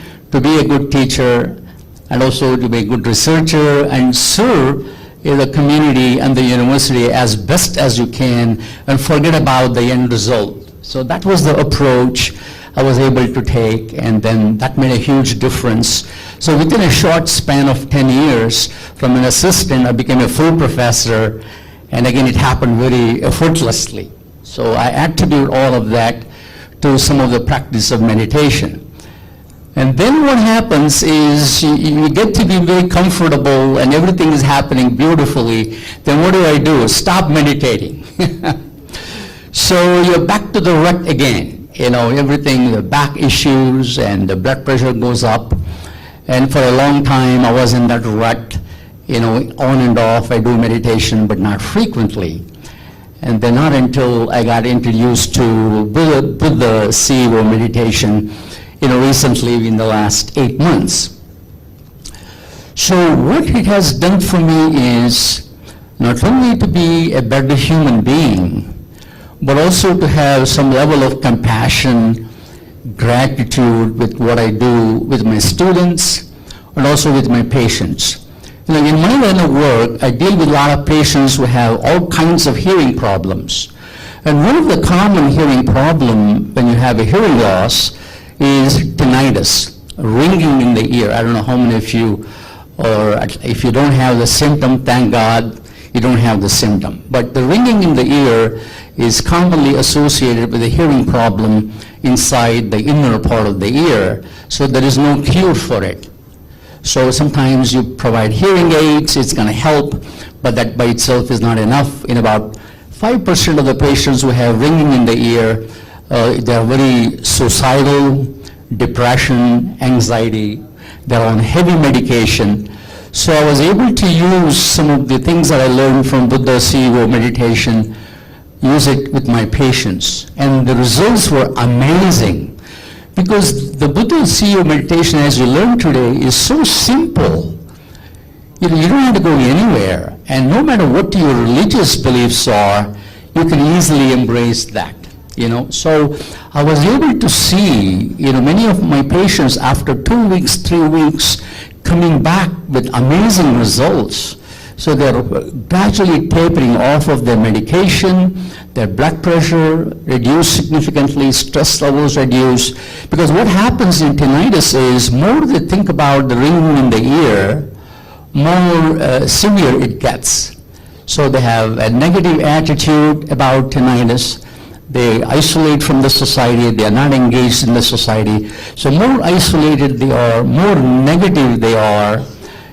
and also to be a good researcher and serve the community and the university as best as you can and forget about the end result. So that was the approach I was able to take, and then that made a huge difference. So within a short span of 10 years, from an assistant, I became a full professor, and again, it happened very effortlessly. So I attribute all of that to some of the practice of meditation. And then what happens is you get to be very comfortable and everything is happening beautifully. Then what do? Stop meditating. So you're back to the rut again. Everything, the back issues and the blood pressure goes up. And for a long time, I was in that rut, on and off. I do meditation, but not frequently. And then not until I got introduced to Buddha CEO meditation, recently in the last 8 months. So what it has done for me is not only to be a better human being, but also to have some level of compassion, gratitude with what I do with my students and also with my patients. In my line of work, I deal with a lot of patients who have all kinds of hearing problems. And one of the common hearing problem when you have a hearing loss is tinnitus, ringing in the ear. I don't know how many of you, or if you don't have the symptom, thank God you don't have the symptom. But the ringing in the ear is commonly associated with a hearing problem inside the inner part of the ear, so there is no cure for it. So sometimes you provide hearing aids, it's going to help, but that by itself is not enough. In about 5% of the patients who have ringing in the ear, they are very suicidal, depression, anxiety, they're on heavy medication. So I was able to use some of the things that I learned from Buddha CEO meditation, use it with my patients. And the results were amazing because the Buddha CEO meditation, as you learned today, is so simple. You don't have to go anywhere. And no matter what your religious beliefs are, you can easily embrace that. So I was able to see, many of my patients after 2 weeks, 3 weeks, coming back with amazing results. So they're gradually tapering off of their medication, their blood pressure reduced significantly, stress levels reduced. Because what happens in tinnitus is more they think about the ringing in the ear, more severe it gets. So they have a negative attitude about tinnitus. They isolate from the society, they are not engaged in the society. So more isolated they are, more negative they are,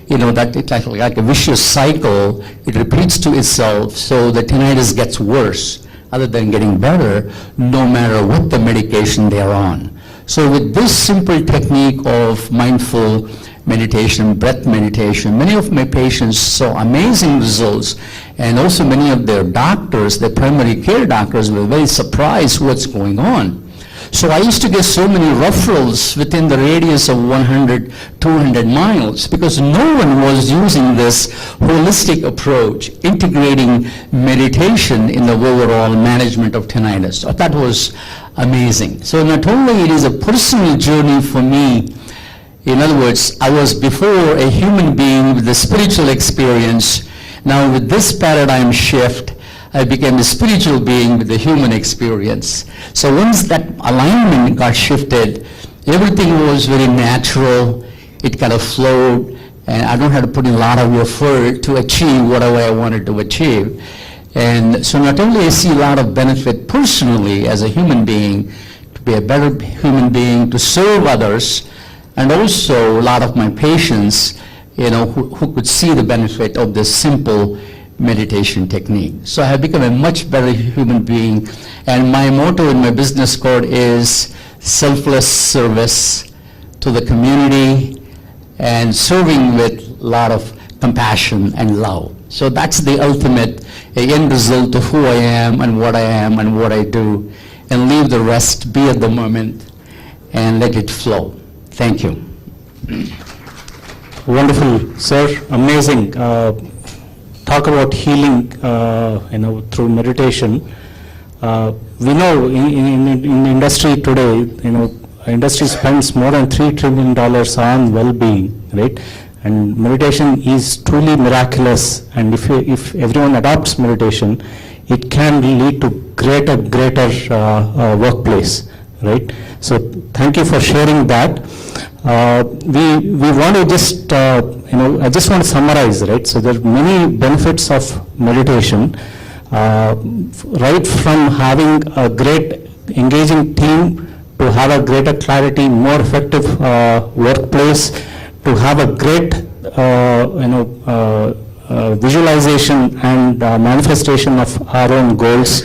that it's like a vicious cycle. It repeats to itself, so the tinnitus gets worse, other than getting better, no matter what the medication they are on. So with this simple technique of mindful meditation, breath meditation, many of my patients saw amazing results, and also many of their doctors, their primary care doctors, were very surprised what's going on. So I used to get so many referrals within the radius of 100, 200 miles because no one was using this holistic approach, integrating meditation in the overall management of tinnitus. So that was amazing. So not only it is a personal journey for me, in other words, I was before a human being with a spiritual experience. Now with this paradigm shift, I became a spiritual being with a human experience. So once that alignment got shifted, everything was very natural. it kind of flowed, and I don't have to put in a lot of effort to achieve whatever I wanted to achieve. And so not only I see a lot of benefit personally as a human being, to be a better human being, to serve others, and also a lot of my patients, who could see the benefit of this simple meditation technique. So I have become a much better human being, and my motto in my business card is selfless service to the community and serving with a lot of compassion and love. So that's the ultimate end result of who I am and what I do, and leave the rest, be at the moment, and let it flow. Thank you. Wonderful, sir. Amazing. Talk about healing, through meditation. We know in industry today, industry spends more than $3 trillion on well-being, right? And meditation is truly miraculous. And if everyone adopts meditation, it can lead to greater workplace, right? So thank you for sharing that. We want to just, I just want to summarize, right? So there are many benefits of meditation, right from having a great engaging team, to have a greater clarity, more effective workplace, to have a great, visualization and manifestation of our own goals,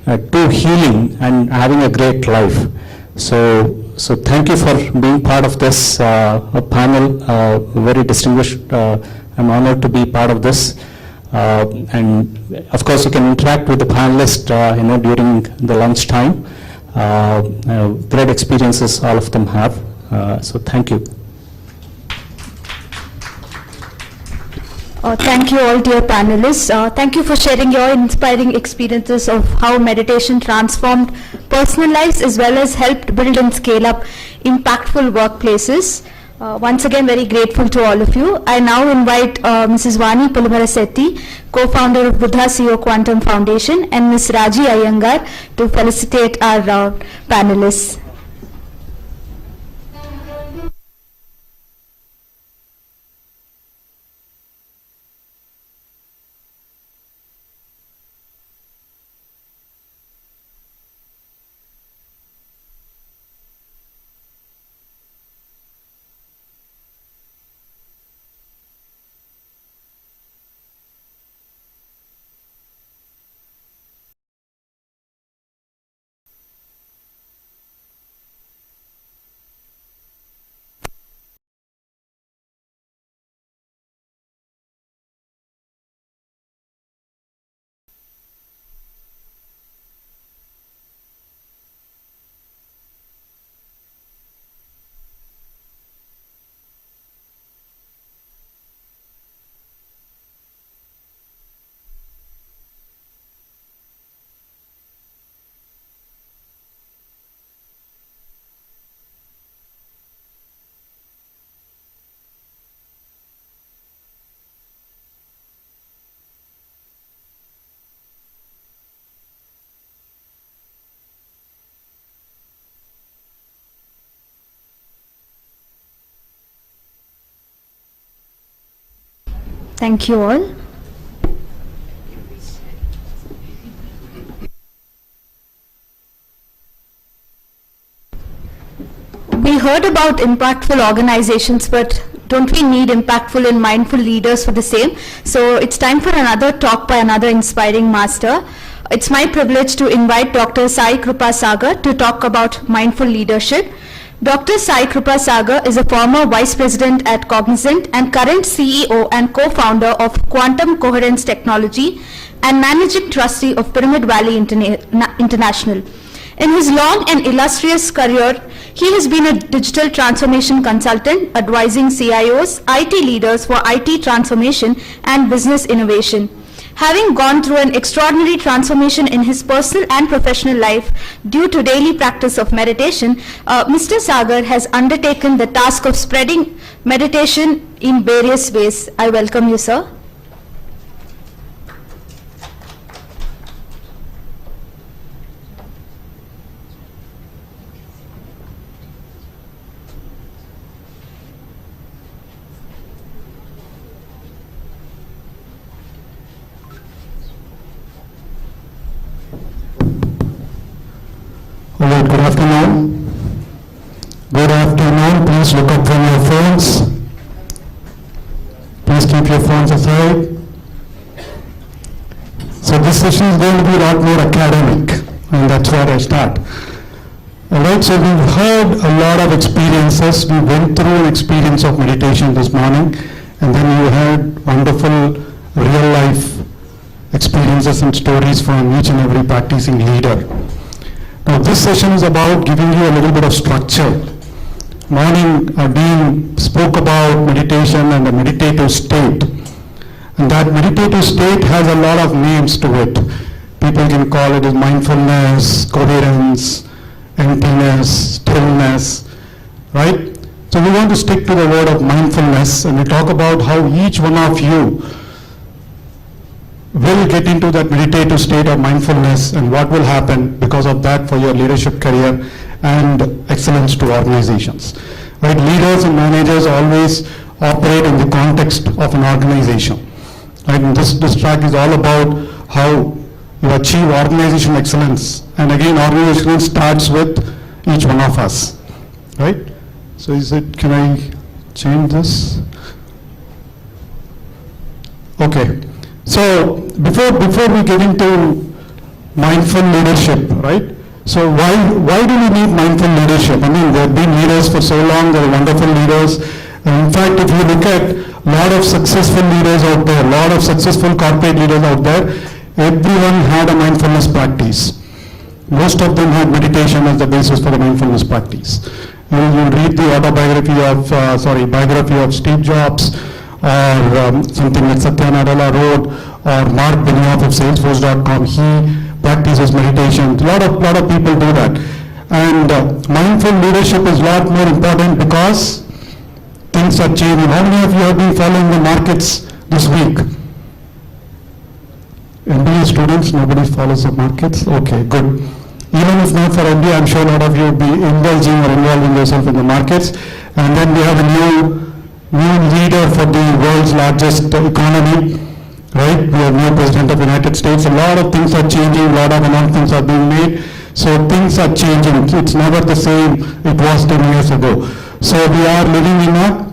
to healing and having a great life. So thank you for being part of this panel, very distinguished. I'm honored to be part of this. And of course you can interact with the panelists during the lunch time. Great experiences all of them have. So thank you. Thank you all dear panelists. Thank you for sharing your inspiring experiences of how meditation transformed personal lives as well as helped build and scale up impactful workplaces. Once again, very grateful to all of you. I now invite Mrs. Vani Pulimarasetti, co-founder of Buddha CEO Quantum Foundation, and Ms. Raji Iyengar to felicitate our panelists. Thank you all. We heard about impactful organizations, but don't we need impactful and mindful leaders for the same? So it's time for another talk by another inspiring master. It's my privilege to invite Dr. Sai Kripa Sagar to talk about mindful leadership. Dr. Sai Kripa Sagar is a former Vice President at Cognizant and current CEO and co-founder of Quantum Coherence Technology and Managing Trustee of Pyramid Valley International. In his long and illustrious career, he has been a digital transformation consultant advising CIOs, IT leaders for IT transformation and business innovation. Having gone through an extraordinary transformation in his personal and professional life due to daily practice of meditation, Mr. Sagar has undertaken the task of spreading meditation in various ways. I welcome you, sir. this session is going to be a lot more academic, and that's where I start. Alright, so we've heard a lot of experiences. We went through an experience of meditation this morning, and then you heard wonderful real life experiences and stories from each and every practicing leader. Now this session is about giving you a little bit of structure. Morning, Dean spoke about meditation and the meditative state. And that meditative state has a lot of names to it. People can call it as mindfulness, coherence, emptiness, stillness, right? So we want to stick to the word of mindfulness, and we talk about how each one of you will get into that meditative state of mindfulness and what will happen because of that for your leadership career and excellence to organizations. Right? Leaders and managers always operate in the context of an organization. Right? And this track is all about how you achieve organizational excellence. And again, organizational starts with each one of us. Right? So can I change this? Okay. So before we get into mindful leadership, right? So why do we need mindful leadership? I mean, there have been leaders for so long, there are wonderful leaders. And in fact, if you look at a lot of successful leaders out there, a lot of successful corporate leaders out there, everyone had a mindfulness practice. Most of them had meditation as the basis for the mindfulness practice. You'll read the biography of Steve Jobs, or something like Satya Nadella wrote, or Mark Benioff of Salesforce.com. He practices meditation. A lot of people do that. And mindful leadership is a lot more important because things are changing. How many of you have been following the markets this week? MBA students, nobody follows the markets? Okay, good. Even if not for MBA, I'm sure a lot of you will be indulging or involving yourself in the markets. And then we have a new leader for the world's largest economy, right? We have new president of the United States. A lot of things are changing, a lot of announcements are being made. So things are changing. It's never the same it was 10 years ago. So we are living in a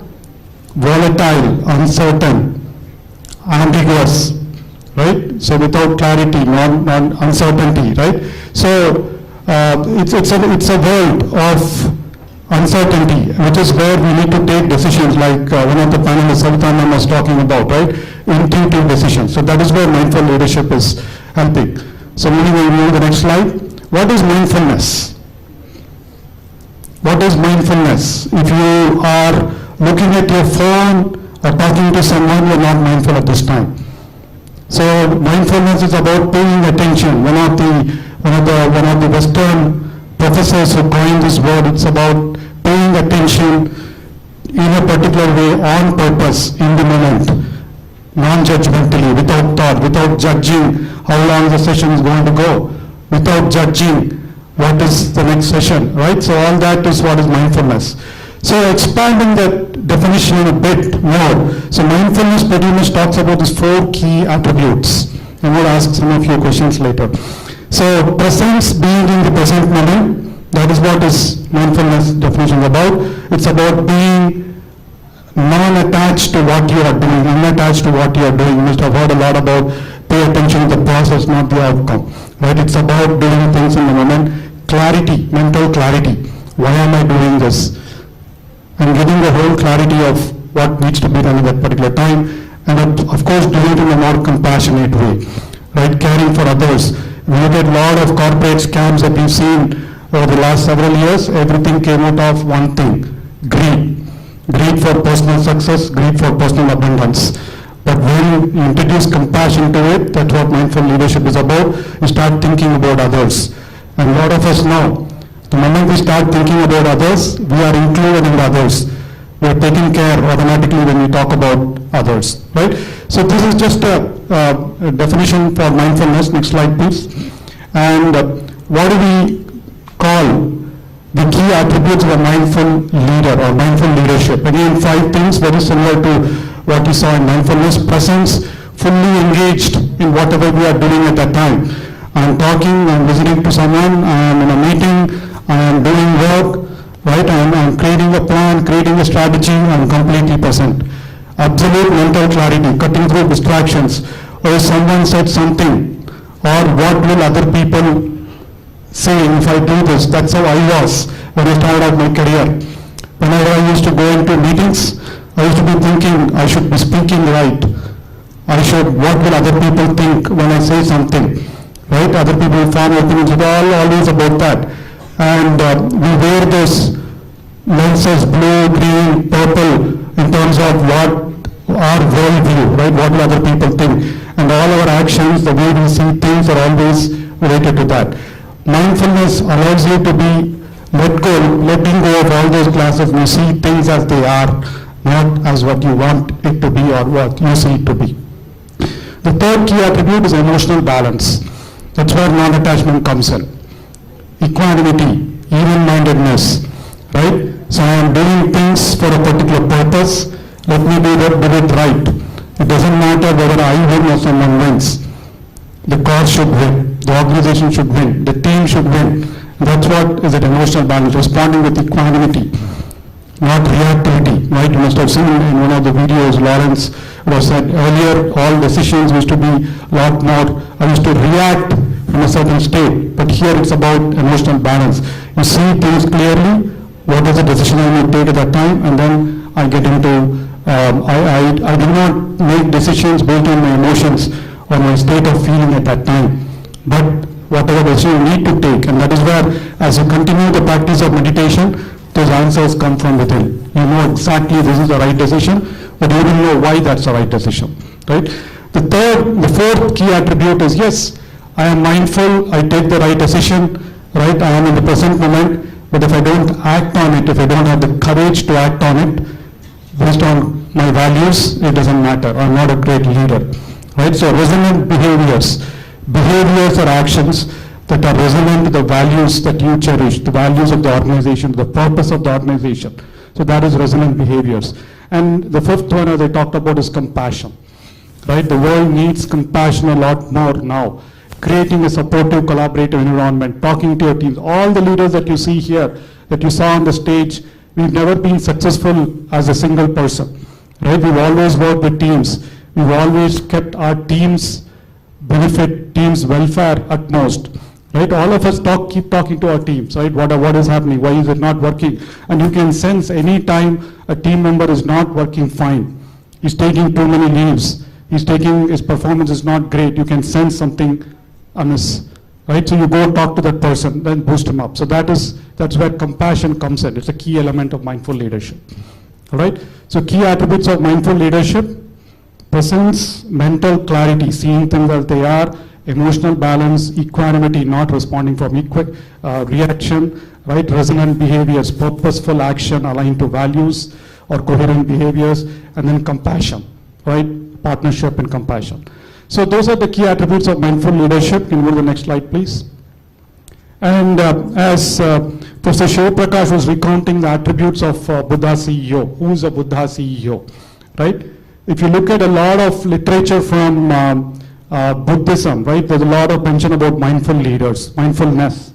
volatile, uncertain, ambiguous, right? So without clarity, uncertainty, right? So it's a world of uncertainty, which is where we need to take decisions like one of the panelists, Savitha was talking about, right? Intuitive decisions. So that is where mindful leadership is helping. So maybe we'll move to the next slide. What is mindfulness? What is mindfulness? If you are looking at your phone or talking to someone, you're not mindful at this time. So mindfulness is about paying attention. One of the Western professors who coined this word, it's about paying attention in a particular way, on purpose, in the moment, non-judgmentally, without thought, without judging how long the session is going to go, without judging what is the next session, right? So all that is what is mindfulness. So expanding that definition a bit more. So mindfulness pretty much talks about these 4 key attributes. I'm going to ask some of you questions later. So presence, being in the present moment, that is what is mindfulness definition about. It's about being non-attached to what you are doing, unattached to what you are doing. You must have heard a lot about pay attention to the process, not the outcome. Right? It's about doing things in the moment. Clarity, mental clarity. Why am I doing this? And getting the whole clarity of what needs to be done at that particular time. And of course doing it in a more compassionate way. Right? Caring for others. We look at a lot of corporate scams that we've seen over the last several years. Everything came out of one thing: greed. Greed for personal success, greed for personal abundance. But when you introduce compassion to it, that's what mindful leadership is about. You start thinking about others. And a lot of us know, the moment we start thinking about others, we are included in others. We are taking care automatically when we talk about others, right? So this is just a definition for mindfulness. Next slide, please. And what do we call the key attributes of a mindful leader or mindful leadership? Again, 5 things very similar to what you saw in mindfulness. Presence, fully engaged in whatever we are doing at that time. I'm talking, I'm listening to someone, I'm in a meeting, I'm doing work, right? I'm creating a plan, creating a strategy, I'm completely present. Absolute mental clarity, cutting through distractions. Or if someone said something, or what will other people say if I do this. That's how I was when I started out my career. Whenever I used to go into meetings, I used to be thinking I should be speaking right. What will other people think when I say something, right? Other people form opinions, it's always about that. And we wear those lenses, blue, green, purple, in terms of what our worldview, right? What will other people think? And all our actions, the way we see things are always related to that. Mindfulness allows you to be letting go of all those glasses. You see things as they are, not as what you want it to be or what you see it to be. The third key attribute is emotional balance. That's where non-attachment comes in. Equanimity, even-mindedness, right? So I am doing things for a particular purpose. Let me do it right. It doesn't matter whether I win or someone wins. The cause should win. The organization should win. The team should win. That's what is an emotional balance, responding with equanimity, not reactivity, right? You must have seen in one of the videos, Lawrence was said earlier, all decisions used to be a lot more, I used to react from a certain state, but here it's about emotional balance. You see things clearly, what is the decision I may take at that time, and then I get into, I do not make decisions based on my emotions or my state of feeling at that time, but whatever decision you need to take, and that is where, as you continue the practice of meditation, those answers come from within. You know exactly this is the right decision, but you don't know why that's the right decision, right? The fourth key attribute is, yes, I am mindful, I take the right decision, right? I am in the present moment, but if I don't act on it, if I don't have the courage to act on it, based on my values, it doesn't matter. I'm not a great leader, right? So resonant behaviors or actions that are resonant to the values that you cherish, the values of the organization, the purpose of the organization. So that is resonant behaviors. And the fifth one, as I talked about, is compassion, right? The world needs compassion a lot more now. Creating a supportive, collaborative environment, talking to your teams. All the leaders that you see here, that you saw on the stage, we've never been successful as a single person, right? We've always worked with teams. We've always kept our teams benefit, teams' welfare at most, right? All of us keep talking to our teams, right? What is happening? Why is it not working? And you can sense any time a team member is not working fine. He's taking too many leaves. His performance is not great. You can sense something amiss, right? So you go talk to that person, then boost him up. So that's where compassion comes in. It's a key element of mindful leadership, all right? So key attributes of mindful leadership: presence, mental clarity, seeing things as they are, emotional balance, equanimity, not responding from reaction, right? Resonant behaviors, purposeful action aligned to values or coherent behaviors, and then compassion, right? Partnership and compassion. So those are the key attributes of mindful leadership. Can you go to the next slide, please? And as Professor Shiv Prakash was recounting the attributes of Buddha CEO, who is a Buddha CEO, right? If you look at a lot of literature from Buddhism, right, there's a lot of mention about mindful leaders, mindfulness.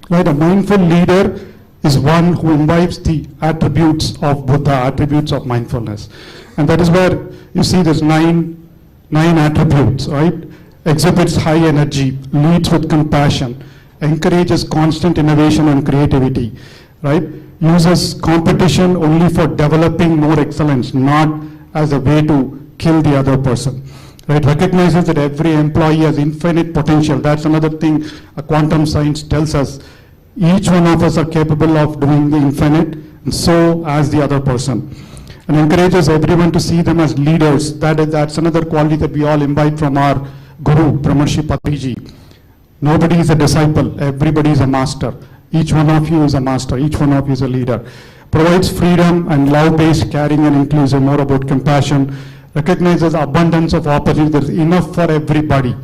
Right, a mindful leader is one who imbibes the attributes of Buddha, attributes of mindfulness. And that is where you see there's nine attributes, right? Exhibits high energy, leads with compassion, encourages constant innovation and creativity, right? Uses competition only for developing more excellence, not as a way to kill the other person, right? Recognizes that every employee has infinite potential. That's another thing quantum science tells us. Each one of us are capable of doing the infinite, and so as the other person. And encourages everyone to see them as leaders. That's another quality that we all imbibe from our Guru, Brahmarshi Patriji. Nobody is a disciple, everybody is a master. Each one of you is a master, each one of you is a leader. Provides freedom and love-based, caring and inclusive, more about compassion. Recognizes abundance of opportunity, there's enough for everybody.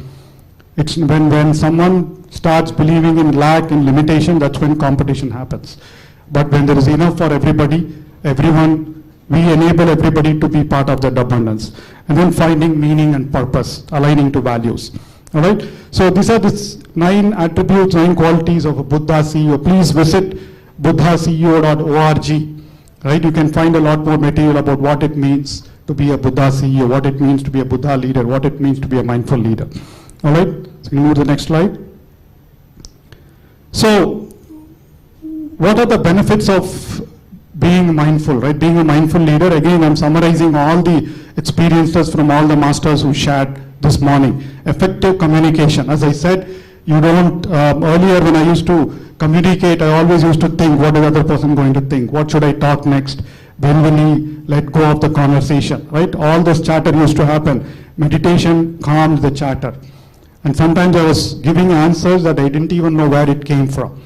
It's when someone starts believing in lack and limitation, that's when competition happens. But when there is enough for everybody, everyone, we enable everybody to be part of that abundance. And then finding meaning and purpose, aligning to values. All right? So these are the 9 attributes, 9 qualities of a Buddha CEO. Please visit buddhaceo.org. Right? You can find a lot more material about what it means to be a Buddha CEO, what it means to be a Buddha leader, what it means to be a mindful leader. All right, so we move to the next slide. So, what are the benefits of being mindful, right? Being a mindful leader. Again, I'm summarizing all the experiences from all the masters who shared this morning. Effective communication. As I said, you don't, earlier when I used to communicate, I always used to think, what is the other person going to think? What should I talk next? When will he let go of the conversation, right? All this chatter used to happen. Meditation calmed the chatter. And sometimes I was giving answers that I didn't even know where it came from,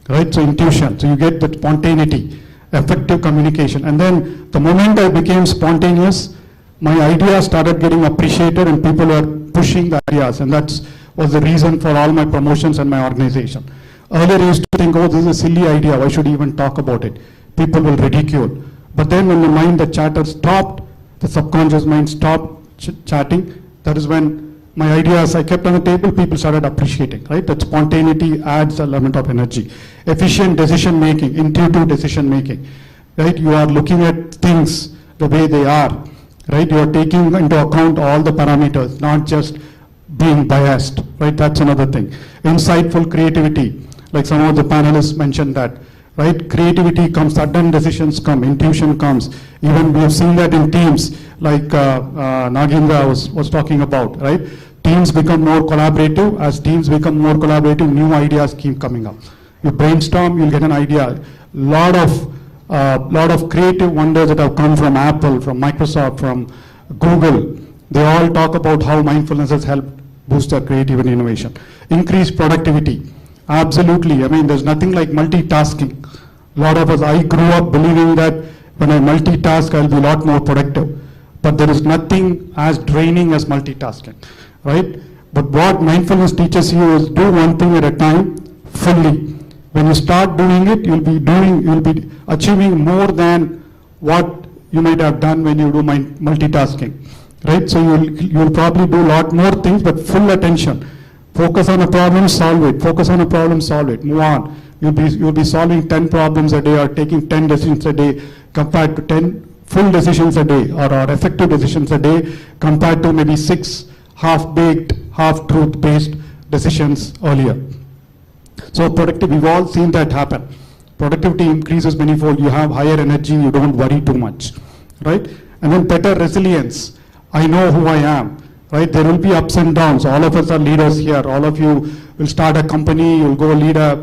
right? So intuition, so you get that spontaneity, effective communication. And then the moment I became spontaneous, my ideas started getting appreciated and people were pushing the ideas, and that was the reason for all my promotions and my organization. Earlier I used to think, oh, this is a silly idea, why should I even talk about it? People will ridicule. But then when the mind, the chatter stopped, the subconscious mind stopped chatting, that is when my ideas I kept on the table, people started appreciating, right? That spontaneity adds a element of energy. Efficient decision making, intuitive decision making, right? You are looking at things the way they are, right? You are taking into account all the parameters, not just being biased, right? That's another thing. Insightful creativity, like some of the panelists mentioned that, right? Creativity comes, sudden decisions come, intuition comes. Even we have seen that in teams, like Nagendra was talking about, right? Teams become more collaborative. As teams become more collaborative, new ideas keep coming up. You brainstorm, you'll get an idea. Lot of creative wonders that have come from Apple, from Microsoft, from Google. They all talk about how mindfulness has helped boost their creativity and innovation. Increase productivity. Absolutely. I mean, there's nothing like multitasking. A lot of us, I grew up believing that when I multitask, I'll be a lot more productive. But there is nothing as draining as multitasking, right? But what mindfulness teaches you is do one thing at a time fully. When you start doing it, you'll be achieving more than what you might have done when you do multitasking, right? So you'll probably do a lot more things, but full attention. Focus on a problem, solve it. Focus on a problem, solve it. Move on. You'll be solving 10 problems a day or taking 10 decisions a day compared to 10 full decisions a day or effective decisions a day compared to maybe 6 half-baked, half-truth-based decisions earlier. So productivity, we've all seen that happen. Productivity increases manifold. You have higher energy, you don't worry too much, right? And then better resilience. I know who I am, right? There will be ups and downs. All of us are leaders here. All of you will start a company, you'll go lead a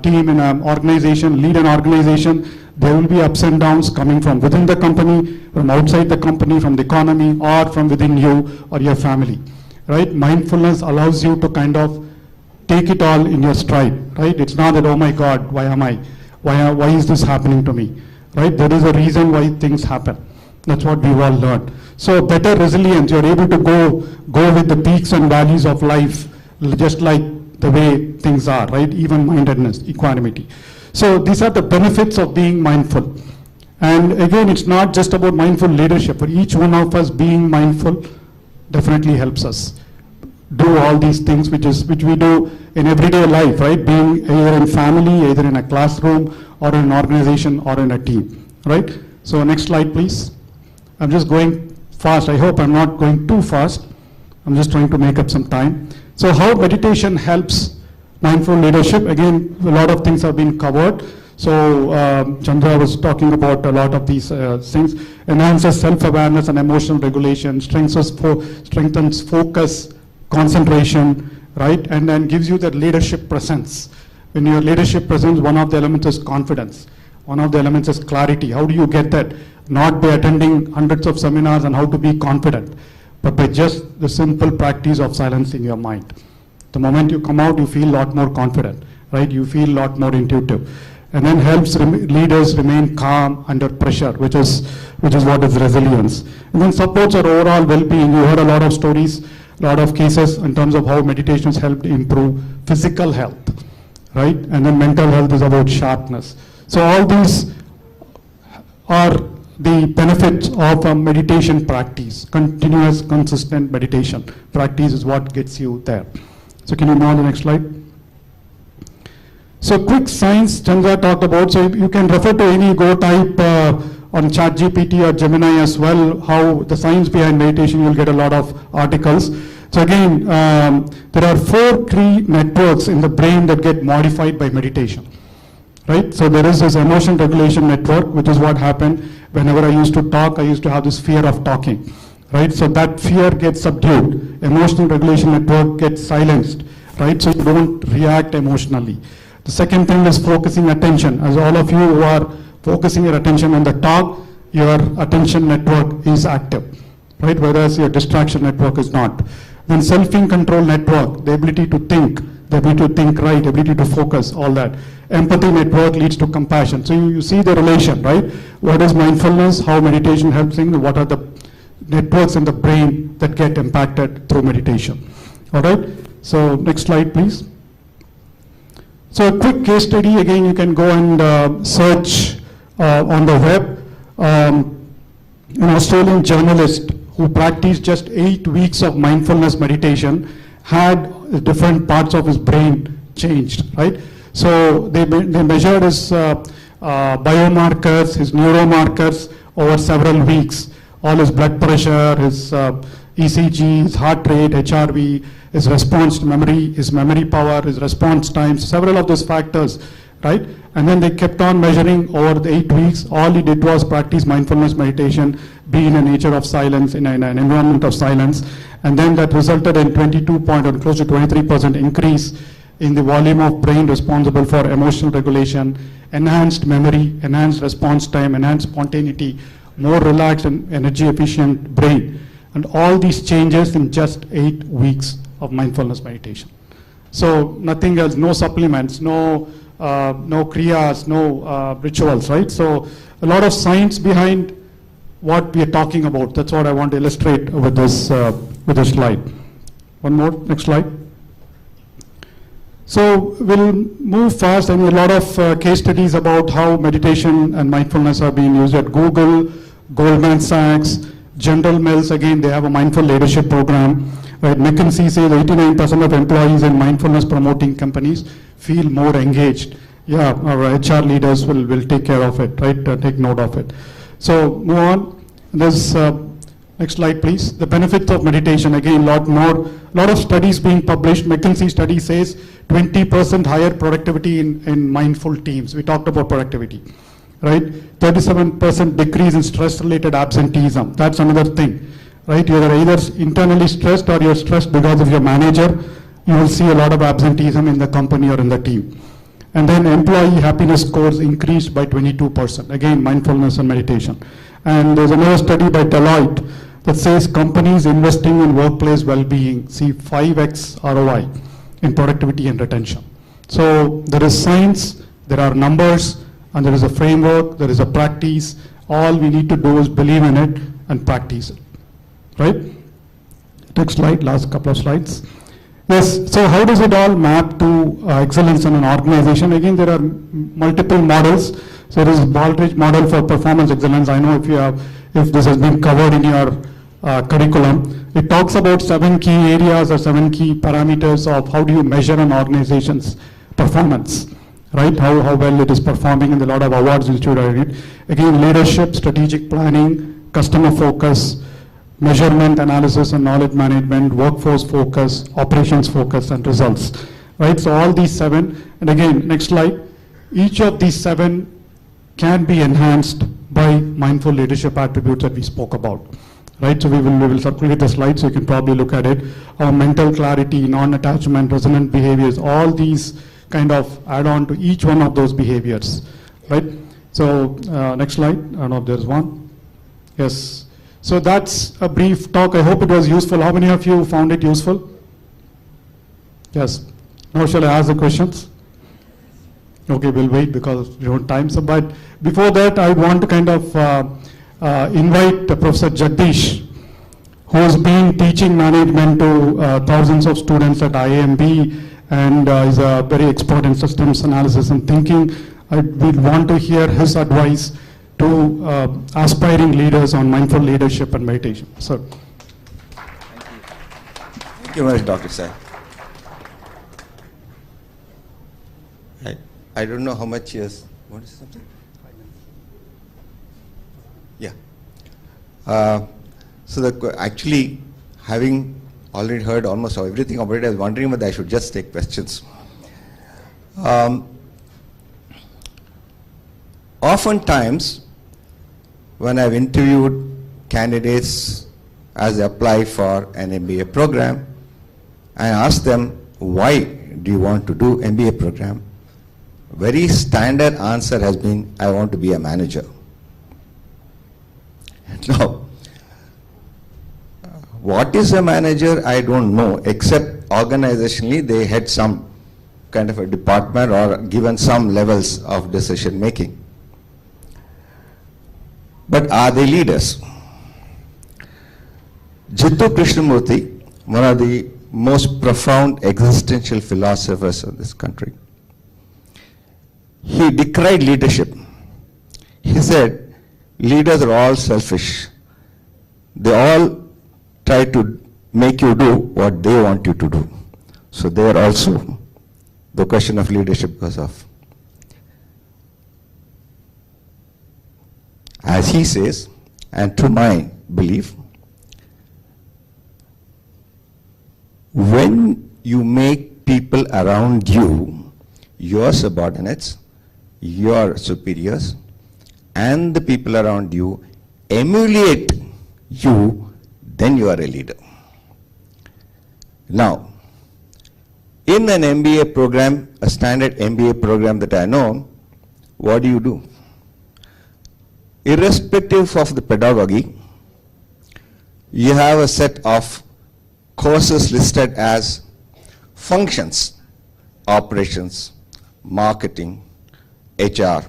team in an organization, lead an organization. There will be ups and downs coming from within the company, from outside the company, from the economy, or from within you or your family, right? Mindfulness allows you to kind of take it all in your stride, right? It's not that, oh my God, why am I? Why is this happening to me, right? There is a reason why things happen. That's what we've all learned. So better resilience, you're able to go with the peaks and valleys of life, just like the way things are, right? Even-mindedness, equanimity. So these are the benefits of being mindful. And again, it's not just about mindful leadership. For each one of us, being mindful definitely helps us do all these things which we do in everyday life, right? Being either in family, either in a classroom, or in an organization, or in a team, right? So next slide, please. I'm just going fast. I hope I'm not going too fast. I'm just trying to make up some time. So how meditation helps mindful leadership? Again, a lot of things have been covered. So Chandra was talking about a lot of these things. Enhances self-awareness and emotional regulation, strengthens focus, concentration, right? And then gives you that leadership presence. When your leadership presence, one of the elements is confidence. One of the elements is clarity. How do you get that? Not by attending hundreds of seminars on how to be confident, but by just the simple practice of silencing your mind. The moment you come out, you feel a lot more confident, right? You feel a lot more intuitive. And then helps leaders remain calm under pressure, which is what is resilience. And then supports our overall well-being. You heard a lot of stories, a lot of cases in terms of how meditations helped improve physical health, right? And then mental health is about sharpness. So all these are the benefits of a meditation practice. Continuous, consistent meditation practice is what gets you there. So can you move on to the next slide? So quick science, Chandra talked about, so you can refer to any Go type on ChatGPT or Gemini as well, how the science behind meditation, you'll get a lot of articles. So again, there are 4 key networks in the brain that get modified by meditation. Right? So there is this emotion regulation network, which is what happened whenever I used to talk, I used to have this fear of talking. Right? So that fear gets subdued. Emotional regulation network gets silenced. Right? So you don't react emotionally. The second thing is focusing attention. As all of you who are focusing your attention on the talk, your attention network is active. Right? Whereas your distraction network is not. Then self-control network, the ability to think right, ability to focus, all that. Empathy network leads to compassion. So you see the relation, right? What is mindfulness, how meditation helps things, what are the networks in the brain that get impacted through meditation. All right? So next slide, please. So a quick case study, again, you can go and search on the web. An Australian journalist who practiced just 8 weeks of mindfulness meditation had different parts of his brain changed, right? So they measured his biomarkers, his neuromarkers over several weeks. All his blood pressure, his ECG, his heart rate, HRV, his response to memory, his memory power, his response times, several of those factors, right? And then they kept on measuring over the 8 weeks. All he did was practice mindfulness meditation, be in a nature of silence, in an environment of silence. And then that resulted in 22 point or close to 23% increase in the volume of brain responsible for emotional regulation, enhanced memory, enhanced response time, enhanced spontaneity, more relaxed and energy efficient brain. And all these changes in just 8 weeks of mindfulness meditation. So nothing else, no supplements, no kriyas, no rituals, right? So a lot of science behind what we are talking about. That's what I want to illustrate with this slide. One more, next slide. So we'll move fast. I mean, a lot of case studies about how meditation and mindfulness are being used at Google, Goldman Sachs, General Mills. Again, they have a mindful leadership program. Right? McKinsey says 89% of employees in mindfulness promoting companies feel more engaged. Yeah, our HR leaders will take care of it, right? Take note of it. So move on. There's next slide, please. The benefits of meditation. Again, lot of studies being published. McKinsey study says 20% higher productivity in mindful teams. We talked about productivity, right? 37% decrease in stress-related absenteeism. That's another thing, right? You're either internally stressed or you're stressed because of your manager. You will see a lot of absenteeism in the company or in the team. And then employee happiness scores increased by 22%. Again, mindfulness and meditation. And there's another study by Deloitte that says companies investing in workplace well-being see 5x ROI in productivity and retention. So there is science, there are numbers, and there is a framework, there is a practice. All we need to do is believe in it and practice it, right? Next slide, last couple of slides. Yes, so how does it all map to excellence in an organization? Again, there are multiple models. So there is a Baldrige model for performance excellence. I know if this has been covered in your curriculum. It talks about 7 key areas or 7 key parameters of how do you measure an organization's performance, right? How well it is performing, and a lot of awards instituted on it. Again, leadership, strategic planning, customer focus, measurement, analysis and knowledge management, workforce focus, operations focus, and results, right? So all these 7, and again, next slide, each of these 7 can be enhanced by mindful leadership attributes that we spoke about, right? So we will circulate the slide so you can probably look at it. Our mental clarity, non-attachment, resonant behaviors, all these kind of add on to each one of those behaviors, right? So next slide, I don't know if there's one. Yes. So that's a brief talk. I hope it was useful. How many of you found it useful? Yes. Now shall I ask the questions? Okay, we'll wait because we don't have time. So, but before that, I want to kind of invite Professor Jagdish, who has been teaching management to thousands of students at IAMB and is a very expert in systems analysis and thinking. We want to hear his advice to aspiring leaders on mindful leadership and meditation. So, thank you very much, Dr. Sai. I don't know how much years. What is something? Yeah. So actually having already heard almost everything about it. I was wondering whether I should just take questions. Oftentimes, when I've interviewed candidates as they apply for an MBA program, I ask them, why do you want to do MBA program? Very standard answer has been, I want to be a manager. Now, what is a manager? I don't know, except organizationally they had some kind of a department or given some levels of decision making. But are they leaders? Jittu Krishnamurti, one of the most profound existential philosophers of this country, he decried leadership. He said, leaders are all selfish. They all try to make you do what they want you to do. So there also the question of leadership goes off. As he says, and to my belief, when you make people around you, your subordinates, your superiors, and the people around you emulate you, then you are a leader. Now, in an MBA program, a standard MBA program that I know, what do? Irrespective of the pedagogy, you have a set of courses listed as functions, operations, marketing, HR.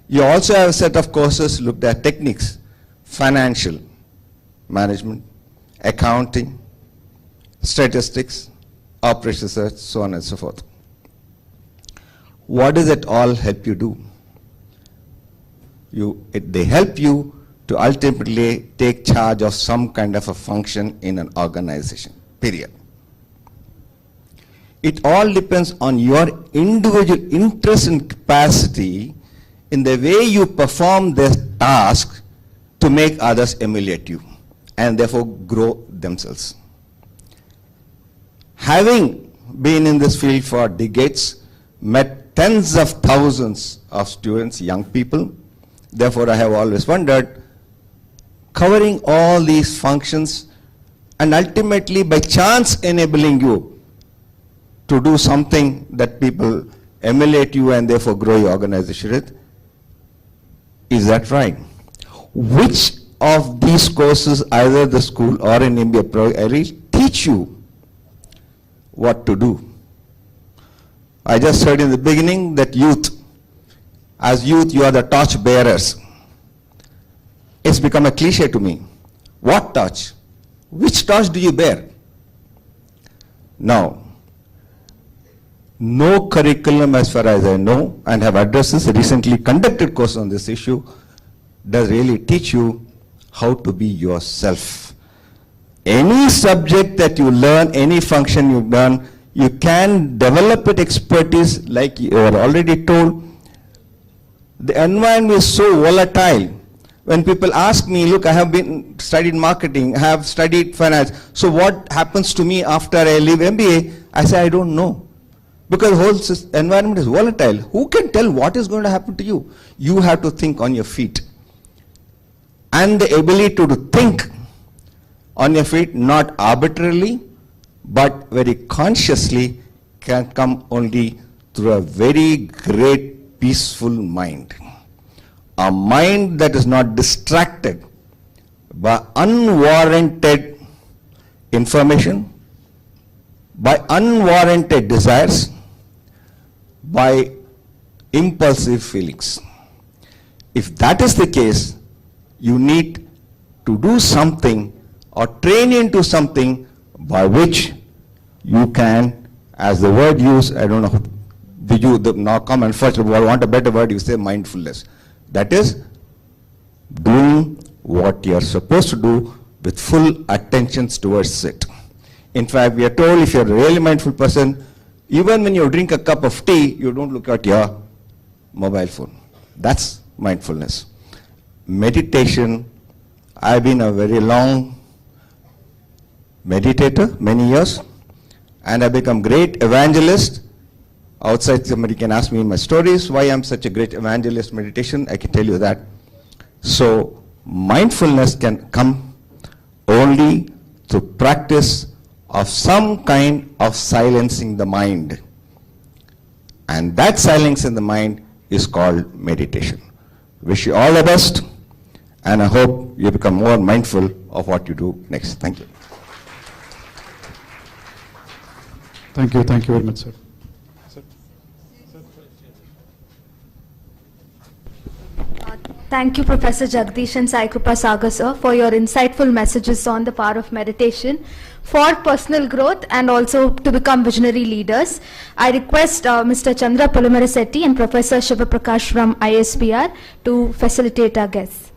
You also have a set of courses looked at techniques, financial management, accounting, statistics, operations research, so on and so forth. What does it all help you do? They help you to ultimately take charge of some kind of a function in an organization, period. It all depends on your individual interest and capacity in the way you perform this task to make others emulate you and therefore grow themselves. Having been in this field for decades, met tens of thousands of students, young people, therefore I have always wondered, covering all these functions and ultimately by chance enabling you to do something that people emulate you and therefore grow your organization with, is that right? Which of these courses, either the school or an MBA program, teach you what to do? I just said in the beginning that as youth, you are the torch bearers. It's become a cliche to me. What torch? Which torch do you bear? Now, no curriculum, as far as I know, and have addressed this, recently conducted course on this issue, does really teach you how to be yourself. Any subject that you learn, any function you learn, you can develop it expertise, like you are already told. The environment is so volatile. When people ask me, look, I have studied marketing, I have studied finance, so what happens to me after I leave MBA? I say, I don't know. Because the whole environment is volatile. Who can tell what is going to happen to you? You have to think on your feet. And the ability to think on your feet, not arbitrarily, but very consciously, can come only through a very great peaceful mind. A mind that is not distracted by unwarranted information, by unwarranted desires, by impulsive feelings. If that is the case, you need to do something or train into something by which you can, as the word used, I don't know, did you now come and first of all want a better word, you say mindfulness. That is doing what you are supposed to do with full attention towards it. In fact, we are told if you are a really mindful person, even when you drink a cup of tea, you don't look at your mobile phone. That's mindfulness. Meditation, I've been a very long meditator many years, and I've become great evangelist. Outside, somebody can ask me in my stories why I'm such a great evangelist meditation. I can tell you that. So mindfulness can come only through practice of some kind of silencing the mind. And that silence in the mind is called meditation. Wish you all the best, and I hope you become more mindful of what you do next. Thank you. Thank you very much, sir. Thank you, Professor Jagdish and Sai Kripa Sagar, sir, for your insightful messages on the power of meditation for personal growth and also to become visionary leaders. I request Mr. Chandra Pulumarasetti and Professor Shiva Prakash from ISPR to facilitate our guests.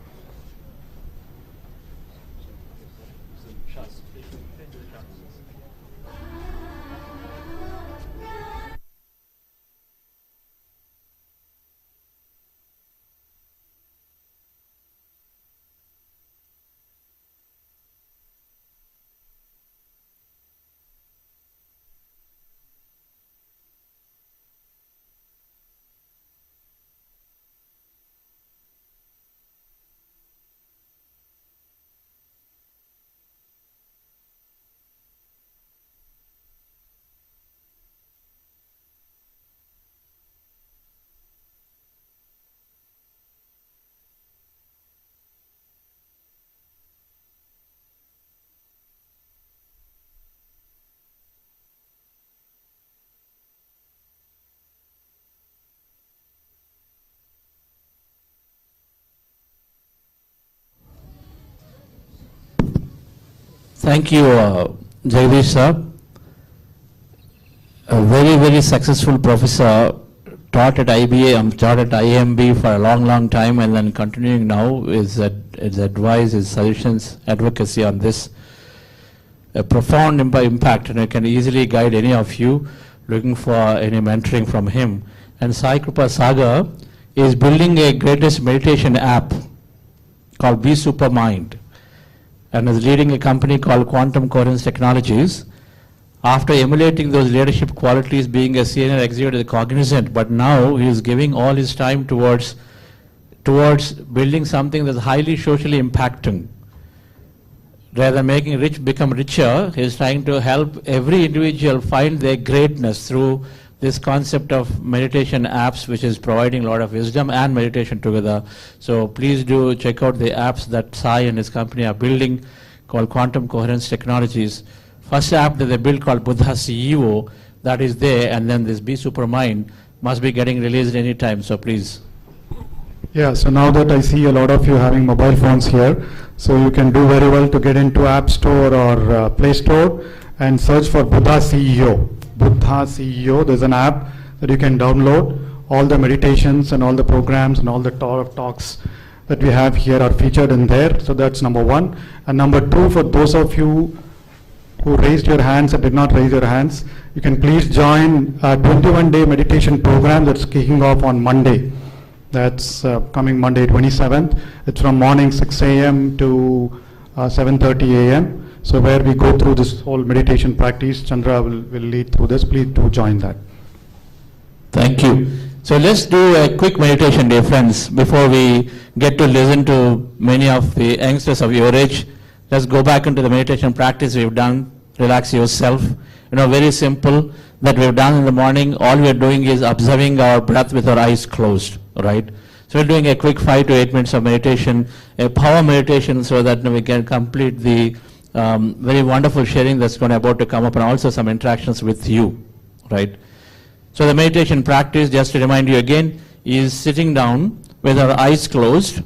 Thank you, Jagdish sir. A very, very successful professor, taught at IBA, taught at IMB for a long, long time, and then continuing now his advice, his suggestions, advocacy on this. A profound impact, and I can easily guide any of you looking for any mentoring from him. And Sai Kripa Sagar is building a greatest meditation app called Be Supermind, and is leading a company called Quantum Coherence Technologies. After emulating those leadership qualities, being a senior executive Cognizant, but now he is giving all his time towards building something that's highly socially impacting. Rather than making rich become richer, he is trying to help every individual find their greatness through this concept of meditation apps, which is providing a lot of wisdom and meditation together. So please do check out the apps that Sai and his company are building called Quantum Coherence Technologies. First app that they built called Buddha CEO, that is there, and then this Be Supermind must be getting released anytime, so please. Yeah, so now that I see a lot of you having mobile phones here, so you can do very well to get into App Store or Play Store and search for Buddha CEO. Buddha CEO, there's an app that you can download. All the meditations and all the programs and all the talks that we have here are featured in there. So that's number one. And number two, for those of you who raised your hands and did not raise your hands, you can please join a 21-day meditation program that's kicking off on Monday. That's coming Monday 27th. It's from morning 6 a.m. to 7:30 a.m. So where we go through this whole meditation practice. Chandra will lead through this. Please do join that. Thank you. So let's do a quick meditation, dear friends, before we get to listen to many of the youngsters of your age. Let's go back into the meditation practice we've done. Relax yourself. Very simple that we've done in the morning. All we're doing is observing our breath with our eyes closed, right? So we're doing a quick 5 to 8 minutes of meditation, a power meditation, so that we can complete the very wonderful sharing that's about to come up, and also some interactions with you, right? So the meditation practice, just to remind you again, is sitting down with our eyes closed.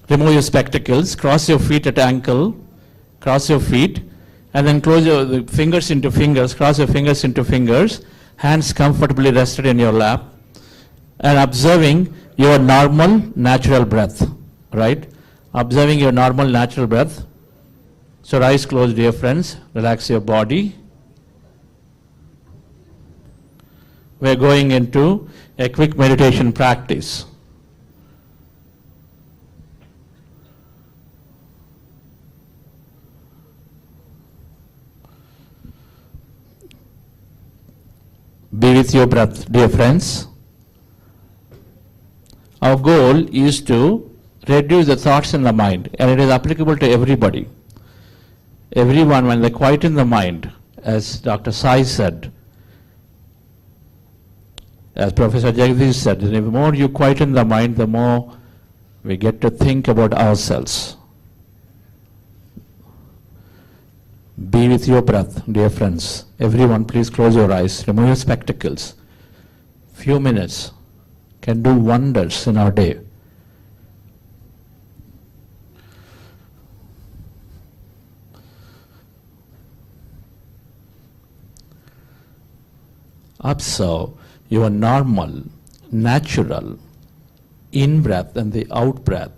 Remove your spectacles, cross your feet at ankle, cross your feet, and then close your fingers into fingers, cross your fingers into fingers, hands comfortably rested in your lap, and observing your normal natural breath, right? Observing your normal natural breath. So eyes closed, dear friends, relax your body. We're going into a quick meditation practice. Be with your breath, dear friends. Our goal is to reduce the thoughts in the mind, and it is applicable to everybody. Everyone, when they quieten the mind, as Dr. Sai said, as Professor Jagdish said, the more you quieten the mind, the more we get to think about ourselves. Be with your breath, dear friends. Everyone, please close your eyes, remove your spectacles. Few minutes can do wonders in our day. Observe your normal, natural in-breath and the out-breath.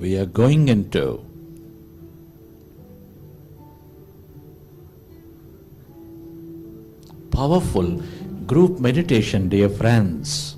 We are going into powerful group meditation, dear friends.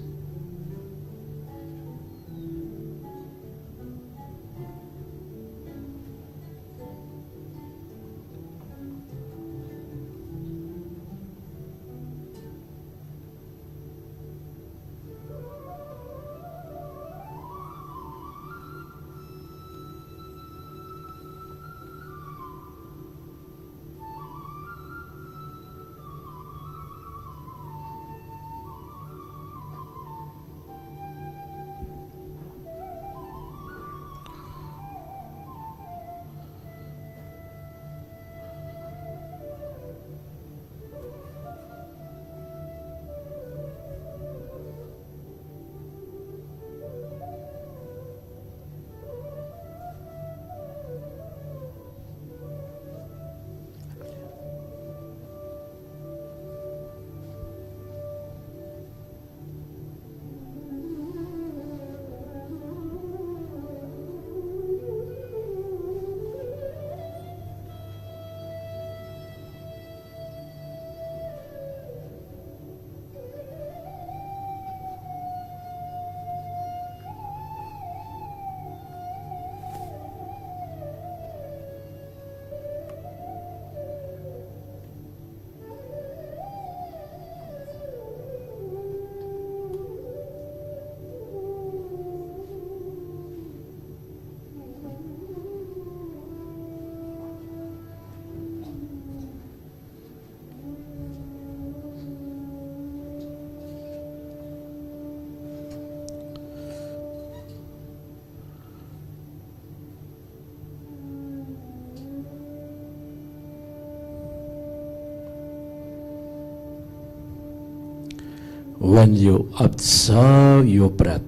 When you observe your breath,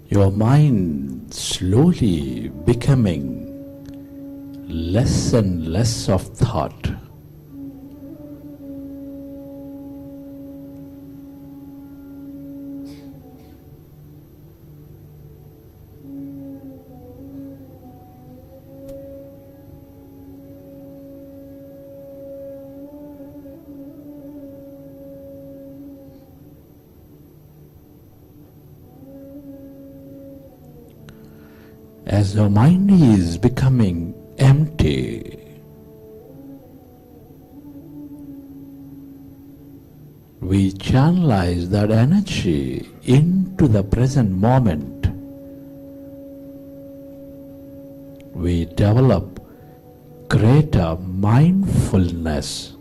your mind slowly becoming less and less of thought. As your mind is becoming empty, we channelize that energy into the present moment. We develop greater mindfulness.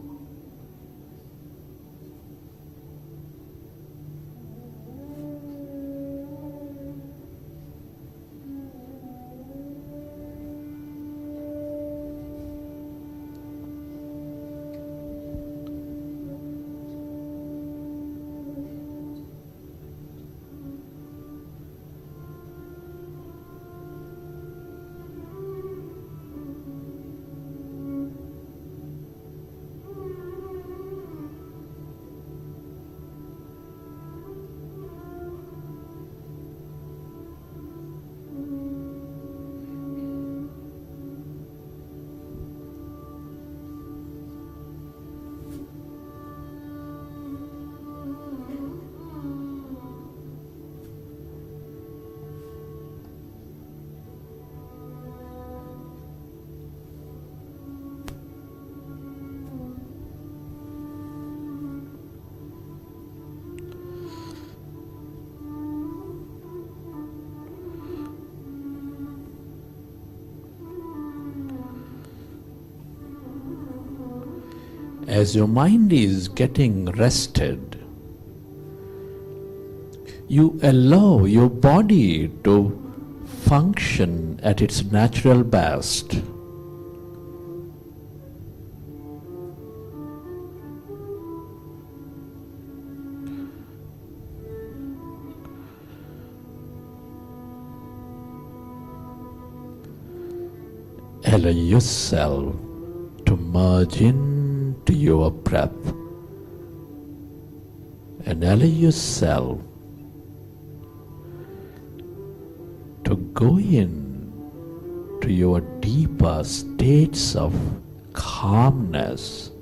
as your mind is getting rested, you allow your body to function at its natural best. Allow yourself to merge into your breath and allow yourself to go in to your deeper states of calmness.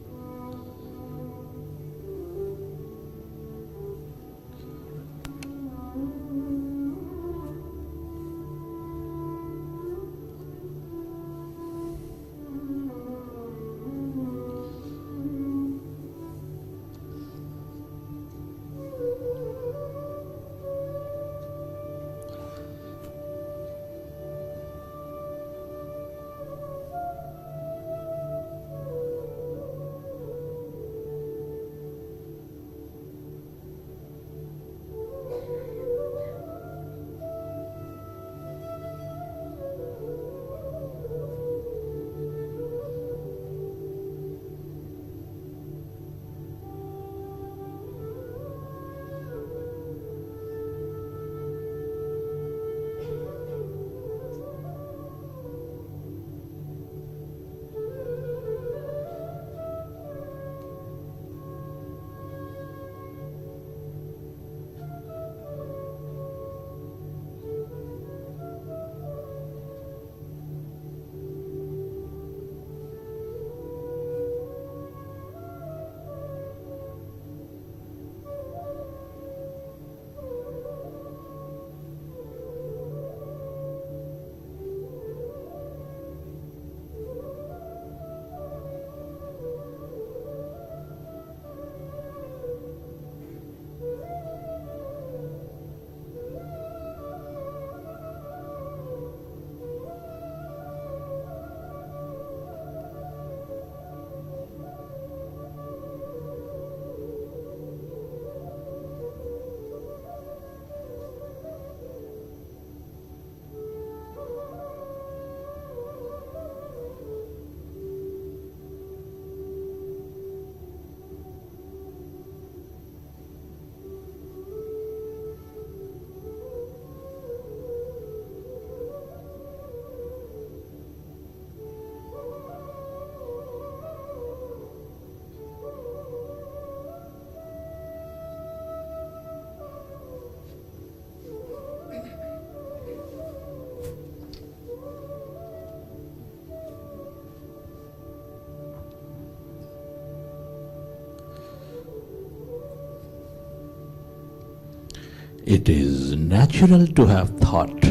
It is natural to have thought.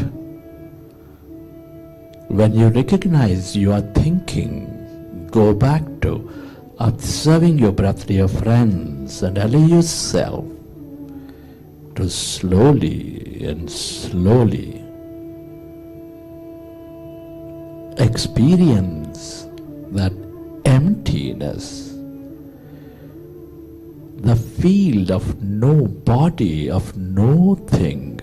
When you recognize you are thinking, go back to observing your breath, dear friends, and allow yourself to slowly and slowly experience that emptiness, the field of no body, of no thing.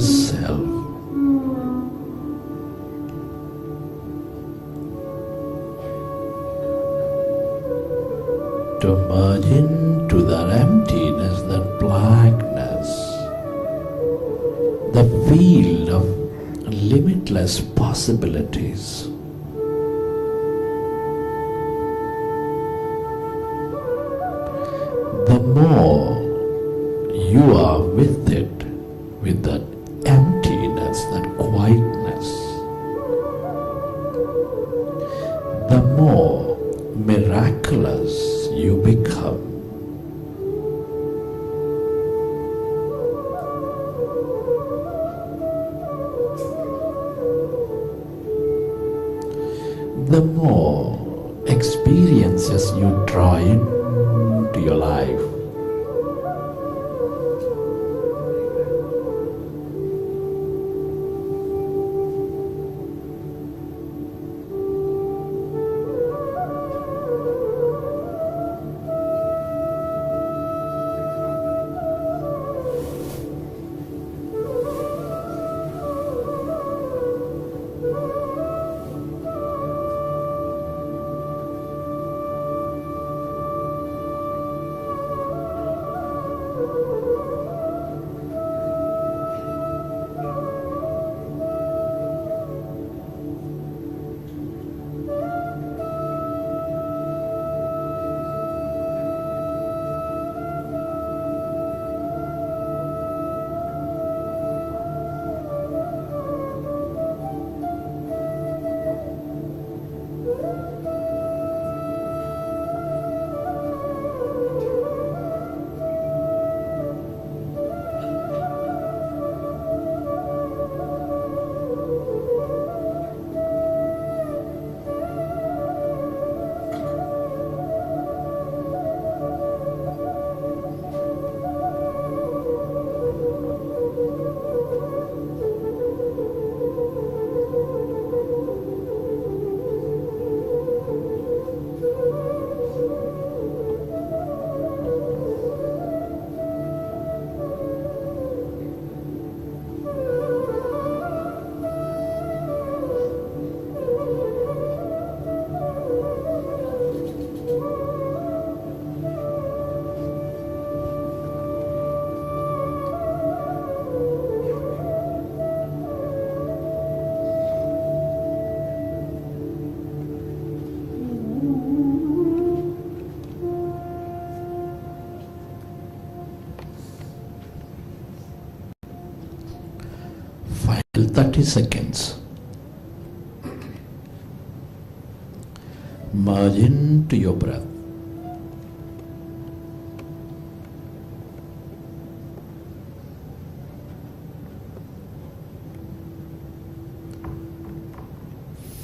yourself. To merge into that emptiness, that blackness, the field of limitless possibilities. The more you are with it, with that emptiness, that quietness, the more miraculous you become. The more experiences you draw into your life. Final 30 seconds. Merge into your breath.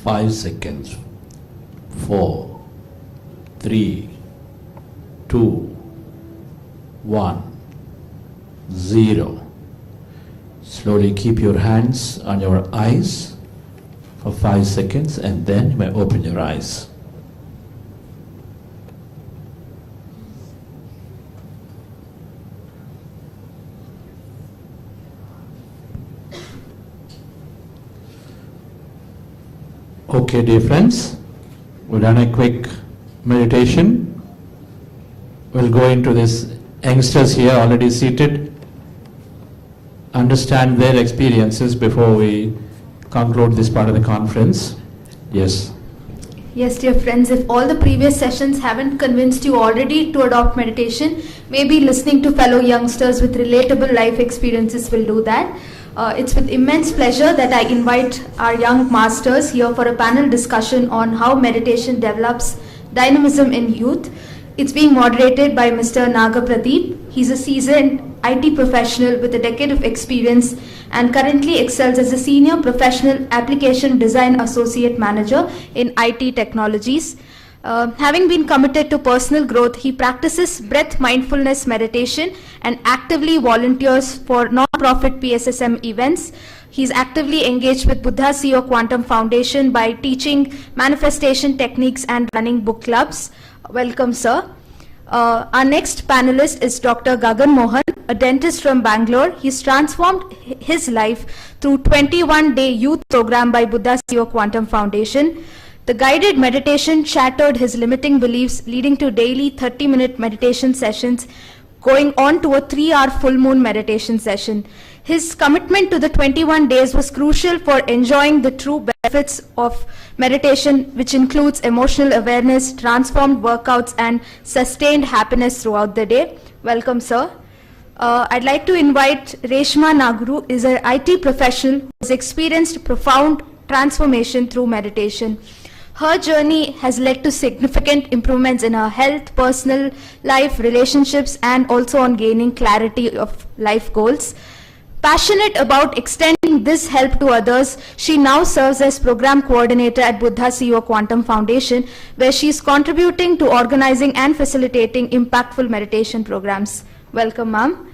Five seconds. 4, 3, 2, 1, 0. Slowly keep your hands on your eyes for 5 seconds and then you may open your eyes. Okay, dear friends, we've done a quick meditation. We'll go into this. Youngsters here already seated, understand their experiences before we conclude this part of the conference. Yes. Yes, dear friends, if all the previous sessions haven't convinced you already to adopt meditation, maybe listening to fellow youngsters with relatable life experiences will do that. It's with immense pleasure that I invite our young masters here for a panel discussion on how meditation develops dynamism in youth. It's being moderated by Mr. Naga Pradeep. He's a seasoned IT professional with a decade of experience and currently excels as a senior professional application design associate manager in IT technologies. Having been committed to personal growth, he practices breath mindfulness meditation and actively volunteers for non-profit PSSM events. He's actively engaged with Buddha CEO Quantum Foundation by teaching manifestation techniques and running book clubs. Welcome, sir. Our next panelist is Dr. Gagan Mohan. a dentist from Bangalore, he's transformed his life through 21-day youth program by Buddha CEO Quantum Foundation. The guided meditation shattered his limiting beliefs, leading to daily 30-minute meditation sessions, going on to a 3-hour full moon meditation session. His commitment to the 21 days was crucial for enjoying the true benefits of meditation, which includes emotional awareness, transformed workouts, and sustained happiness throughout the day. Welcome, sir. I'd like to invite Reshma Naguru, is an IT professional who has experienced profound transformation through meditation. Her journey has led to significant improvements in her health, personal life, relationships, and also on gaining clarity of life goals. Passionate about extending this help to others, she now serves as program coordinator at Buddha CEO Quantum Foundation, where she is contributing to organizing and facilitating impactful meditation programs. Welcome, ma'am.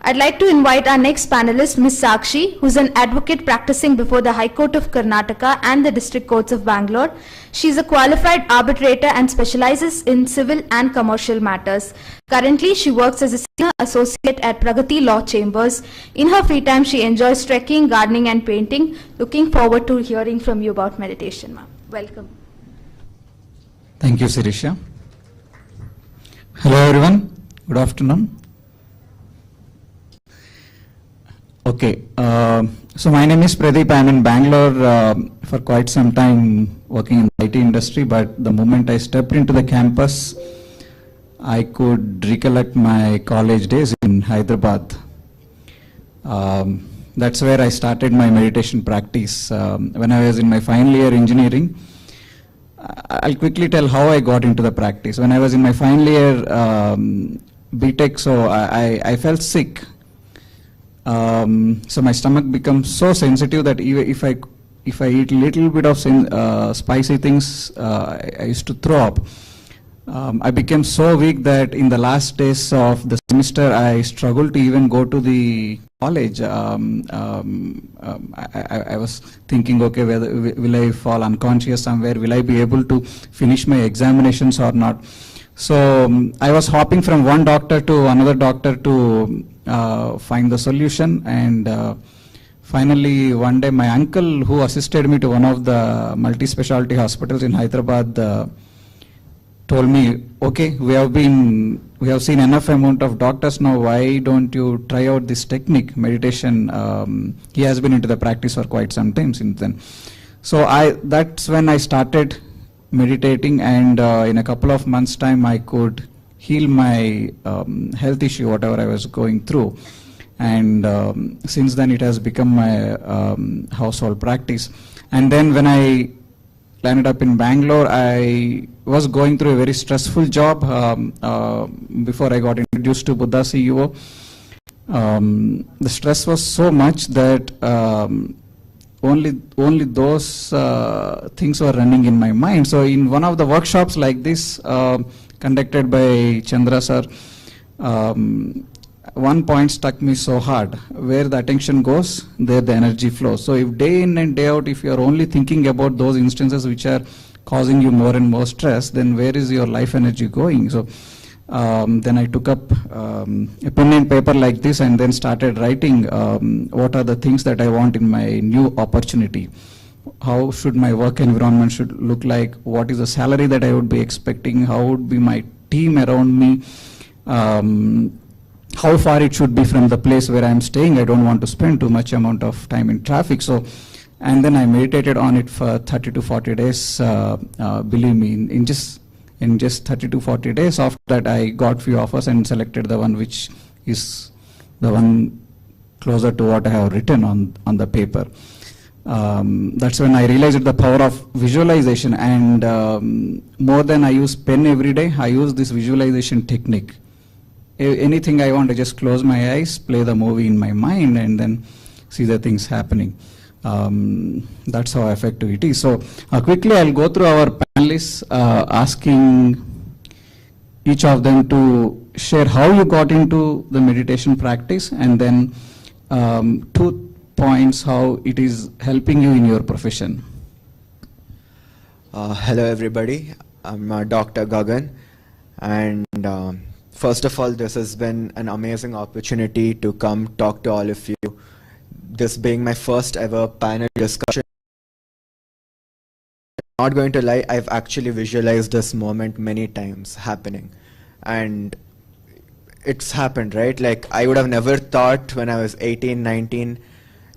I'd like to invite our next panelist, Ms. Sakshi, who's an advocate practicing before the High Court of Karnataka and the District Courts of Bangalore. She's a qualified arbitrator and specializes in civil and commercial matters. Currently, she works as a senior associate at Pragati Law Chambers. In her free time, she enjoys trekking, gardening, and painting. Looking forward to hearing from you about meditation, ma'am. Welcome. Thank you, Sirisha. Hello, everyone. Good afternoon. Okay, so my name is Pradeep. I'm in Bangalore for quite some time working in the IT industry, but the moment I stepped into the campus, I could recollect my college days in Hyderabad. That's where I started my meditation practice. When I was in my final year engineering, I'll quickly tell how I got into the practice. When I was in my final year BTech, so I felt sick. So my stomach becomes so sensitive that even if I eat a little bit of spicy things, I used to throw up. I became so weak that in the last days of the semester, I struggled to even go to the college. I was thinking, okay, whether will I fall unconscious somewhere? Will I be able to finish my examinations or not? So I was hopping from one doctor to another doctor to find the solution, and finally one day my uncle, who assisted me to one of the multi-specialty hospitals in Hyderabad, told me, okay, we have seen enough amount of doctors now, why don't you try out this technique, meditation? He has been into the practice for quite some time since then. So that's when I started meditating, and in a couple of months time I could heal my health issue, whatever I was going through. And since then it has become my household practice. And then when I landed up in Bangalore, I was going through a very stressful job before I got introduced to Buddha CEO. The stress was so much that only those things were running in my mind. So in one of the workshops like this, conducted by Chandra sir, one point struck me so hard: where the attention goes, there the energy flows. So if day in and day out, if you are only thinking about those instances which are causing you more and more stress, then where is your life energy going? So then I took up a pen and paper like this, and then started writing what are the things that I want in my new opportunity. How should my work environment should look like? What is the salary that I would be expecting? How would be my team around me? How far it should be from the place where I am staying. I don't want to spend too much amount of time in traffic. So, and then I meditated on it for 30 to 40 days. Believe me, in just 30 to 40 days. After that, I got few offers and selected the one which is the one closer to what I have written on the paper. That's when I realized the power of visualization, and more than I use pen every day, I use this visualization technique. Anything I want, I just close my eyes, play the movie in my mind, and then see the things happening. That's how effective it is. So quickly I'll go through our panelists, asking each of them to share how you got into the meditation practice, and then 2 points how it is helping you in your profession. Hello everybody, I'm Dr. Gagan, and first of all, this has been an amazing opportunity to come talk to all of you. This being my first ever panel discussion. I'm not going to lie, I've actually visualized this moment many times happening. And it's happened, right? Like, I would have never thought when I was 18, 19,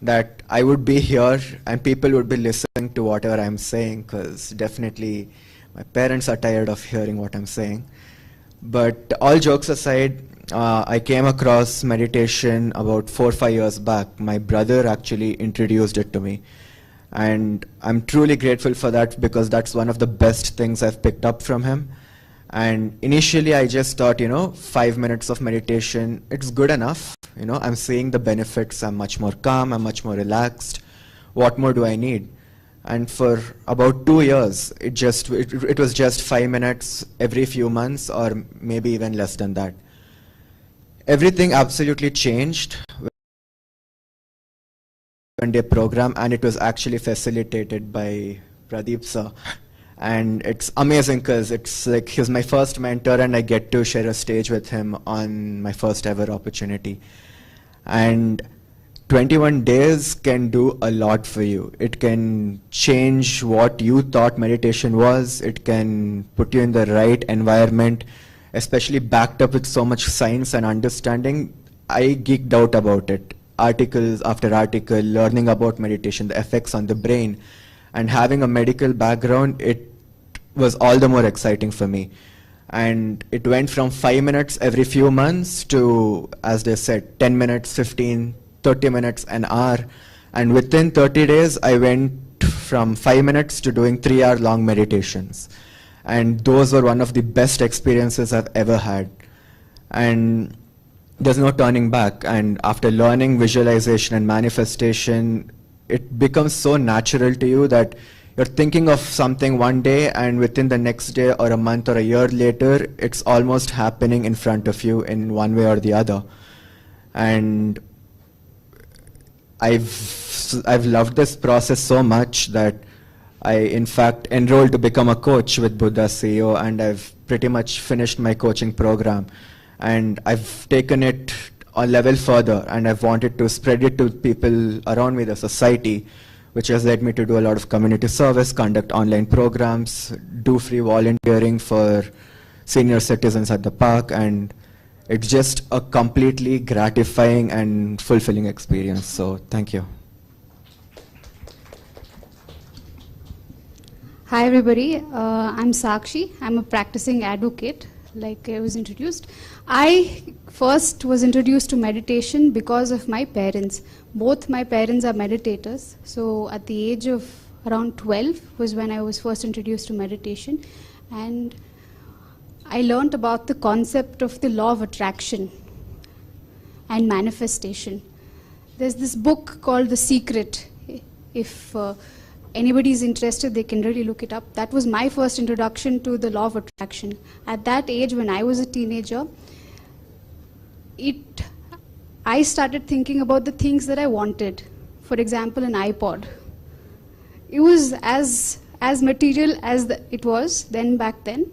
that I would be here and people would be listening to whatever I'm saying, because definitely my parents are tired of hearing what I'm saying. But all jokes aside, I came across meditation about 4 or 5 years back. My brother actually introduced it to me. And I'm truly grateful for that, because that's one of the best things I've picked up from him. And initially I just thought, 5 minutes of meditation, it's good enough. I'm seeing the benefits. I'm much more calm. I'm much more relaxed. What more do I need? And for about 2 years, it was just 5 minutes every few months, or maybe even less than that. Everything absolutely changed one-day program, and it was actually facilitated by Pradeep sir. And it's amazing because it's like he's my first mentor and I get to share a stage with him on my first ever opportunity. And 21 days can do a lot for you. It can change what you thought meditation was. It can put you in the right environment, especially backed up with so much science and understanding. I geeked out about it. Articles after article, learning about meditation, the effects on the brain, and having a medical background, it was all the more exciting for me. And it went from 5 minutes every few months to, as they said, 10 minutes, 15, 30 minutes, an hour. And within 30 days, I went from 5 minutes to doing 3-hour-long meditations. And those were one of the best experiences I've ever had. And there's no turning back. And after learning visualization and manifestation, it becomes so natural to you that you're thinking of something one day, and within the next day or a month or a year later, it's almost happening in front of you in one way or the other. And I've loved this process so much that I, in fact, enrolled to become a coach with Buddha CEO, and I've pretty much finished my coaching program. And I've taken it a level further, and I've wanted to spread it to people around me, the society, which has led me to do a lot of community service, conduct online programs, do free volunteering for senior citizens at the park, and it's just a completely gratifying and fulfilling experience. So thank you. Hi everybody, I'm Sakshi. I'm a practicing advocate, like I was introduced. I first was introduced to meditation because of my parents. Both my parents are meditators. So at the age of around 12 was when I was first introduced to meditation. And I learned about the concept of the law of attraction and manifestation. There's this book called The Secret. If anybody is interested, they can really look it up. That was my first introduction to the law of attraction. At that age, when I was a teenager, I started thinking about the things that I wanted. For example, an iPod. It was as material as it was then back then,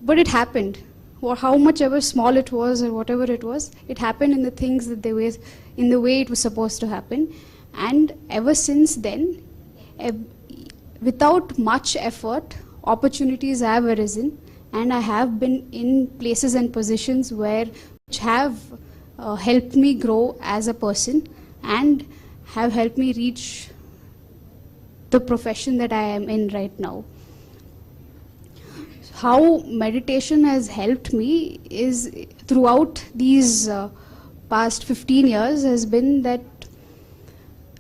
but it happened. Or how much ever small it was or whatever it was, it happened in the things that in the way it was supposed to happen. And ever since then, without much effort, opportunities have arisen, and I have been in places and positions which have helped me grow as a person and have helped me reach the profession that I am in right now. How meditation has helped me is throughout these past 15 years has been that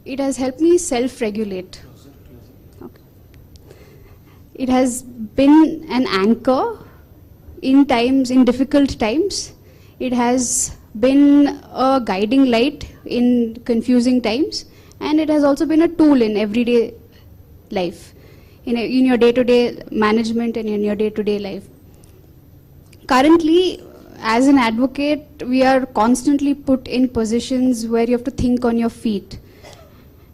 it has helped me self-regulate. Okay. It has been an anchor in difficult times. It has been a guiding light in confusing times, and it has also been a tool in everyday life, in your day-to-day management and in your day-to-day life. Currently, as an advocate, we are constantly put in positions where you have to think on your feet,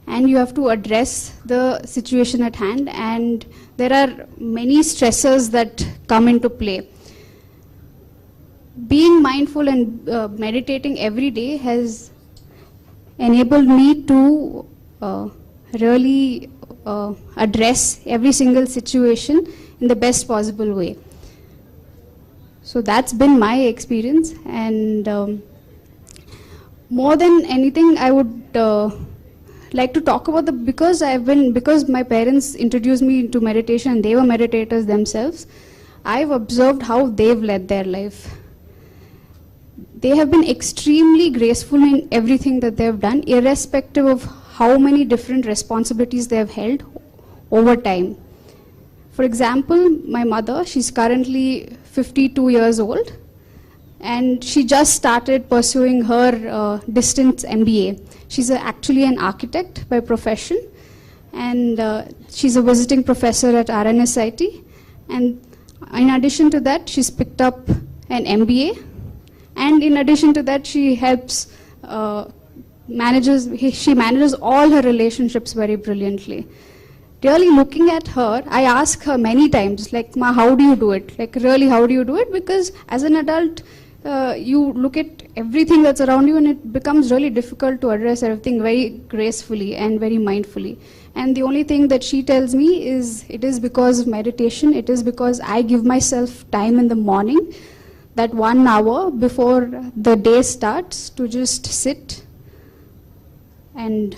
and you have to address the situation at hand, and there are many stressors that come into play. being mindful and meditating every day has enabled me to really address every single situation in the best possible way. So that's been my experience, and more than anything, I would like to talk about because my parents introduced me to meditation and they were meditators themselves. I've observed how they've led their life. They have been extremely graceful in everything that they've done, irrespective of how many different responsibilities they have held over time. For example, my mother, she's currently 52 years old, and she just started pursuing her distance MBA. She's actually an architect by profession, and she's a visiting professor at RNSIT. And in addition to that, she's picked up an MBA, and in addition to that, she helps she manages all her relationships very brilliantly. Really looking at her, I ask her many times, like, Ma, how do you do it? Like, really, how do you do it? Because as an adult, you look at everything that's around you and it becomes really difficult to address everything very gracefully and very mindfully. And the only thing that she tells me is, it is because of meditation, it is because I give myself time in the morning, that 1 hour before the day starts, to just sit, and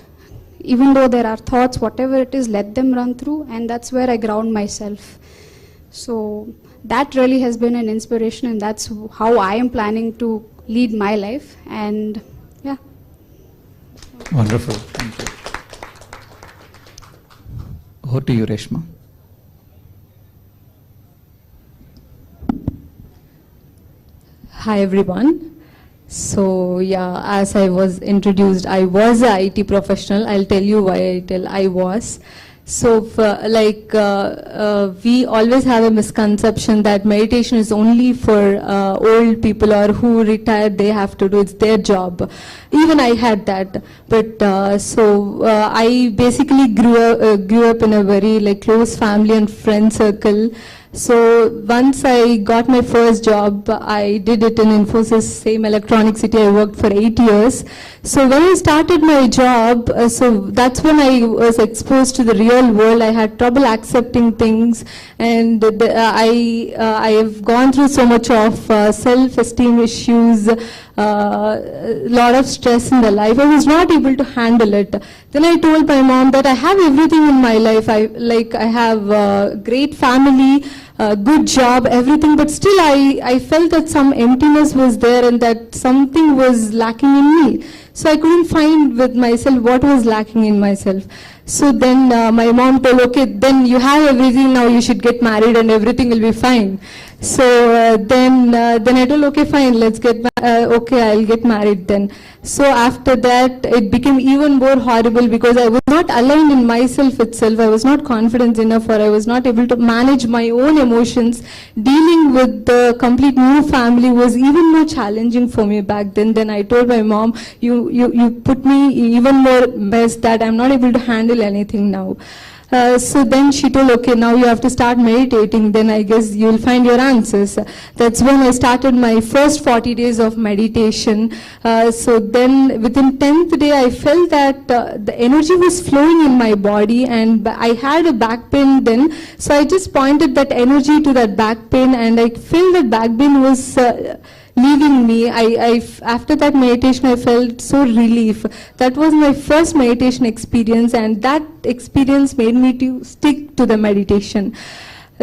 even though there are thoughts, whatever it is, let them run through, and that's where I ground myself. So that really has been an inspiration, and that's how I am planning to lead my life. And yeah. Wonderful. Thank you. Over to you, Reshma. Hi everyone. So yeah, as I was introduced, I was an IT professional. I'll tell you why I was. So we always have a misconception that meditation is only for old people or who retired, they have to do, it's their job. Even I had that, but I basically grew up in a very close family and friend circle. So once I got my first job, I did it in Infosys, same electronic city. I worked for 8 years. So when I started my job, so that's when I was exposed to the real world. I had trouble accepting things, and I have gone through so much of self-esteem issues, lot of stress in the life. I was not able to handle it. Then I told my mom that I have everything in my life. I have a great family, good job, everything, but still I felt that some emptiness was there and that something was lacking in me. So I couldn't find with myself what was lacking in myself. So then my mom told, okay, then you have everything, now you should get married and everything will be fine. So then I told, okay, fine, let's get okay, I'll get married then. So after that, it became even more horrible because I was not aligned in myself itself. I was not confident enough, or I was not able to manage my own emotions. Dealing with the complete new family was even more challenging for me back then. Then I told my mom, you put me even more mess that I'm not able to handle anything now. So then she told, okay, now you have to start meditating, then I guess you'll find your answers. That's when I started my first 40 days of meditation. So then within 10th day, I felt that the energy was flowing in my body, and I had a back pain then. So I just pointed that energy to that back pain, and I felt that back pain was leaving me. After that meditation, I felt so relief. That was my first meditation experience, and that experience made me to stick to the meditation.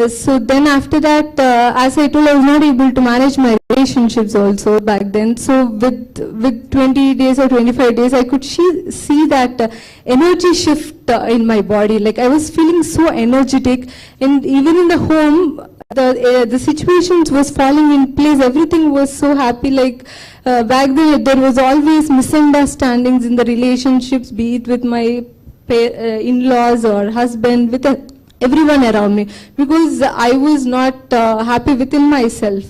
So then after that, as I told, I was not able to manage my relationships also back then. So with 20 days or 25 days, I could see that energy shift in my body. Like I was feeling so energetic, and even in the home, the situations was falling in place. Everything was so happy. Like back then, there was always misunderstandings in the relationships, be it with my in-laws or husband, with everyone around me, because I was not happy within myself.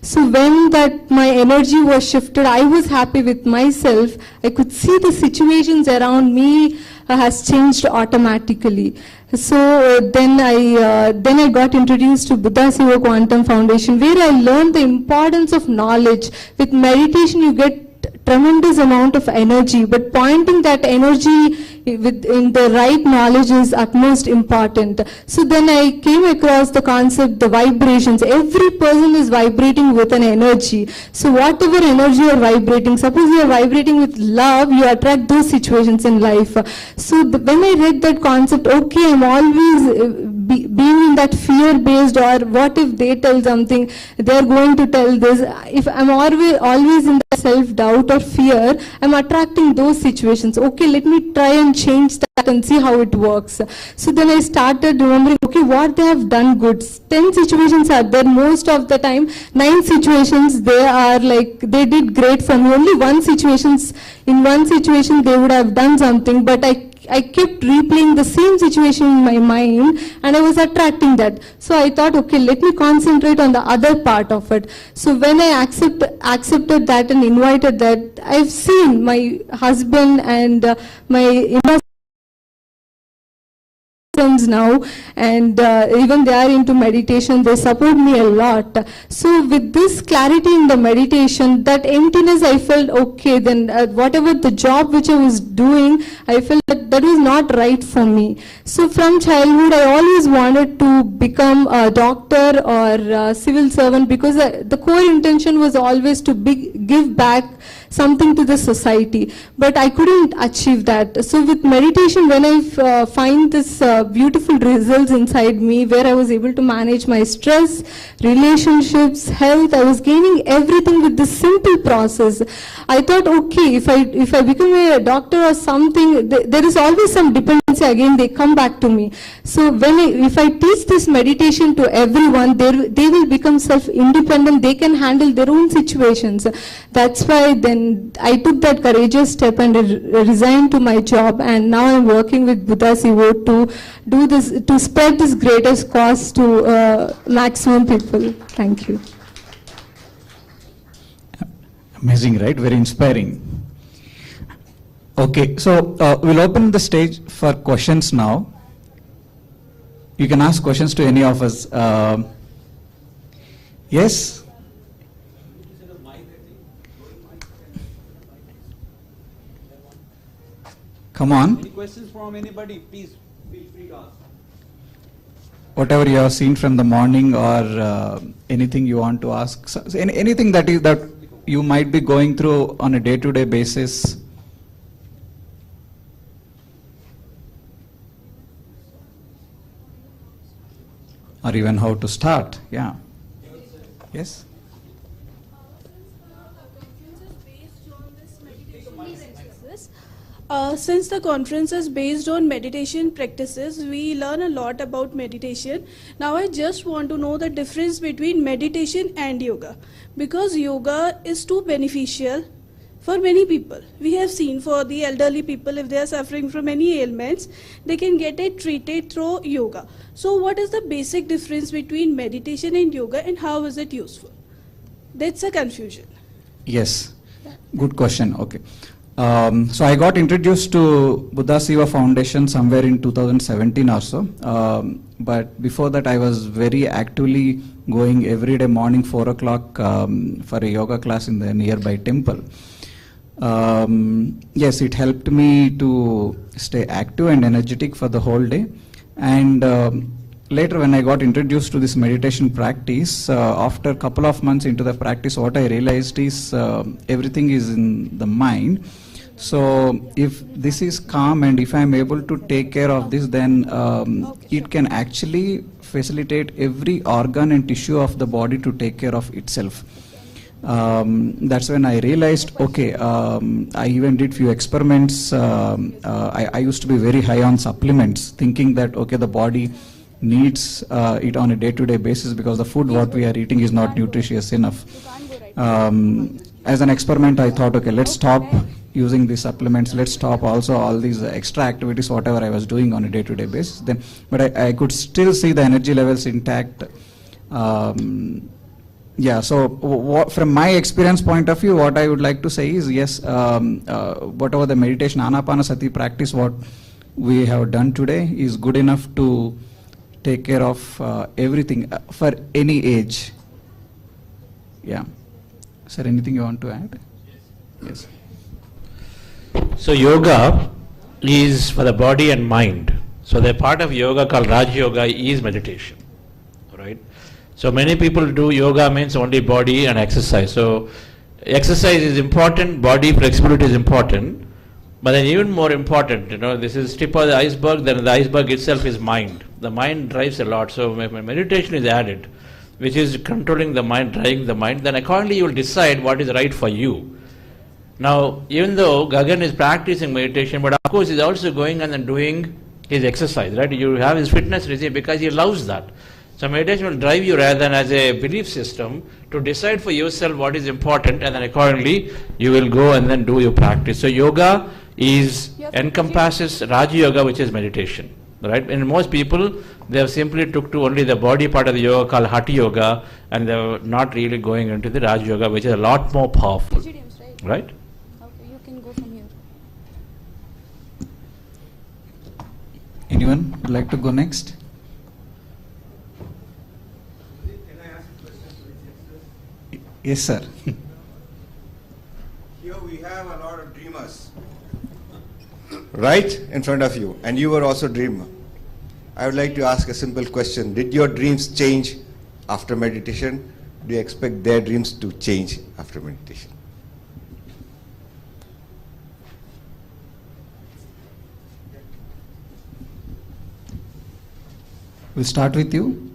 So when that my energy was shifted, I was happy with myself. I could see the situations around me has changed automatically. So then I got introduced to Buddha Siva Quantum Foundation, where I learned the importance of knowledge. With meditation, you get tremendous amount of energy, but pointing that energy in the right knowledge is utmost important. So then I came across the concept, the vibrations. Every person is vibrating with an energy. So whatever energy you are vibrating, suppose you are vibrating with love, you attract those situations in life. So when I read that concept, okay, I'm always being in that fear-based, or what if they tell something, they're going to tell this. If I'm always in the self-doubt or fear, I'm attracting those situations. Okay, let me try and change that and see how it works. So then I started remembering, okay, what they have done good. 10 situations are there. Most of the time, 9 situations, they are like, they did great for me. Only in one situation they would have done something, but I kept replaying the same situation in my mind, and I was attracting that. So I thought, okay, let me concentrate on the other part of it. So when I accepted that and invited that, I've seen my husband and my in-laws now, and even they are into meditation, they support me a lot. So with this clarity in the meditation, that emptiness, I felt, okay, then whatever the job which I was doing, I felt that was not right for me. So from childhood, I always wanted to become a doctor or a civil servant, because the core intention was always to give back something to the society, but I couldn't achieve that. So with meditation, when I find this beautiful results inside me, where I was able to manage my stress, relationships, health, I was gaining everything with this simple process. I thought, okay, if I become a doctor or something, there is always some dependency again, they come back to me. So if I teach this meditation to everyone, they will become self-independent, they can handle their own situations. That's why then I took that courageous step and resigned to my job, and now I'm working with Buddha Siva to do this, to spread this greatest cause to maximum people. Thank you. Amazing, right? Very inspiring. Okay, so we'll open the stage for questions now. You can ask questions to any of us. Yes? Come on. Any questions from anybody? Please feel free to ask. Whatever you have seen from the morning, or anything you want to ask, so anything that you might be going through on a day-to-day basis. Or even how to start, yeah. Yes? Since the conference is based on meditation practices, we learn a lot about meditation. Now I just want to know the difference between meditation and yoga, because yoga is too beneficial for many people. We have seen for the elderly people, if they are suffering from any ailments, they can get it treated through yoga. So what is the basic difference between meditation and yoga, and how is it useful? That's a confusion. Yes, good question. Okay. So I got introduced to Buddha Siva Foundation somewhere in 2017 or so. But before that, I was very actively going every day morning 4 o'clock for a yoga class in the nearby temple. Yes, it helped me to stay active and energetic for the whole day. And later, when I got introduced to this meditation practice, after a couple of months into the practice, what I realized is everything is in the mind. So if this is calm, and if I'm able to take care of this, then it can actually facilitate every organ and tissue of the body to take care of itself. That's when I realized, okay, I even did few experiments. I used to be very high on supplements, thinking that, okay, the body needs it on a day-to-day basis, because the food what we are eating is not nutritious enough. As an experiment, I thought, okay, let's stop using these supplements, let's stop also all these extra activities, whatever I was doing on a day-to-day basis. Then, but I could still see the energy levels intact. Yeah, so from my experience point of view, what I would like to say is, yes, whatever the meditation, Anapanasati practice, what we have done today is good enough to take care of everything for any age. Yeah. Is there anything you want to add? Yes. So yoga is for the body and mind. So the part of yoga called Raj Yoga is meditation, right? So many people do yoga means only body and exercise. So exercise is important, body flexibility is important, but then even more important, this is tip of the iceberg, then the iceberg itself is mind. The mind drives a lot. So when meditation is added, which is controlling the mind, driving the mind, then accordingly you will decide what is right for you. Now, even though Gagan is practicing meditation, but of course he's also going and doing his exercise, right? You have his fitness regime because he loves that. So meditation will drive you rather than as a belief system to decide for yourself what is important, and then accordingly you will go and then do your practice. So yoga encompasses Raja Yoga, which is meditation, right? And most people, they have simply took to only the body part of the yoga called Hatha Yoga, and they are not really going into the Raja Yoga, which is a lot more powerful, right? Okay, you can go from here. Anyone would like to go next? Yes, sir. Here we have a lot of dreamers right in front of you, and you were also a dreamer. I would like to ask a simple question. Did your dreams change after meditation? Do you expect their dreams to change after meditation? We'll start with you.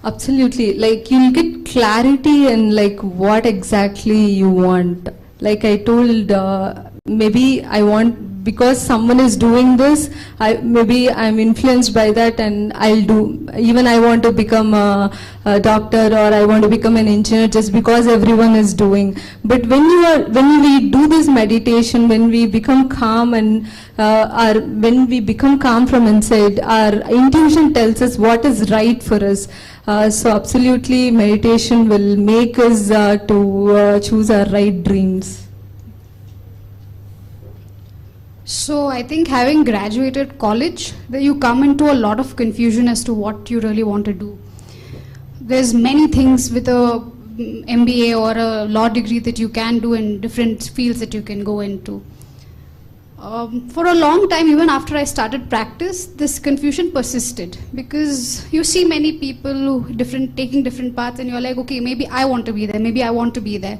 Absolutely. Like you'll get clarity in like what exactly you want. Like I told, maybe I want, because someone is doing this, maybe I'm influenced by that and I'll do. Even I want to become a doctor, or I want to become an engineer just because everyone is doing. But when we do this meditation, when we become calm and when we become calm from inside, our intuition tells us what is right for us. So absolutely, meditation will make us to choose our right dreams. So I think having graduated college, that you come into a lot of confusion as to what you really want to do. There's many things with a MBA or a law degree that you can do in different fields that you can go into. For a long time, even after I started practice, this confusion persisted, because you see many people who taking different paths, and you're like, okay, maybe I want to be there, maybe I want to be there.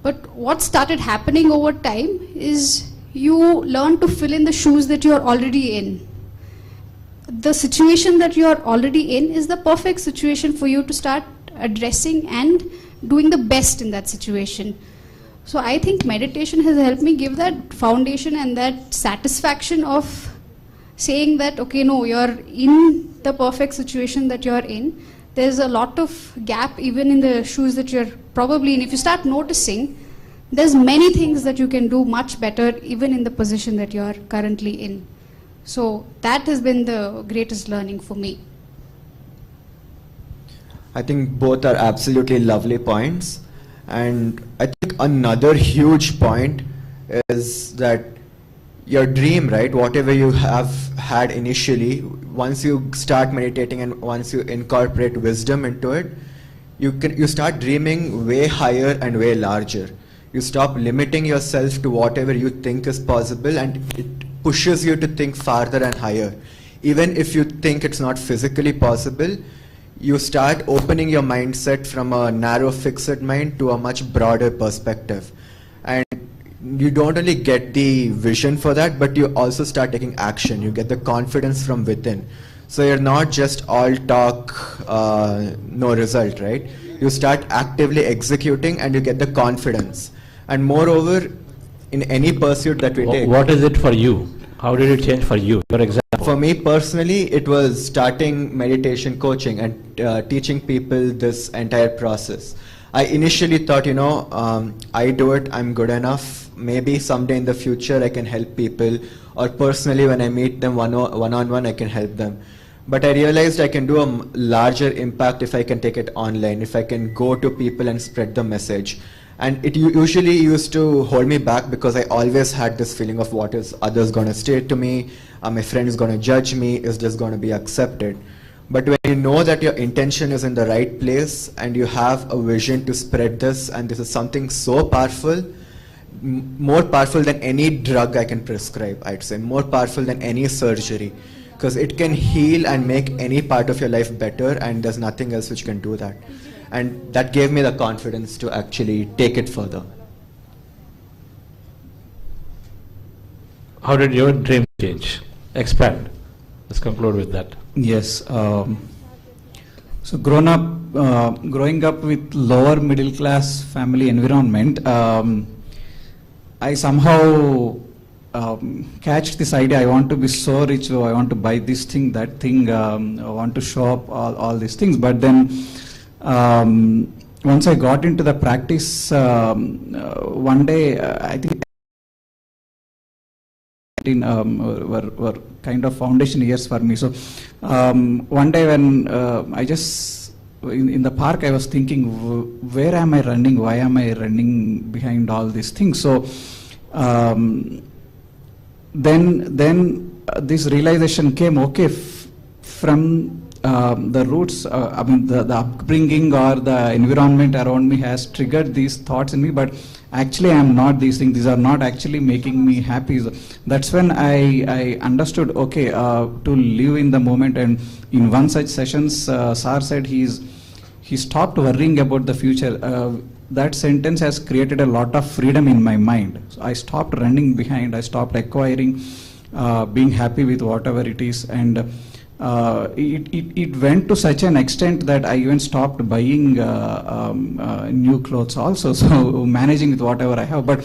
But what started happening over time is you learn to fill in the shoes that you're already in. The situation that you're already in is the perfect situation for you to start addressing and doing the best in that situation. So I think meditation has helped me give that foundation and that satisfaction of saying that, okay, no, you're in the perfect situation that you're in. There's a lot of gap even in the shoes that you're probably in. If you start noticing, there's many things that you can do much better even in the position that you're currently in. So that has been the greatest learning for me. I think both are absolutely lovely points. And I think another huge point is that your dream, right, whatever you have had initially, once you start meditating and once you incorporate wisdom into it, you start dreaming way higher and way larger. You stop limiting yourself to whatever you think is possible, and it pushes you to think farther and higher. Even if you think it's not physically possible, you start opening your mindset from a narrow fixed mind to a much broader perspective. And you don't only get the vision for that, but you also start taking action. You get the confidence from within. So you're not just all talk, no result, right? You start actively executing and you get the confidence. And moreover, in any pursuit that we take. What is it for you? How did it change for you? For example. For me personally, it was starting meditation coaching and teaching people this entire process. I initially thought, I do it, I'm good enough. Maybe someday in the future I can help people, or personally when I meet them one-on-one, I can help them. But I realized I can do a larger impact if I can take it online, if I can go to people and spread the message. And it usually used to hold me back because I always had this feeling of what is others going to say to me, my friend is going to judge me, is this going to be accepted? But when you know that your intention is in the right place and you have a vision to spread this, and this is something so powerful, more powerful than any drug I can prescribe, I'd say, more powerful than any surgery, because it can heal and make any part of your life better, and there's nothing else which can do that. And that gave me the confidence to actually take it further. How did your dream change? Expand. Let's conclude with that. Yes. So growing up with lower middle class family environment, I somehow catch this idea. I want to be so rich. I want to buy this thing, that thing. I want to show up all these things. But then once I got into the practice, one day I think were kind of foundation years for me. So one day when I just in the park, I was thinking, where am I running? Why am I running behind all these things? So then this realization came. Okay, from the roots, I mean the upbringing or the environment around me has triggered these thoughts in me, but actually I am not these things. These are not actually making me happy. That's when I understood, okay, to live in the moment. And in one such sessions, Sir said he stopped worrying about the future. That sentence has created a lot of freedom in my mind. So I stopped running behind. I stopped acquiring, being happy with whatever it is. And it went to such an extent that I even stopped buying new clothes also, so managing with whatever I have. But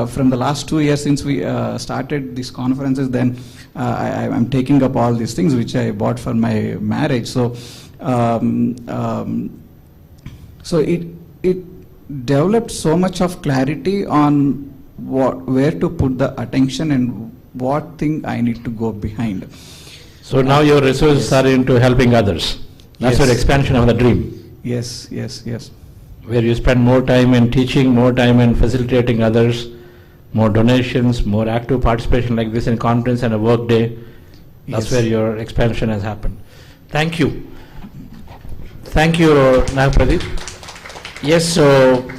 from the last 2 years since we started these conferences, then I'm taking up all these things which I bought for my marriage. So it developed so much of clarity on where to put the attention and what thing I need to go behind. So now your resources are into helping others. That's your expansion of the dream. Yes. Where you spend more time in teaching, more time in facilitating others, more donations, more active participation like this in conference and a work day. That's where your expansion has happened. Thank you. Thank you, Nagpradeep. Yes, so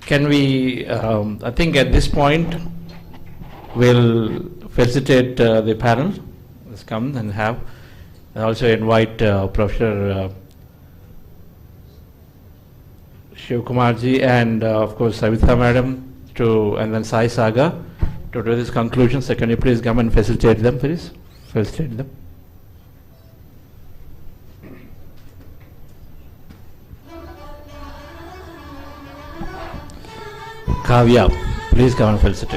can we, I think at this point, we'll facilitate the panel. Let's come and have, and also invite Professor Shiv Kumarji and of course Savitha Madam and then Sai Saga to do this conclusion. So can you please come and facilitate them, please? Facilitate them. Kavya, please come and facilitate.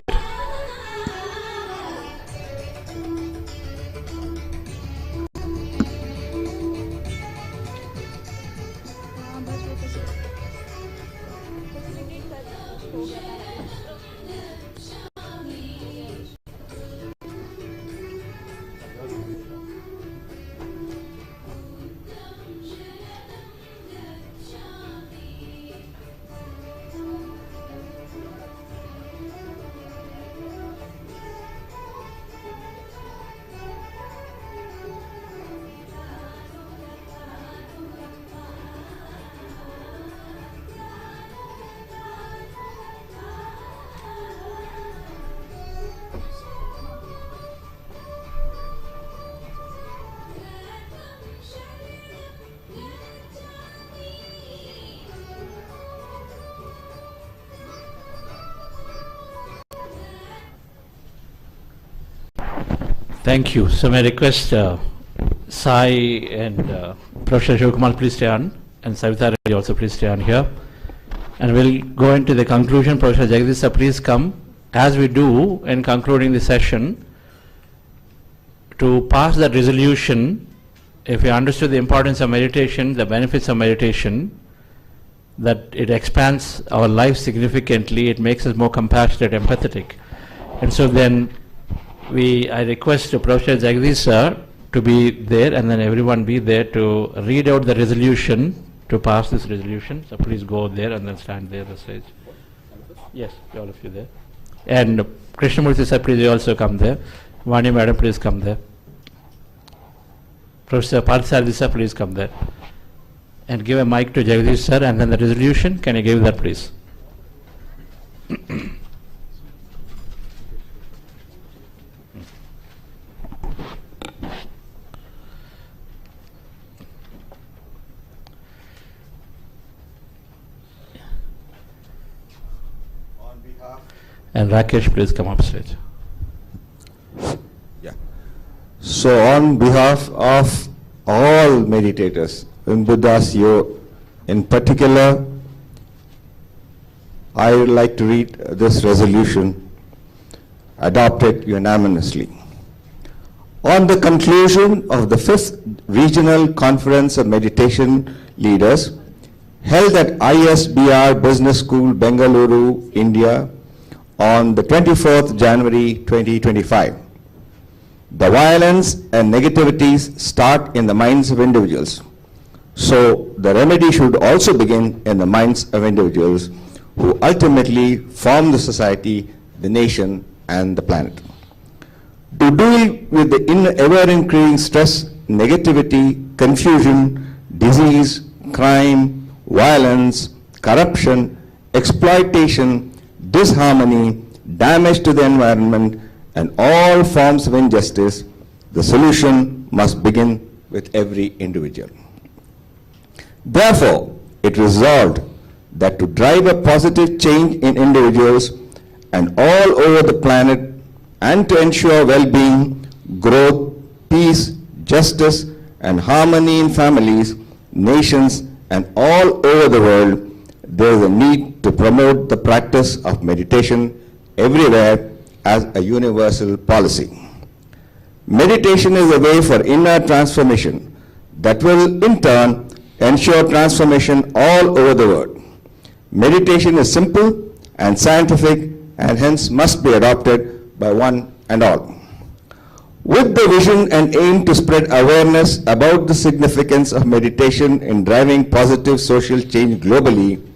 Thank you. So may I request Sai and Professor Shiv Kumar please stay on, and Savitha Reddy also please stay on here. And we'll go into the conclusion. Professor Jagadish sir, please come, as we do in concluding the session, to pass that resolution. If you understood the importance of meditation, the benefits of meditation, that it expands our life significantly. It makes us more compassionate, empathetic. And so then I request Professor Jagdish sir to be there, and then everyone be there to read out the resolution, to pass this resolution. So please go there and then stand there the stage. Yes, all of you there. And Krishnamurti sir, please you also come there. Vani madam, please come there. Professor Parthasarathi sir, please come there. And give a mic to Jagdish sir, and then the resolution, can you give that please? And Rakesh, please come up stage. Yeah. So on behalf of all meditators, in Buddha's year in particular, I would like to read this resolution adopted unanimously. On the conclusion of the 5th Regional Conference of Meditation Leaders held at ISBR Business School, Bengaluru, India, on the 24th January 2025. The violence and negativities start in the minds of individuals. So the remedy should also begin in the minds of individuals who ultimately form the society, the nation, and the planet. To deal with the ever-increasing stress, negativity, confusion, disease, crime, violence, corruption, exploitation, disharmony, damage to the environment, and all forms of injustice, the solution must begin with every individual. Therefore, it resolved that to drive a positive change in individuals and all over the planet, and to ensure well-being, growth, peace, justice, and harmony in families, nations, and all over the world, there is a need to promote the practice of meditation everywhere as a universal policy. Meditation is a way for inner transformation that will in turn ensure transformation all over the world. Meditation is simple and scientific and hence must be adopted by one and all. With the vision and aim to spread awareness about the significance of meditation in driving positive social change globally,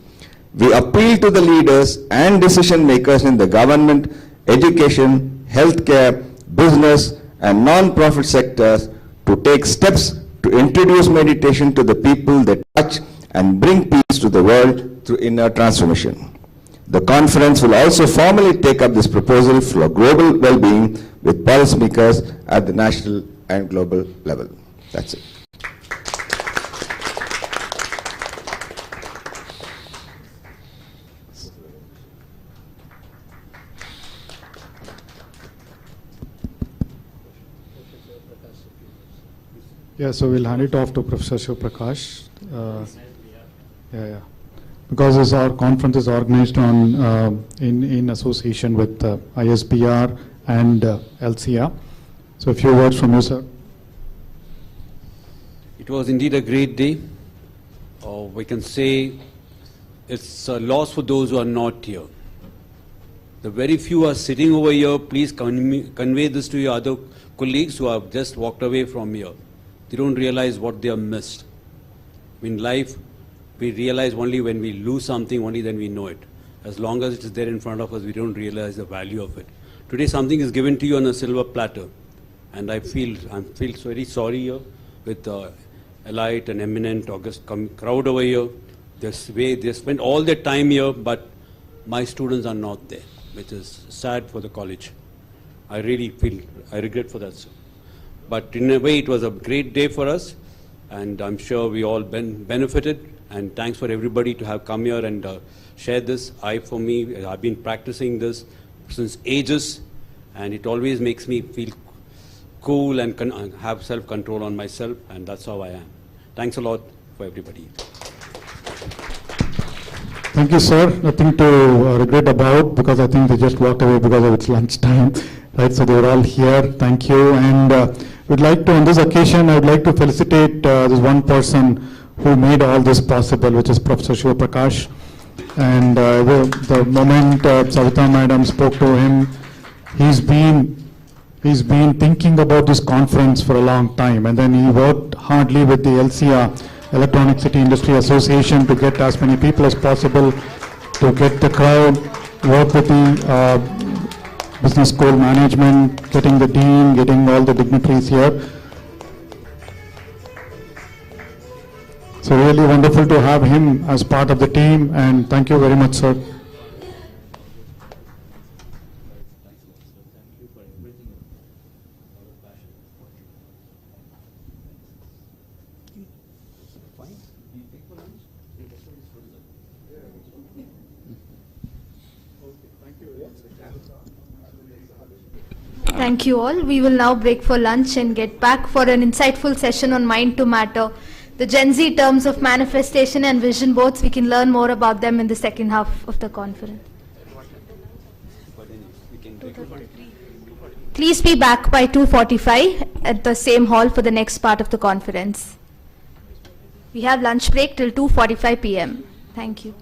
we appeal to the leaders and decision makers in the government, education, healthcare, business, and non-profit sectors to take steps to introduce meditation to the people they touch and bring peace to the world through inner transformation. The conference will also formally take up this proposal for global well-being with policymakers at the national and global level. That's it. Yeah, so we'll hand it off to Professor Shiv Prakash. Because our conference is organized on in association with ISBR and LCR. So a few words from you, sir. It was indeed a great day. We can say it's a loss for those who are not here. The very few are sitting over here. Please convey this to your other colleagues who have just walked away from here. They don't realize what they have missed. In life, we realize only when we lose something, only then we know it. As long as it is there in front of us, we don't realize the value of it. Today, something is given to you on a silver platter. And I feel very sorry here with elite and eminent august crowd over here. They spend all their time here, but my students are not there, which is sad for the college. I really I regret for that, sir. But in a way, it was a great day for us, and I'm sure we all benefited. And thanks for everybody to have come here and share this. I've been practicing this since ages, and it always makes me feel cool and have self-control on myself, and that's how I am. Thanks a lot for everybody. Thank you, sir. Nothing to regret about, because I think they just walked away because of its lunchtime. Right, so they were all here. Thank you. And we'd like to, on this occasion, I would like to felicitate this one person who made all this possible, which is Professor Shiva Prakash. And the moment Savita Madam spoke to him, he's been thinking about this conference for a long time, and then he worked hardly with the LCR, Electronic City Industry Association, to get as many people as possible, to get the crowd, work with the business school management, getting the dean, getting all the dignitaries here. So really wonderful to have him as part of the team, and thank you very much, sir. Thank you all. We will now break for lunch and get back for an insightful session on mind to matter. The Gen Z terms of manifestation and vision boards, we can learn more about them in the second half of the conference. Please be back by 2:45 at the same hall for the next part of the conference. We have lunch break till 2:45 p.m. Thank you.